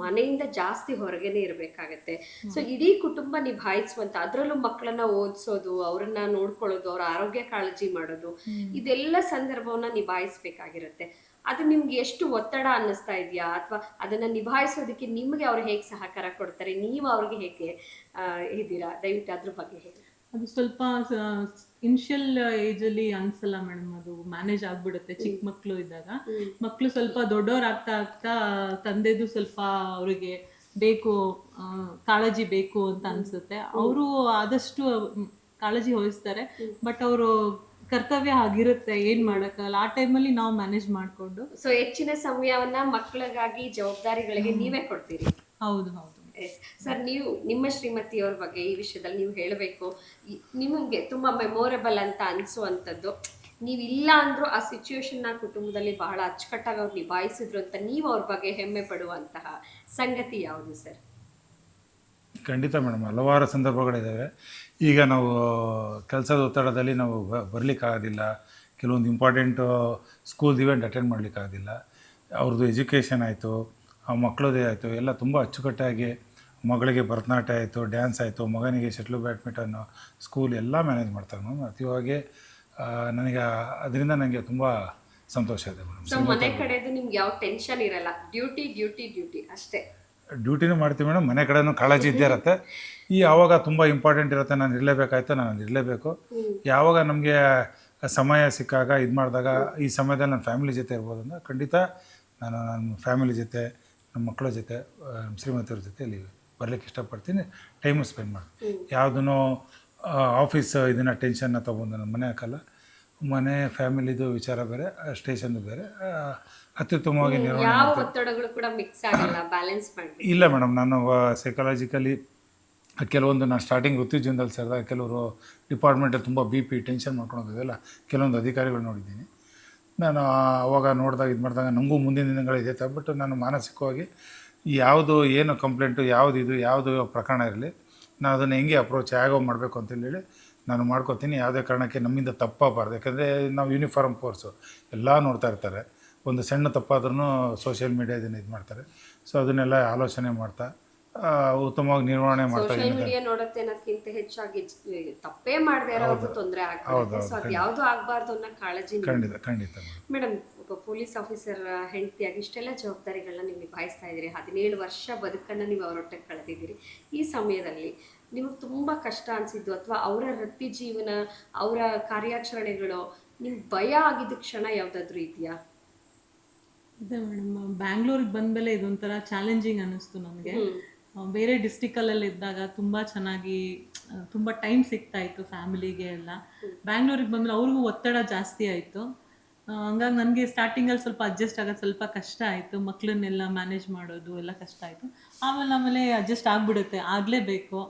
ಮನೆಯಿಂದ ಜಾಸ್ತಿ ಹೊರಗೇನೆ ಇರಬೇಕಾಗತ್ತೆ. ಸೊ ಇಡೀ ಕುಟುಂಬ ನಿಭಾಯಿಸುವಂತ, ಅದರಲ್ಲೂ ಮಕ್ಕಳನ್ನ ಓದಿಸೋದು, ಅವ್ರನ್ನ ನೋಡ್ಕೊಳ್ಳೋದು, ಅವ್ರ ಆರೋಗ್ಯ ಕಾಳಜಿ ಮಾಡೋದು, ಇದೆಲ್ಲ ಸಂದರ್ಭವನ್ನ ನಿಭಾಯಿಸ್ಬೇಕಾಗಿರುತ್ತೆ. ಅದು ನಿಮ್ಗೆ ಎಷ್ಟು ಒತ್ತಡ ಅನ್ನಿಸ್ತಾ ಇದೆಯಾ? ಅಥವಾ ಅದನ್ನ ನಿಭಾಯಿಸೋದಕ್ಕೆ ನಿಮ್ಗೆ ಅವ್ರು ಹೇಗೆ ಸಹಕಾರ ಕೊಡ್ತಾರೆ, ನೀವು ಅವ್ರಿಗೆ ಹೇಗೆ ಇದ್ದೀರಾ? ದಯವಿಟ್ಟು ಅದ್ರ ಬಗ್ಗೆ ಹೇಳಿ. ಅದು ಸ್ವಲ್ಪ ಇನಿಷಿಯಲ್ ಏಜಲ್ಲಿ ಅನ್ಸಲ್ಲ ಮೇಡಮ್, ಅದು ಮ್ಯಾನೇಜ್ ಆಗ್ಬಿಡುತ್ತೆ. ಚಿಕ್ಕ ಮಕ್ಕಳು ಇದ್ದಾಗ, ಮಕ್ಕಳು ಸ್ವಲ್ಪ ದೊಡ್ಡವ್ರಾಗ್ತಾ ಆಗ್ತಾ ತಂದೆದು ಸ್ವಲ್ಪ ಅವರಿಗೆ ಬೇಕು, ಕಾಳಜಿ ಬೇಕು ಅಂತ ಅನ್ಸುತ್ತೆ. ಅವರು ಆದಷ್ಟು ಕಾಳಜಿ ವಹಿಸ್ತಾರೆ. ಬಟ್ ಅವರು ಕರ್ತವ್ಯ ಆಗಿರುತ್ತೆ, ಏನ್ ಮಾಡಕ್ಕಲ್ಲ. ಆ ಟೈಮಲ್ಲಿ ನಾವು ಮ್ಯಾನೇಜ್ ಮಾಡಿಕೊಂಡು. ಸೊ ಹೆಚ್ಚಿನ ಸಮಯವನ್ನ ಮಕ್ಕಳಿಗಾಗಿ, ಜವಾಬ್ದಾರಿಗಳಿಗೆ ನೀವೇ ಕೊಡ್ತೀರಿ? ಹೌದು ಹೌದು ಸರ್, ನೀವು ನಿಮ್ಮ ಶ್ರೀಮತಿಯವ್ರ ಬಗ್ಗೆ ಈ ವಿಷಯದಲ್ಲಿ ನೀವು ಹೇಳಬೇಕು. ನಿಮಗೆ ತುಂಬಾ ಮೆಮೊರೇಬಲ್ ಅಂತ ಅನಿಸುವಂಥದ್ದು, ನೀವು ಇಲ್ಲ ಅಂದ್ರೂ ಆ ಸಿಚುವೇಶನ್ನ ಕುಟುಂಬದಲ್ಲಿ ಬಹಳ ಅಚ್ಚುಕಟ್ಟಾಗಿ ಅವ್ರು ನಿಭಾಯಿಸಿದ್ರು ಅಂತ ನೀವು ಅವ್ರ ಬಗ್ಗೆ ಹೆಮ್ಮೆ ಪಡುವಂತಹ ಸಂಗತಿ ಯಾವುದು ಸರ್? ಖಂಡಿತ ಮೇಡಮ್, ಹಲವಾರು ಸಂದರ್ಭಗಳಿದ್ದಾವೆ. ಈಗ ನಾವು ಕೆಲಸದ ಒತ್ತಡದಲ್ಲಿ ನಾವು ಬರಲಿಕ್ಕಾಗೋದಿಲ್ಲ. ಕೆಲವೊಂದು ಇಂಪಾರ್ಟೆಂಟು ಸ್ಕೂಲ್ ಇವೆಂಟ್ ಅಟೆಂಡ್ ಮಾಡಲಿಕ್ಕಾಗೋದಿಲ್ಲ. ಅವ್ರದ್ದು ಎಜುಕೇಷನ್ ಆಯಿತು, ಆ ಮಕ್ಕಳದೇ ಆಯಿತು, ಎಲ್ಲ ತುಂಬ ಅಚ್ಚುಕಟ್ಟಾಗಿ ಮಗಳಿಗೆ ಭರತನಾಟ್ಯ ಆಯಿತು, ಡ್ಯಾನ್ಸ್ ಆಯಿತು, ಮಗನಿಗೆ ಶಟ್ಲು ಬ್ಯಾಡ್ಮಿಂಟನ್ನು, ಸ್ಕೂಲ್ ಎಲ್ಲ ಮ್ಯಾನೇಜ್ ಮಾಡ್ತಾರೆ ಮೇಡಮ್. ಅತಿವಾಗಿ ನನಗೆ ಅದರಿಂದ ನನಗೆ ತುಂಬ ಸಂತೋಷ ಇದೆ ಮೇಡಮ್. ಸೊ ಮನೆ ಕಡೆದು ನಿಮ್ಗೆ ಯಾವ ಟೆನ್ಷನ್ ಇರಲ್ಲ, ಡ್ಯೂಟಿ ಡ್ಯೂಟಿ ಡ್ಯೂಟಿ ಅಷ್ಟೇ. ಡ್ಯೂಟಿನೂ ಮಾಡ್ತೀವಿ ಮೇಡಮ್, ಮನೆ ಕಡೆನೂ ಕಾಳಜಿ ಇದ್ದೇ ಇರುತ್ತೆ. ಯಾವಾಗ ತುಂಬ ಇಂಪಾರ್ಟೆಂಟ್ ಇರುತ್ತೆ, ನಾನು ಇರಲೇಬೇಕಾಯ್ತು, ನಾನು ಇರಲೇಬೇಕು. ಯಾವಾಗ ನಮಗೆ ಸಮಯ ಸಿಕ್ಕಾಗ ಇದು ಮಾಡಿದಾಗ ಈ ಸಮಯದಲ್ಲಿ ನನ್ನ ಫ್ಯಾಮಿಲಿ ಜೊತೆ ಇರ್ಬೋದು ಅಂದರೆ ಖಂಡಿತ ನಾನು ನನ್ನ ಫ್ಯಾಮಿಲಿ ಜೊತೆ, ನಮ್ಮ ಮಕ್ಕಳ ಜೊತೆ, ನಮ್ಮ ಶ್ರೀಮತಿಯವ್ರ ಜೊತೆ ಇಲ್ಲಿ ಬರಲಿಕ್ಕೆ ಇಷ್ಟಪಡ್ತೀನಿ. ಟೈಮು ಸ್ಪೆಂಡ್ ಮಾಡಿ ಯಾವುದೂ ಆಫೀಸ್ ಇದನ್ನು ಟೆನ್ಷನ್ನ ತೊಗೊಂಡು ನನ್ನ ಮನೆ ಹಾಕಲ್ಲ. ಮನೆ ಫ್ಯಾಮಿಲಿದು ವಿಚಾರ ಬೇರೆ, ಸ್ಟೇಷನ್ದು ಬೇರೆ, ಅತ್ಯುತ್ತಮವಾಗಿ ನಿರ್ವಹಣೆ ಒತ್ತಡಗಳು ಕೂಡ ಮಿಕ್ಸ್ ಆಗಲ್ಲ, ಬ್ಯಾಲೆನ್ಸ್ ಮಾಡಿ. ಇಲ್ಲ ಮೇಡಮ್, ನಾನು ಸೈಕಾಲಜಿಕಲಿ ಕೆಲವೊಂದು ನಾನು ಸ್ಟಾರ್ಟಿಂಗ್ ವೃತ್ತಿ ಜೀವನದಲ್ಲಿ ಸೇರಿದಾಗ ಕೆಲವರು ಡಿಪಾರ್ಟ್ಮೆಂಟಲ್ಲಿ ತುಂಬ BP ಟೆನ್ಷನ್ ಮಾಡ್ಕೊಳೋದಿದೆಯಲ್ಲ, ಕೆಲವೊಂದು ಅಧಿಕಾರಿಗಳು ನೋಡಿದ್ದೀನಿ ನಾನು. ಅವಾಗ ನೋಡಿದಾಗ ಇದು ಮಾಡಿದಾಗ ನನಗೂ ಮುಂದಿನ ದಿನಗಳಿದೆ. ಬಟ್ ನಾನು ಮಾನಸಿಕವಾಗಿ ಯಾವುದು ಏನು ಕಂಪ್ಲೇಂಟು, ಯಾವುದು ಪ್ರಕರಣ ಇರಲಿ, ನಾನು ಅದನ್ನು ಹೆಂಗೆ ಅಪ್ರೋಚ್ ಹೇಗೋ ಮಾಡಬೇಕು ಅಂತೇಳಿ ನಾನು ಮಾಡ್ಕೋತೀನಿ. ಯಾವುದೇ ಕಾರಣಕ್ಕೆ ನಮ್ಮಿಂದ ತಪ್ಪಾಗಬಾರ್ದು. ಯಾಕಂದರೆ ನಾವು ಯೂನಿಫಾರ್ಮ್ ಫೋರ್ಸು ಎಲ್ಲ ನೋಡ್ತಾ ಇರ್ತಾರೆ. ಒಂದು ಸಣ್ಣ ತಪ್ಪಾದ್ರೂ ಸೋಷಿಯಲ್ ಮೀಡಿಯಾ ಇದನ್ನು ಇದು ಮಾಡ್ತಾರೆ. ಸೊ ಅದನ್ನೆಲ್ಲ ಆಲೋಚನೆ ಮಾಡ್ತಾ ಉತ್ತಮವಾಗಿ ನಿರ್ವಹಣೆ ಮಾಡ್ತಾ ಸೋಷಿಯಲ್ ಮೀಡಿಯಾ ನೋಡುತ್ತೆ ಅನ್ನೋದಕ್ಕಿಂತ ಹೆಚ್ಚಾಗಿ ತಪ್ಪೇ ಮಾಡದೇ ಇರೋರ್ಗೂ ತೊಂದರೆ ಆಗ್ತದೆ. ಸೊ ಅದು ಯಾವುದು ಆಗಬಾರ್ದು ಅನ್ನೋ ಕಾಳಜಿ ಖಂಡಿತ. ಮೇಡಮ್, ಒಬ್ಬ ಪೊಲೀಸ್ ಆಫೀಸರ್ ಹೆಂಡತಿಯಾಗಿ ಇಷ್ಟೆಲ್ಲ ಜವಾಬ್ದಾರಿಗಳನ್ನ ನೀವು ನಿಭಾಯಿಸ್ತಾ ಇದ್ದೀರಿ. 17 ವರ್ಷ ಬದುಕನ್ನು ನೀವು ಅವರೊಟ್ಟಿಗೆ ಕಳೆದಿದ್ದೀರಿ. ಈ ಸಮಯದಲ್ಲಿ ನಿಮಗೆ ತುಂಬ ಕಷ್ಟ ಅನಿಸಿದ್ದು ಅಥವಾ ಅವರ ವೃತ್ತಿ ಜೀವನ, ಅವರ ಕಾರ್ಯಾಚರಣೆಗಳು ನಿಮ್ಗೆ ಭಯ ಆಗಿದ್ದ ಕ್ಷಣ ಯಾವುದಾದ್ರೂ ಇದೆಯಾ? ಅದೇ ಮೇಡಮ್, ಬ್ಯಾಂಗ್ಳೂರಿಗೆ ಬಂದಮೇಲೆ ಇದೊಂಥರ ಚಾಲೆಂಜಿಂಗ್ ಅನ್ನಿಸ್ತು ನನಗೆ. ಬೇರೆ ಡಿಸ್ಟಿಕಲ್ಲೆಲ್ಲ ಇದ್ದಾಗ ತುಂಬ ಚೆನ್ನಾಗಿ ತುಂಬ ಟೈಮ್ ಸಿಗ್ತಾ ಇತ್ತು ಫ್ಯಾಮಿಲಿಗೆ ಎಲ್ಲ. ಬ್ಯಾಂಗ್ಳೂರಿಗೆ ಬಂದಮೇಲೆ ಅವ್ರಿಗೂ ಒತ್ತಡ ಜಾಸ್ತಿ ಆಯಿತು. ಹಂಗಾಗಿ ನನಗೆ ಸ್ಟಾರ್ಟಿಂಗಲ್ಲಿ ಸ್ವಲ್ಪ ಅಡ್ಜಸ್ಟ್ ಆಗೋದು ಸ್ವಲ್ಪ ಕಷ್ಟ ಆಯಿತು. ಮಕ್ಕಳನ್ನೆಲ್ಲ ಮ್ಯಾನೇಜ್ ಮಾಡೋದು ಎಲ್ಲ ಕಷ್ಟ ಆಯಿತು. ಆಮೇಲೆ ಅಡ್ಜಸ್ಟ್ ಆಗಿಬಿಡುತ್ತೆ, ಆಗಲೇಬೇಕು.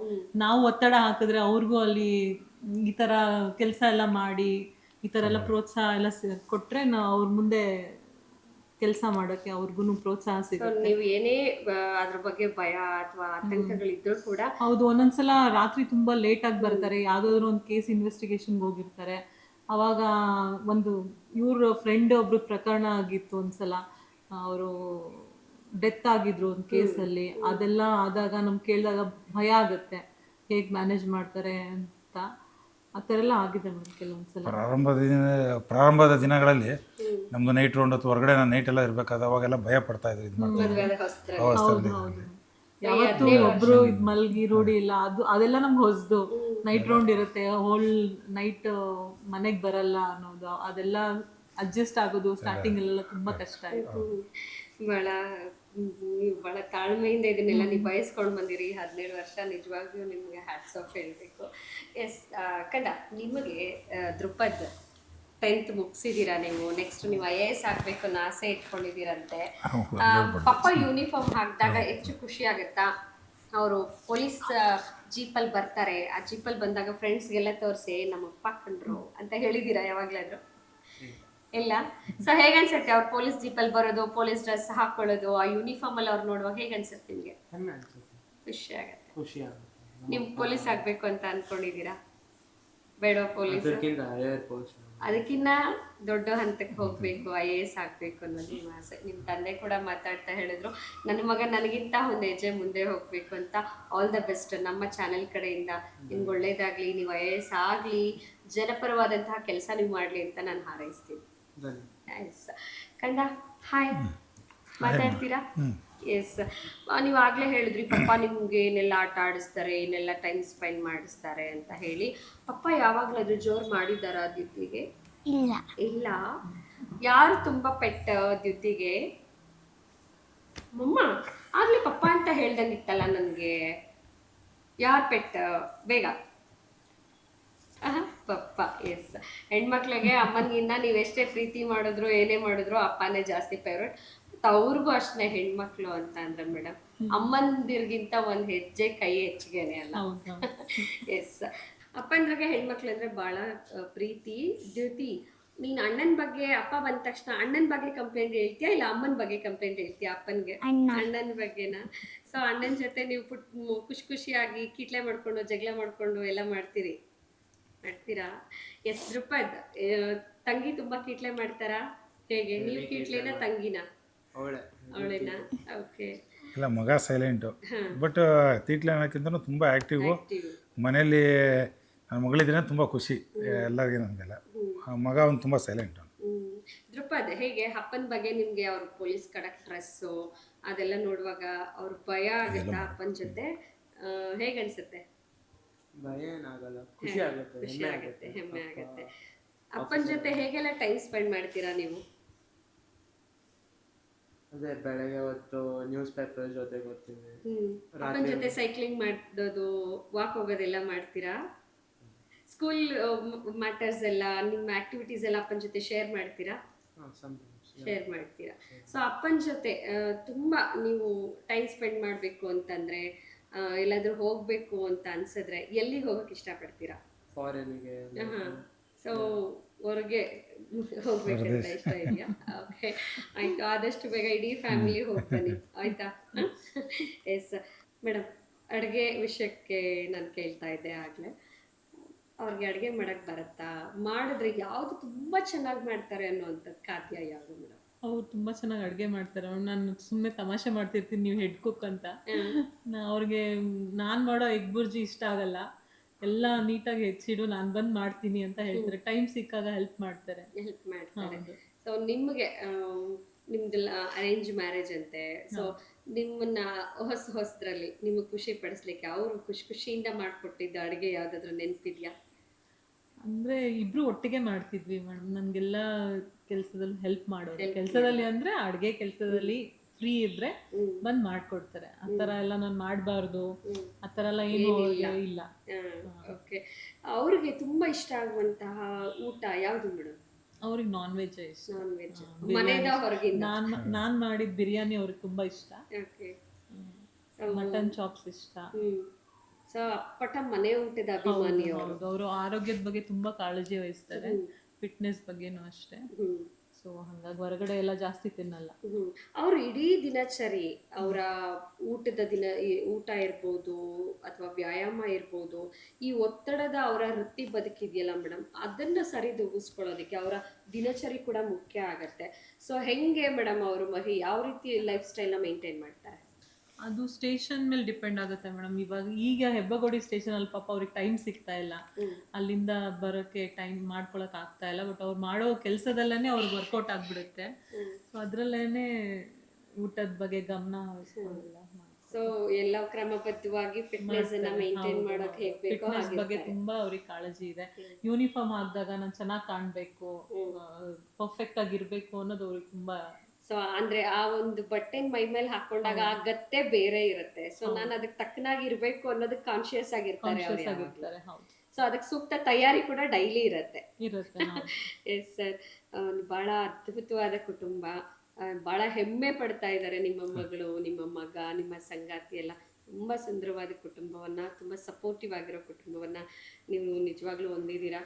ನಾವು ಒತ್ತಡ ಹಾಕಿದ್ರೆ ಅವ್ರಿಗೂ ಅಲ್ಲಿ ಈ ಥರ ಕೆಲಸ ಎಲ್ಲ ಮಾಡಿ ಈ ಥರ ಎಲ್ಲ ಪ್ರೋತ್ಸಾಹ ಎಲ್ಲ ಕೊಟ್ಟರೆ ಅವ್ರ ಮುಂದೆ ಕೆಲಸ ಮಾಡೋಕ್ಕೆ ಅವ್ರಿಗೂ ಪ್ರೋತ್ಸಾಹ ಸಿಗುತ್ತೆ. ನೀವು ಏನೇ ಅದ್ರ ಬಗ್ಗೆ ಭಯ ಅಥವಾ ಆತಂಕಗಳಿದ್ರೂ ಕೂಡ ಹೌದು, ಒಂದೊಂದ್ಸಲ ರಾತ್ರಿ ತುಂಬಾ ಲೇಟ್ ಆಗಿ ಬರ್ತಾರೆ. ಯಾವ್ದಾದ್ರು ಒಂದು ಕೇಸ್ ಇನ್ವೆಸ್ಟಿಗೇಷನ್ಗೆ ಹೋಗಿರ್ತಾರೆ. ಅವಾಗ ಒಂದು ಇವ್ರ ಫ್ರೆಂಡ್ ಒಬ್ರು ಪ್ರಕರಣ ಆಗಿತ್ತು ಒಂದ್ಸಲ. ಅವರು ಡೆತ್ ಆಗಿದ್ರು ಒಂದು ಕೇಸಲ್ಲಿ. ಅದೆಲ್ಲ ಆದಾಗ ನಮ್ಗೆ ಕೇಳಿದಾಗ ಭಯ ಆಗುತ್ತೆ, ಹೇಗೆ ಮ್ಯಾನೇಜ್ ಮಾಡ್ತಾರೆ ಅಂತ. ಆ ಥರ ಎಲ್ಲ ಆಗಿದೆ ಮೇಡಮ್ ಕೆಲವೊಂದ್ಸಲ. ಪ್ರಾರಂಭದ ದಿನಗಳಲ್ಲಿ ನಮ್ಮದು ನೈಟ್ ರೌಂಡ್ ಅಥವಾ ಹೊರಗಡೆ ನಾನು ನೈಟೆಲ್ಲ ಇರಬೇಕಾದ ಅವಾಗೆಲ್ಲ ಭಯ ಪಡ್ತಾ ಇದ್ರು. ಇದು ಮಾಡ್ತಾರೆ ಯಾವತ್ತೂ ಒಬ್ರು ಇದ್ ಮಲ್ಗಿ ರೂಢಿ ಇಲ್ಲ. ಅದೆಲ್ಲ ನಮ್ಗೆ ಹೊಸದು. ನೈಟ್ ರೌಂಡ್ ಇರುತ್ತೆ, ಹೋಲ್ ನೈಟ್ ಮನೆಗೆ ಬರಲ್ಲ ಅನ್ನೋದು, ಅದೆಲ್ಲ ಅಡ್ಜಸ್ಟ್ ಆಗೋದು ಸ್ಟಾರ್ಟಿಂಗ್ ಎಲ್ಲ ತುಂಬಾ ಕಷ್ಟ ಆಯ್ತು. ನೀವು ಬಹಳ ತಾಳ್ಮೆಯಿಂದ ಇದನ್ನೆಲ್ಲ ನಿಭಾಯಿಸ್ಕೊಂಡು ಬಂದಿರಿ 17 ವರ್ಷ. ನಿಜವಾಗಿಯೂ ನಿಮಗೆ ಹ್ಯಾಟ್ಸ್ ಆಫ್ ಹೇಳಬೇಕು. ಎಸ್ ಕಂದ, ನಿಮಗೆ ಧ್ರುಪದ್ 10th ಮುಗಿಸಿದ್ದೀರಾ ನೀವು. ನೆಕ್ಸ್ಟ್ ನೀವು IAS ಆಗಬೇಕು ಅನ್ನೋ ಆಸೆ ಇಟ್ಕೊಂಡಿದ್ದೀರಂತೆ. ಪಪ್ಪ ಯೂನಿಫಾರ್ಮ್ ಹಾಕಿದಾಗ ಹೆಚ್ಚು ಖುಷಿ ಆಗುತ್ತಾ? ಅವರು ಪೊಲೀಸ್ ಜೀಪಲ್ಲಿ ಬರ್ತಾರೆ, ಆ ಜೀಪಲ್ಲಿ ಬಂದಾಗ ಫ್ರೆಂಡ್ಸ್ಗೆಲ್ಲ ತೋರಿಸಿ ನಮ್ಮಪ್ಪ ಕಂಡ್ರು ಅಂತ ಹೇಳಿದ್ದೀರಾ ಯಾವಾಗಲಾದ್ರು? ಇಲ್ಲ. ಸೊ ಹೇಗನ್ಸುತ್ತೆ ಅವ್ರು ಪೊಲೀಸ್ ಜೀಪಲ್ಲಿ ಬರೋದು, ಪೊಲೀಸ್ ಡ್ರೆಸ್ ಹಾಕೊಳ್ಳೋದು, ಆ ಯೂನಿಫಾರ್ಮ್ ಅಲ್ಲಿ ಅವ್ರು ನೋಡುವಾಗ ಹೇಗನ್ಸುತ್ತೆ ನಿಮಗೆ? ಖುಷಿ ಆಗುತ್ತೆ. ನೀವು ಪೊಲೀಸ್ ಆಗ್ಬೇಕು ಅಂತ ಅನ್ಕೊಂಡಿದ್ದೀರಾ? ಬೇಡ, ಪೊಲೀಸ್ ಅದಕ್ಕಿನ್ನ ದೊಡ್ಡ ಹಂತಕ್ಕೆ ಹೋಗ್ಬೇಕು, IAS ಆಗ್ಬೇಕು ಅನ್ನೋದು ನಿಮ್ಮ ಆಸೆ. ನಿಮ್ಮ ತಂದೆ ಕೂಡ ಮಾತಾಡ್ತಾ ಹೇಳಿದ್ರು, ನನ್ನ ಮಗ ನನಗಿಂತ ಒಂದು ಹೆಜ್ಜೆ ಮುಂದೆ ಹೋಗ್ಬೇಕು ಅಂತ. ಆಲ್ ದ ಬೆಸ್ಟ್ ನಮ್ಮ ಚಾನೆಲ್ ಕಡೆಯಿಂದ. ನಿಮ್ಗೆ ಒಳ್ಳೇದಾಗ್ಲಿ, ನೀವು IAS ಆಗಲಿ, ಜನಪರವಾದಂತಹ ಕೆಲಸ ನೀವು ಮಾಡಲಿ ಅಂತ ನಾನು ಹಾರೈಸ್ತೀನಿ. ಎಸ್ ಕಂದ, ಹಾಯ್, ಮಾತಾಡ್ತೀರಾ? ಎಸ್, ನೀವು ಆಗಲೇ ಹೇಳಿದ್ರಿ ಪಪ್ಪ ನಿಮ್ಗೆ ಏನೆಲ್ಲ ಆಟ ಆಡಿಸ್ತಾರೆ, ಏನೆಲ್ಲ ಟೈಮ್ ಸ್ಪೆಂಡ್ ಮಾಡಿಸ್ತಾರೆ ಅಂತ ಹೇಳಿ. ಪಪ್ಪ ಯಾವಾಗಲಾದ್ರೂ ಜೋರು ಮಾಡಿದ್ದಾರ ದ್ಯುತಿಗೆ? ಇಲ್ಲ. ಯಾರು ತುಂಬಾ ಪೆಟ್ಟ ದ್ಯುತಿಗೆ? ಮಮ್ಮ ಆಗ್ಲೇ ಪಪ್ಪ ಅಂತ ಹೇಳ್ದಂಗಿತ್ತಲ್ಲ ನನಗೆ. ಯಾರು ಪೆಟ್ಟ? ಬೇಗ ಪಪ್ಪ. ಎಸ್, ಹೆಣ್ಮಕ್ಳಿಗೆ ಅಮ್ಮನಿಗಿನ್ನ ನೀವೆಷ್ಟೇ ಪ್ರೀತಿ ಮಾಡಿದ್ರು ಏನೇ ಮಾಡಿದ್ರು ಅಪ್ಪನೇ ಜಾಸ್ತಿ ಫೇವ್ರೇಟ್. ಅವ್ರಿಗೂ ಅಷ್ಟೇ ಹೆಣ್ಮಕ್ಳು ಅಂತ ಅಂದ್ರೆ ಮೇಡಮ್, ಅಮ್ಮಂದಿರ್ಗಿಂತ ಒಂದ್ ಹೆಜ್ಜೆ ಕೈ ಹೆಚ್ಚಿಗೆನೆ ಅಲ್ಲ? ಎಸ್, ಅಪ್ಪಂದ್ರಿಗೆ ಹೆಣ್ಮಕ್ಳು ಅಂದ್ರೆ ಬಹಳ ಪ್ರೀತಿ. ದ್ಯುತಿ, ನೀನ್ ಅಣ್ಣನ ಬಗ್ಗೆ, ಅಪ್ಪ ಬಂದ ತಕ್ಷಣ ಅಣ್ಣನ ಬಗ್ಗೆ ಕಂಪ್ಲೇಂಟ್ ಹೇಳ್ತೀಯಾ ಇಲ್ಲ ಅಮ್ಮನ ಬಗ್ಗೆ ಕಂಪ್ಲೇಂಟ್ ಹೇಳ್ತೀಯಾ? ಅಪ್ಪನ್ಗೆ ಅಣ್ಣನ ಬಗ್ಗೆನಾ? ಸೊ ಅಣ್ಣನ ಜೊತೆ ನೀವು ಖುಷಿ ಖುಷಿಯಾಗಿ ಕಿಟ್ಲೆ ಮಾಡ್ಕೊಂಡು ಜಗಳ ಮಾಡ್ಕೊಂಡು ಎಲ್ಲ ಮಾಡ್ತೀರಾ? ಎಸ್ ಧ್ರುಪದ್, ತಂಗಿ ತುಂಬಾ ಕಿಟ್ಲೆ ಮಾಡ್ತಾರಾ? ಹೇಗೆ, ನೀವು ಕಿಟ್ಲೆನ ತಂಗಿನ? ಅವಳೇನಾ? ಓಕೆ. ಇಲ್ಲ, ಮಗ ಸೈಲೆಂಟು, ಬಟ್ ತೀಟ್ಲೆ ಅನ್ನೋಕ್ಕಿಂತ ತುಂಬ ಆ್ಯಕ್ಟಿವು. ಮನೇಲಿ ನನ್ನ ಮಗಳಿದ್ರೆ ತುಂಬ ಖುಷಿ ಎಲ್ಲರಿಗೂ. ನಮಗೆಲ್ಲ ಮಗ ಅವ್ನು ತುಂಬ ಸೈಲೆಂಟು. ಧ್ರುಪದ್, ಹೇಗೆ ಅಪ್ಪನ ಬಗ್ಗೆ ನಿಮ್ಗೆ ಅವ್ರ ಪೊಲೀಸ್ ಕಡಕ್ ಡ್ರೆಸ್ಸು ಅದೆಲ್ಲ ನೋಡುವಾಗ ಅವ್ರ ಭಯ ಆಗುತ್ತಾ ಅಪ್ಪನ ಜೊತೆ? ಹೇಗನ್ಸುತ್ತೆ? ಭಯ ಏನಾಗಲ್ಲ, ಖುಷಿ ಆಗುತ್ತೆ, ಹೆಮ್ಮೆ ಆಗುತ್ತೆ. ಅಪ್ಪನ ಜೊತೆ ಹೇಗೆಲ್ಲ ಟೈಮ್ ಸ್ಪೆಂಡ್ ಮಾಡ್ತೀರಾ ನೀವು? ಅದೇ ಬೆಳಗ್ಗೆ ಹೊತ್ತು ನ್ಯೂಸ್ ಪೇಪರ್ ಜೊತೆ ಓದ್ತೀವಿ. ಅಪ್ಪನ ಜೊತೆ ಸೈಕ್ಲಿಂಗ್ ಮಾಡೋದು, ವಾಕ್ ಹೋಗೋದೆಲ್ಲ ಮಾಡ್ತೀರಾ? ಸ್ಕೂಲ್ ಮ್ಯಾಟರ್ಸ್ ಎಲ್ಲ, ನಿಮ್ಮ ಆಕ್ಟಿವಿಟೀಸ್ ಎಲ್ಲ ಅಪ್ಪನ ಜೊತೆ ಶೇರ್ ಮಾಡ್ತೀರಾ? ಶೇರ್ ಮಾಡ್ತೀರಾ. ಸೊ ಅಪ್ಪನ ಜೊತೆ ತುಂಬಾ ನೀವು ಟೈಮ್ ಸ್ಪೆಂಡ್ ಮಾಡಬೇಕು ಅಂತಂದ್ರೆ, ಎಲ್ಲಾದ್ರೂ ಹೋಗ್ಬೇಕು ಅಂತ ಅನ್ಸಿದ್ರೆ ಎಲ್ಲಿಗೆ ಹೋಗಕ್ಕೆ ಇಷ್ಟಪಡ್ತೀರಾ? ಫಾರಿನ್ಗೆ. ಸೊ ಹೊರಗೆ ಹೋಗ್ಬೇಕಂತ ಇಷ್ಟ ಇದೆಯಾ? ಓಕೆ, ಆಯ್ತು. ಆದಷ್ಟು ಬೇಗ ಇಡೀ ಫ್ಯಾಮಿಲಿ ಹೋಗ್ತಾನೆ, ಆಯ್ತಾ? ಎಸ್ ಮೇಡಮ್, ಅಡುಗೆ ವಿಷಯಕ್ಕೆ ನಾನು ಕೇಳ್ತಾ ಇದ್ದೆ ಆಗಲೇ. ಅವ್ರಿಗೆ ಅಡುಗೆ ಮಾಡಕ್ಕೆ ಬರುತ್ತಾ? ಮಾಡಿದ್ರೆ ಯಾವುದು ತುಂಬ ಚೆನ್ನಾಗಿ ಮಾಡ್ತಾರೆ ಅನ್ನೋವಂಥದ್ದು ಖಾದ್ಯ ಯಾವುದು ಮೇಡಮ್? ಅವ್ರು ತುಂಬ ಚೆನ್ನಾಗಿ ಅಡುಗೆ ಮಾಡ್ತಾರೆ. ನಾನು ಸುಮ್ಮನೆ ತಮಾಷೆ ಮಾಡ್ತಿರ್ತೀನಿ ನೀವು ಹೆಡ್ ಕುಕ್ ಅಂತ. ಅವ್ರಿಗೆ ನಾನು ಮಾಡೋ ಎಗ್ ಬುರ್ಜಿ ಇಷ್ಟ ಆಗಲ್ಲ. ಎಲ್ಲ ನೀಟಾಗಿ ಹೆಚ್ಚಿಡು, ನಾನು ಬಂದು ಮಾಡ್ತೀನಿ ಅಂತ ಹೇಳ್ತಾರೆ. ಟೈಮ್ ಸಿಕ್ಕಾಗ ಹೆಲ್ಪ್ ಮಾಡ್ತಾರೆ. ಹೆಲ್ಪ್ ಮಾಡ್ತಾರೆ. ಸೊ ನಿಮಗೆ ನಿಮ್ದೆಲ್ಲ ಅರೇಂಜ್ ಮ್ಯಾರೇಜ್ ಅಂತೆ. ಸೊ ನಿಮ್ಮನ್ನ ಹೊಸದ್ರಲ್ಲಿ ನಿಮಗೆ ಖುಷಿ ಪಡಿಸ್ಲಿಕ್ಕೆ ಅವರು ಖುಷಿಯಿಂದ ಮಾಡಿಕೊಟ್ಟಿದ್ದ ಅಡುಗೆ ಯಾವುದಾದ್ರೂ ನೆನಪಿದ್ಯಾ? ಅಂದರೆ ಇಬ್ರು ಒಟ್ಟಿಗೆ ಮಾಡ್ತಿದ್ವಿ ಮೇಡಮ್. ನನಗೆಲ್ಲ ಕೆಲಸದಲ್ಲಿ ಹೆಲ್ಪ್ ಮಾಡೋರು. ಕೆಲಸದಲ್ಲಿ ಅಂದರೆ ಅಡುಗೆ ಕೆಲಸದಲ್ಲಿ ಫ್ರೀ ಇದ್ರೆ ಬಂದು ಮಾಡ್ಕೊಡ್ತಾರೆ. ಆ ಥರ ಎಲ್ಲ ನಾನು ಮಾಡಬಾರ್ದು ಆ ಥರ ಎಲ್ಲ ಏನು ಇಲ್ಲ. ಓಕೆ. ಅವ್ರಿಗೆ ತುಂಬ ಇಷ್ಟ ಆಗುವಂತಹ ಊಟ ಯಾವುದು ಮೇಡಮ್? ಅವ್ರಿಗೆ ನಾನ್ ವೆಜ್ ಇಷ್ಟ. ನಾನ್ ವೆಜ್ ಮನೆಯಿಂದ ಹೊರಗಿಂದ? ನಾನು ಮಾಡಿದ ಬಿರಿಯಾನಿ ಅವ್ರಿಗೆ ತುಂಬ ಇಷ್ಟ. ಓಕೆ. ಮಟನ್ ಚಾಪ್ಸ್ ಇಷ್ಟ. ಸೊ ಅಪ್ಪಟ ಮನೆ ಊಟದ ಅಭಿಮಾನಿ ಅವರು. ಅವರು ಆರೋಗ್ಯದ ಬಗ್ಗೆ ತುಂಬಾ ಕಾಳಜಿ ವಹಿಸ್ತಾರೆ. ಫಿಟ್ನೆಸ್ ಬಗ್ಗೆನೂ ಅಷ್ಟೇ. ಸೊ ಹಂಗಾಗಿ ಹೊರಗಡೆ ಎಲ್ಲ ಜಾಸ್ತಿ ತಿನ್ನಲ್ಲ. ಅವರು ಇಡೀ ದಿನಚರಿ ಅವರ ಊಟದ ಊಟ ಇರ್ಬೋದು ಅಥವಾ ವ್ಯಾಯಾಮ ಇರ್ಬೋದು, ಈ ಒತ್ತಡದ ಅವರ ವೃತ್ತಿ ಬದುಕಿದೆಯಲ್ಲ ಮೇಡಮ್, ಅದನ್ನ ಸರಿದೂಗಿಸ್ಕೊಳ್ಳೋದಕ್ಕೆ ಅವರ ದಿನಚರಿ ಕೂಡ ಮುಖ್ಯ ಆಗತ್ತೆ. ಸೊ ಹೆಂಗೆ ಮೇಡಮ್ ಅವರು ಯಾವ ರೀತಿ ಲೈಫ್ ಸ್ಟೈಲ್ನ ಮೇಂಟೈನ್ ಮಾಡ್ತಾರೆ? ಅದು ಸ್ಟೇಷನ್ ಮೇಲೆ ಡಿಪೆಂಡ್ ಆಗುತ್ತೆ ಮೇಡಮ್. ಇವಾಗ ಈಗ ಹೆಬ್ಬಗೋಡಿ ಸ್ಟೇಷನ್ ಅಲ್ಲಿ ಪಾಪ ಅವ್ರಿಗೆ ಟೈಮ್ ಸಿಗ್ತಾ ಇಲ್ಲ, ಅಲ್ಲಿಂದ ಬರೋಕ್ಕೆ ಟೈಮ್ ಮಾಡ್ಕೊಳಕ್ ಆಗ್ತಾ ಇಲ್ಲ. ಬಟ್ ಅವ್ರು ಮಾಡೋ ಕೆಲಸದಲ್ಲೇ ಅವ್ರಿಗೆ ವರ್ಕೌಟ್ ಆಗ್ಬಿಡುತ್ತೆ. ಸೊ ಅದ್ರಲ್ಲೇನೆ ಊಟದ ಬಗ್ಗೆ ಗಮನ ವಹಿಸ್ಕೊಂಡಿಲ್ಲ. ಸೊ ಎಲ್ಲ ಕ್ರಮಬದ್ಧವಾಗಿ ಫಿಟ್ನೆಸ್ ಅನ್ನ ಮೇಂಟೈನ್ ಮಾಡೋಕೆ ಹೇಗೆ ಬೇಕೋ ಫಿಟ್ನೆಸ್ ಬಗ್ಗೆ ತುಂಬಾ ಅವ್ರಿಗೆ ಕಾಳಜಿ ಇದೆ. ಯೂನಿಫಾರ್ಮ್ ಹಾಕಿದಾಗ ನಾನು ಚೆನ್ನಾಗಿ ಕಾಣ್ಬೇಕು, ಪರ್ಫೆಕ್ಟ್ ಆಗಿರ್ಬೇಕು ಅನ್ನೋದು ಅವ್ರಿಗೆ ತುಂಬಾ. ಸೊ ಅಂದ್ರೆ ಆ ಒಂದು ಬಟ್ಟೆ ಮೈ ಮೇಲೆ ಹಾಕೊಂಡಾಗ ಆ ಗತ್ತೆ ಬೇರೆ ಇರುತ್ತೆ. ಸೊ ನಾನು ಅದಕ್ಕೆ ತಕ್ಕನಾಗಿ ಇರ್ಬೇಕು ಅನ್ನೋದಕ್ಕೆ ಕಾನ್ಶಿಯಸ್ ಆಗಿರ್ತಾರೆ. ಸೊ ಅದಕ್ಕೆ ಸೂಕ್ತ ತಯಾರಿ ಕೂಡ ಡೈಲಿ ಇರುತ್ತೆ. ಎಸ್ ಸರ್, ಬಹಳ ಅದ್ಭುತವಾದ ಕುಟುಂಬ. ಬಹಳ ಹೆಮ್ಮೆ ಪಡ್ತಾ ಇದ್ದಾರೆ ನಿಮ್ಮ ಮಗಳು, ನಿಮ್ಮ ಮಗ, ನಿಮ್ಮ ಸಂಗಾತಿ ಎಲ್ಲ. ತುಂಬ ಸುಂದರವಾದ ಕುಟುಂಬವನ್ನ, ತುಂಬ ಸಪೋರ್ಟಿವ್ ಆಗಿರೋ ಕುಟುಂಬವನ್ನ ನೀವು ನಿಜವಾಗ್ಲೂ ಹೊಂದಿದ್ದೀರಾ.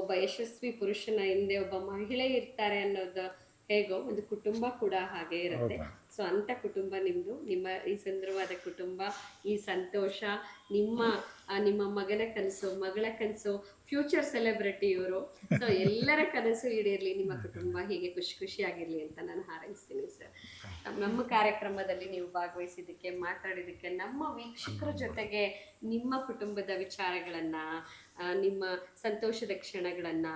ಒಬ್ಬ ಯಶಸ್ವಿ ಪುರುಷನ ಹಿಂದೆ ಒಬ್ಬ ಮಹಿಳೆ ಇರ್ತಾರೆ ಅನ್ನೋದು ಹೇಗೋ ಒಂದು ಕುಟುಂಬ ಕೂಡ ಹಾಗೆ ಇರುತ್ತೆ. ಸೊ ಅಂತ ಕುಟುಂಬ ನಿಮ್ದು. ನಿಮ್ಮ ಈ ಸುಂದರವಾದ ಕುಟುಂಬ, ಈ ಸಂತೋಷ, ನಿಮ್ಮ ಮಗನ ಕನಸು, ಮಗಳ ಕನಸು, ಫ್ಯೂಚರ್ ಸೆಲೆಬ್ರಿಟಿ ಇವರು. ಸೊ ಎಲ್ಲರ ಕನಸು ಈಡೇರ್ಲಿ, ನಿಮ್ಮ ಕುಟುಂಬ ಹೀಗೆ ಖುಷಿಯಾಗಿರ್ಲಿ ಅಂತ ನಾನು ಹಾರೈಸ್ತೀನಿ ಸರ್. ನಮ್ಮ ಕಾರ್ಯಕ್ರಮದಲ್ಲಿ ನೀವು ಭಾಗವಹಿಸಿದ್ದಕ್ಕೆ, ಮಾತಾಡಿದ್ದಕ್ಕೆ, ನಮ್ಮ ವೀಕ್ಷಕರ ಜೊತೆಗೆ ನಿಮ್ಮ ಕುಟುಂಬದ ವಿಚಾರಗಳನ್ನ, ನಿಮ್ಮ ಸಂತೋಷದ ಕ್ಷಣಗಳನ್ನ,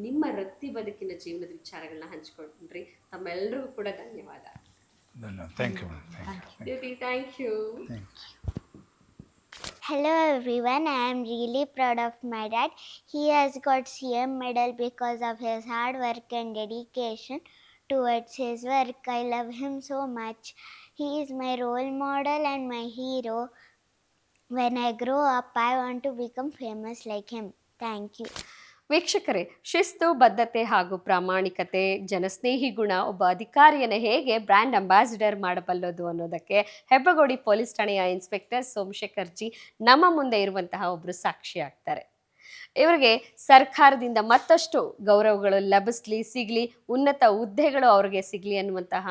ನಿಮ್ಮ ವೃತ್ತಿ ಬದುಕಿನ ಜೀವನದ ವಿಚಾರಗಳನ್ನ ಹಂಚ್ಕೊಂಡ್ರಿ. ತಮ್ಮೆಲ್ಲರಿಗೂ ಕೂಡ ಧನ್ಯವಾದ. Thank you madam. Thank you. Hello everyone, I am really proud of my dad. He has got CM medal because of his hard work and dedication towards his work. I love him so much. He is my role model and my hero. When I grow up, I want to become famous like him. Thank you. ವೀಕ್ಷಕರೇ, ಶಿಸ್ತು, ಬದ್ಧತೆ ಹಾಗೂ ಪ್ರಾಮಾಣಿಕತೆ, ಜನಸ್ನೇಹಿ ಗುಣ ಒಬ್ಬ ಅಧಿಕಾರಿಯನ್ನು ಹೇಗೆ brand ambassador ಮಾಡಬಲ್ಲದು ಅನ್ನೋದಕ್ಕೆ ಹೆಬ್ಬಗೋಡಿ ಪೊಲೀಸ್ ಠಾಣೆಯ ಇನ್ಸ್ಪೆಕ್ಟರ್ ಸೋಮಶೇಖರ್ ಜಿ ನಮ್ಮ ಮುಂದೆ ಇರುವಂತಹ ಒಬ್ಬರು ಸಾಕ್ಷಿ ಆಗ್ತಾರೆ. ಇವರಿಗೆ ಸರ್ಕಾರದಿಂದ ಮತ್ತಷ್ಟು ಗೌರವಗಳು ಸಿಗಲಿ, ಉನ್ನತ ಹುದ್ದೆಗಳು ಅವ್ರಿಗೆ ಸಿಗಲಿ ಅನ್ನುವಂತಹ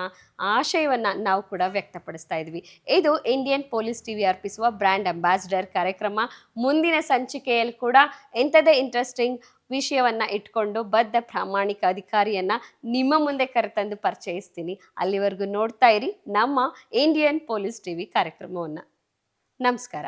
ಆಶಯವನ್ನು ನಾವು ಕೂಡ ವ್ಯಕ್ತಪಡಿಸ್ತಾ ಇದ್ವಿ. ಇದು ಇಂಡಿಯನ್ ಪೊಲೀಸ್ ಟಿವಿ ಅರ್ಪಿಸುವ ಬ್ರ್ಯಾಂಡ್ ಅಂಬಾಸಿಡರ್ ಕಾರ್ಯಕ್ರಮ. ಮುಂದಿನ ಸಂಚಿಕೆಯಲ್ಲಿ ಕೂಡ ಎಂಥದೇ ಇಂಟ್ರೆಸ್ಟಿಂಗ್ ವಿಷಯವನ್ನು ಇಟ್ಕೊಂಡು ಬದ್ಧ ಪ್ರಾಮಾಣಿಕ ಅಧಿಕಾರಿಯನ್ನು ನಿಮ್ಮ ಮುಂದೆ ಕರೆತಂದು ಪರಿಚಯಿಸ್ತೀನಿ. ಅಲ್ಲಿವರೆಗೂ ನೋಡ್ತಾ ಇರಿ ನಮ್ಮ ಇಂಡಿಯನ್ ಪೊಲೀಸ್ ಟಿವಿ ಕಾರ್ಯಕ್ರಮವನ್ನು. ನಮಸ್ಕಾರ.